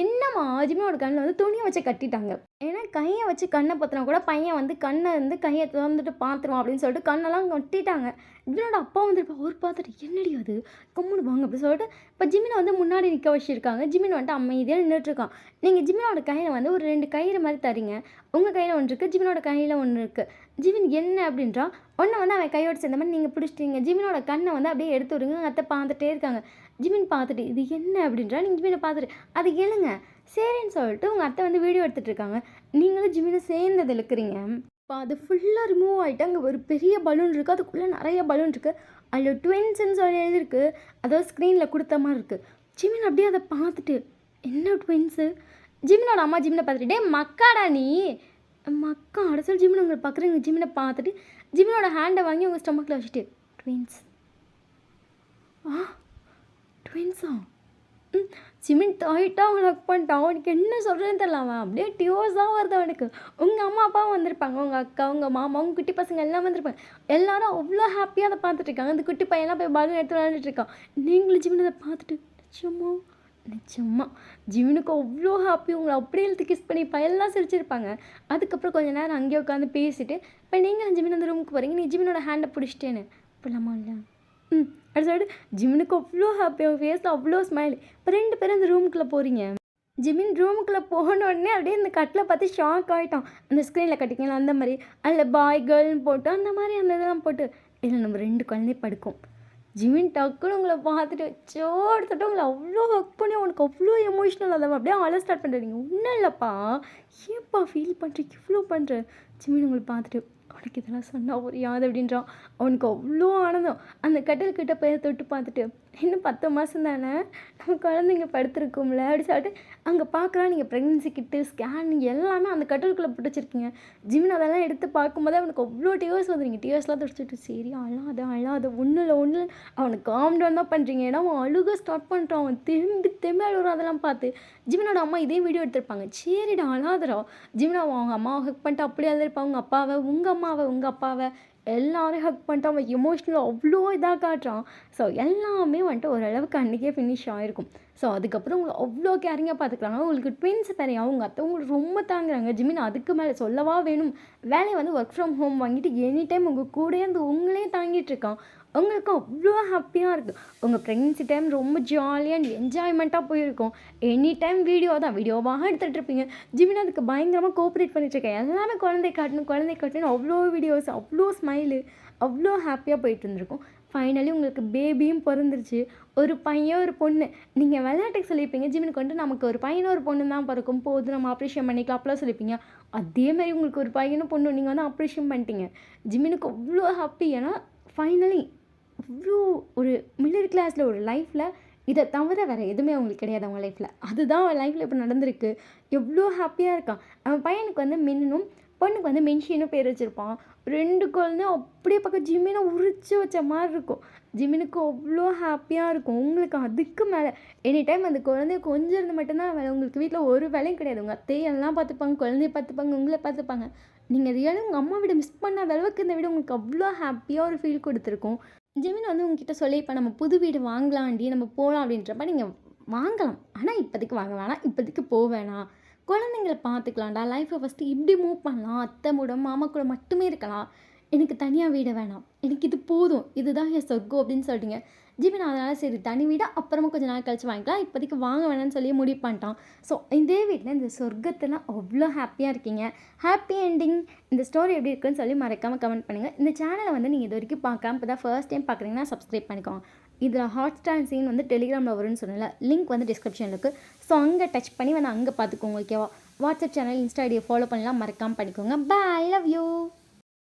என்னம்மா ஜிமினோட கண்ணில் வந்து துணியை வச்சு கட்டிட்டாங்க. ஏன்னா கையை வச்சு கண்ணை பொத்தினா கூட பையன் வந்து கண்ணை வந்து கையை திறந்துட்டு பார்த்துருவான் அப்படின்னு சொல்லிட்டு கண்ணெல்லாம் கட்டிட்டாங்க. ஜிமினோட அப்பா வந்துருப்பா. அவர் பார்த்துட்டு என்னடி அது கம்முன்னு வாங்க அப்படி சொல்லிட்டு இப்போ ஜிமினை வந்து முன்னாடி நிற்க வச்சுருக்காங்க. ஜிமின் வந்துட்டு அமைதியாக நின்றுட்டுருக்கான். நீங்கள் ஜிமினோட கையில் வந்து ஒரு 2 கயிறு மாதிரி தரீங்க. உங்கள் கையில் ஒன்று இருக்குது, ஜிமினோட கையில் ஒன்று இருக்குது. ஜிமின் என்ன அப்படின்றா ஒன்றை வந்து அவன் கையோடு சேர்ந்த மாதிரி நீங்கள் பிடிச்சிட்டீங்க. ஜிமினோட கண்ணை வந்து அப்படியே எடுத்து விடுங்க. அத்தை பார்த்துட்டே இருக்காங்க. ஜிமின் பார்த்துட்டு இது என்ன அப்படின்றா நீங்கள் ஜிமினை பார்த்துட்டு அது எழுங்க சரின்னு சொல்லிட்டு உங்கள் அத்தை வந்து வீடியோ எடுத்துகிட்டு இருக்காங்க. நீங்களும் ஜிமினை சேர்ந்தது இழுக்கிறீங்க. இப்போ அது ஃபுல்லாக ரிமூவ் ஆகிட்டு அங்கே ஒரு பெரிய பலூன் இருக்குது. அதுக்குள்ளே நிறைய பலூன் இருக்குது. அதில் ட்வின்ஸ்ன்னு சொல்லி எழுதிருக்கு. அதாவது ஸ்க்ரீனில் கொடுத்த மாதிரி இருக்குது. ஜிமின் அப்படியே அதை பார்த்துட்டு என்ன ட்வின்ஸு? ஜிமினோட அம்மா ஜிமினை பார்த்துட்டு மக்காடா நீ மக்கா அடைச்சல் ஜிமின் உங்களை பார்க்குறீங்க. ஜிமினை பார்த்துட்டு ஜிமினோட ஹேண்டை வாங்கி உங்கள் ஸ்டொமக்கில் வச்சுட்டு ட்வின்ஸ் ட்வின்ஸா? ஜிமின் டைட்டாக அவனை ஹக் பண்ணிட்டான். அவனுக்கு என்ன சொல்கிறேன்னு தெரியல. அவன் அப்படியே டியோஸாக வருது அவனுக்கு. உங்கள் அம்மா அப்பாவும் வந்திருப்பாங்க. உங்கள் அக்கா உங்கள் மாமா உங்கள் குட்டி பசங்க எல்லாம் வந்திருப்பாங்க. எல்லாரும் அவ்வளோ ஹாப்பியாக அதை பார்த்துட்ருக்காங்க. அந்த குட்டி பையன்லாம் போய் பலூன் எடுத்து விளையாண்டுட்டு இருக்கான். நீங்களும் ஜிமின் அதை பார்த்துட்டு நிச்சயமா ஜிமினுக்கு அவ்வளோ ஹாப்பி. உங்களை அப்படியே இழுத்து கிஸ் பண்ணி எல்லாம் சிரிச்சிருப்பாங்க. அதுக்கப்புறம் கொஞ்சம் நேரம் அங்கேயே உட்காந்து பேசிட்டு இப்போ நீங்கள் ஜிமின் அந்த ரூமுக்கு போகிறீங்க. நீ ஜிமினோட ஹேண்டை பிடிச்சிட்டேன்னு போகலாமா இல்லை அப்படி சொல்லிட்டு ஜிமினுக்கு அவ்வளோ ஹாப்பி. அவன் ஃபேஸில் அவ்வளோ ஸ்மைல். இப்போ 2 பேரும் அந்த ரூமுக்குள்ளே போகிறீங்க. ஜிமின் ரூமுக்குள்ளே போன உடனே அப்படியே அந்த கட்டில் பார்த்து ஷாக் ஆகிட்டான். அந்த ஸ்க்ரீனில் கட்டிக்கலாம் அந்த மாதிரி அதில் பாய் கேர்ள்னு போட்டு அந்த மாதிரி அந்த இதெல்லாம் போட்டு இதில் நம்ம 2 குழந்தை படுக்கும். ஜிமின் டக்குன்னு உங்களை பார்த்துட்டு எடுத்துட்டு உங்களை அவ்வளோ ஹக் பண்ணி உனக்கு அவ்வளோ எமோஷ்னல் அதை அப்படியே அழ ஸ்டார்ட் பண்ணுறீங்க. ஒன்றும் இல்லைப்பா ஏன்ப்பா ஃபீல் பண்ணுறீங்க இவ்வளோ பண்ணுற? ஜிமின் உங்களை பார்த்துட்டு உனக்கு இதெல்லாம் சொன்னால் புரியாது அப்படின்றான். அவனுக்கு அவ்வளோ ஆனந்தம். அந்த கட்டில்கிட்ட போய் தொட்டு பார்த்துட்டு இன்னும் 10 மாதம் தானே நம்ம குழந்தைங்க படுத்துருக்கோம்ல அப்படி சொல்லிட்டு அங்கே பார்க்குறா. நீங்கள் ப்ரெக்னென்சி கிட்டு ஸ்கேன் எல்லாமே அந்த கட்டிலுக்குள்ளே போட்டு வச்சுருக்கீங்க. ஜிமின் அதெல்லாம் எடுத்து பார்க்கும்போது அவனுக்கு அவ்வளோ டியோஸ் வந்துருங்க. டியோஸ்லாம் துடிச்சிட்டு சரி அழாத ஒன்றும் இல்லை அவனுக்கு காம் டவுன் தான் பண்ணுறீங்க. ஏன்னா அவன் அழுக ஸ்டார்ட் பண்ணிட்டான். அவன் திரும்பி அழுகுறான். அதெல்லாம் பார்த்து ஜிமினோட அம்மா இதே வீடியோ எடுத்திருப்பாங்க. சரிடா அழாதரா. ஜிமின் அவங்க அம்மாவை ஹக் பண்ணிட்டு அப்படியே எழுதிருப்பாங்க. உங்கள் அப்பாவை உங்கள் அப்பாவை எல்லாரையும் ஹக் பண்ணிட்டு அவன் எமோஷ்னலாக அவ்வளோ இதாக காட்டுறான். ஸோ எல்லாமே வந்துட்டு ஓரளவுக்கு அன்றைக்கே ஃபினிஷ் ஆகிருக்கும். ஸோ அதுக்கப்புறம் உங்களை அவ்வளோ கேரிங்காக பார்த்துக்குறாங்க. உங்களுக்கு ட்வின்ஸ் பேரையும் அவங்க அத்தை உங்களுக்கு ரொம்ப தாங்குறாங்க. ஜிமின் அதுக்கு மேலே சொல்லவா வேணும். வேலையை வந்து ஒர்க் ஃப்ரம் ஹோம் வாங்கிட்டு எனி டைம் உங்கள் கூடயே அந்த உங்களே தாங்கிட்டு இருக்கான். உங்களுக்கு அவ்வளோ ஹாப்பியாக இருக்குது. உங்கள் ப்ரெக்னென்சி டைம் ரொம்ப ஜாலியாக அண்ட் என்ஜாய்மெண்ட்டாக போயிருக்கும். எனி டைம் வீடியோவாக எடுத்துகிட்டு இருப்பீங்க. ஜிமின் அதுக்கு பயங்கரமாக கோஆப்ரேட் பண்ணிட்டுருக்கேன். எல்லாமே குழந்தை காட்டணும் அவ்வளோ வீடியோஸ் அவ்வளோ ஸ்மைலு அவ்வளோ ஹாப்பியாக போயிட்டு இருந்திருக்கும். ஃபைனலி உங்களுக்கு பேபியும் பிறந்துருச்சு. ஒரு பையன், ஒரு பொண்ணு. நீங்க விளையாட்டுக்கு சொல்லியிருப்பீங்க, ஜிமினுக்கு வந்துட்டு நமக்கு ஒரு பையனும், ஒரு பொண்ணும் தான் பொறக்கும். போதும் நம்ம அப்ரிஷியேட் பண்ணிக்கலாம் அப்படிலாம் சொல்லியிருப்பீங்க. அதே மாரி உங்களுக்கு ஒரு பையனும், பொண்ணும் நீங்க வந்து அப்ரிஷியேட் பண்ணிட்டீங்க. ஜிமினுக்கு அவ்வளோ ஹாப்பி. ஏன்னா ஃபைனலி அவ்வளோ ஒரு மிடில் கிளாஸில் ஒரு லைஃப்பில் இதை தவிர வேறு எதுவுமே அவங்களுக்கு கிடையாது அவங்க லைஃப்பில். அதுதான் அவன் லைஃப்பில் இப்போ நடந்திருக்கு. எவ்வளோ ஹாப்பியாக இருக்கான். அவன் பையனுக்கு வந்து மின்னும், பொண்ணுக்கு வந்து மின்ஷின்னு பேர் வச்சுருப்பான். 2 குழந்தையும் அப்படியே பார்க்க ஜிமினை உரிச்சு வச்ச மாதிரி இருக்கும். ஜிமினுக்கு அவ்வளோ ஹாப்பியாக இருக்கும். உங்களுக்கு அதுக்கு மேலே எனி டைம் அந்த குழந்தைய கொஞ்சம் இருந்து மட்டும்தான் வேலை. உங்களுக்கு வீட்டில் ஒரு வேலையும் கிடையாது. உங்கள் அத்தையெல்லாம் பார்த்துப்பாங்க, குழந்தைய பார்த்துப்பாங்க, உங்களை பார்த்துப்பாங்க. நீங்கள் ரியலாக உங்கள் அம்மா வீட மிஸ் பண்ணாத அளவுக்கு இந்த வீடு உங்களுக்கு அவ்வளோ ஹாப்பியாக ஒரு ஃபீல் கொடுத்துருக்கும். ஜெமின் வந்து உங்ககிட்ட சொல்லி இப்போ நம்ம புது வீடு வாங்கலாண்டி, நம்ம போகலாம் அப்படின்றப்ப நீங்கள் வாங்கலாம். ஆனால் இப்போதைக்கு வாங்க வேணாம், இப்போதைக்கு போக வேணாம். குழந்தைங்கள பார்த்துக்கலாம்டா, லைஃப்பை ஃபஸ்ட்டு இப்படி மூவ் பண்ணலாம். அத்தை கூட மாமா கூட மட்டுமே இருக்கலாம். எனக்கு தனியாக வீடு வேணாம், எனக்கு இது போதும், இதுதான் என் சொர்க்கம் அப்படின்னு சொல்லிட்டீங்க. ஜிமின் அதனால் சரி தனி வீடாக அப்புறமா கொஞ்சம் நாள் கழிச்சு வாங்கிக்கலாம், இப்போதைக்கு வாங்க வேணாம்னு சொல்லி முடிவு பண்ணிட்டான். ஸோ இதே வீட்டில் இந்த சொர்க்கத்தில் அவ்வளோ ஹாப்பியாக இருக்கீங்க. Happy ending. இந்த ஸ்டோரி எப்படி இருக்குன்னு சொல்லி மறக்காமல் கமெண்ட் பண்ணுங்கள். இந்த சேனலை வந்து நீங்கள் இது வரைக்கும் பார்க்காம இப்போ தான் ஃபர்ஸ்ட் டைம் பார்க்குறீங்கன்னா சப்ஸ்கிரைப் பண்ணிக்கோங்க. இதில் ஹாட்ஸ்டார் சீன் வந்து டெலிகிராமில் வரும்னு சொன்னல, லிங்க் வந்து டிஸ்கிரிப்ஷனில் இருக்குது. ஸோ அங்கே டச் பண்ணி வந்து அங்கே பார்த்துக்கோங்க. ஓகேவா? வாட்ஸ்அப் சேனல், இன்ஸ்டா ஐடியை ஃபாலோ பண்ணலாம், மறக்காமல் பண்ணிக்கோங்க. பாய், லவ் யூ.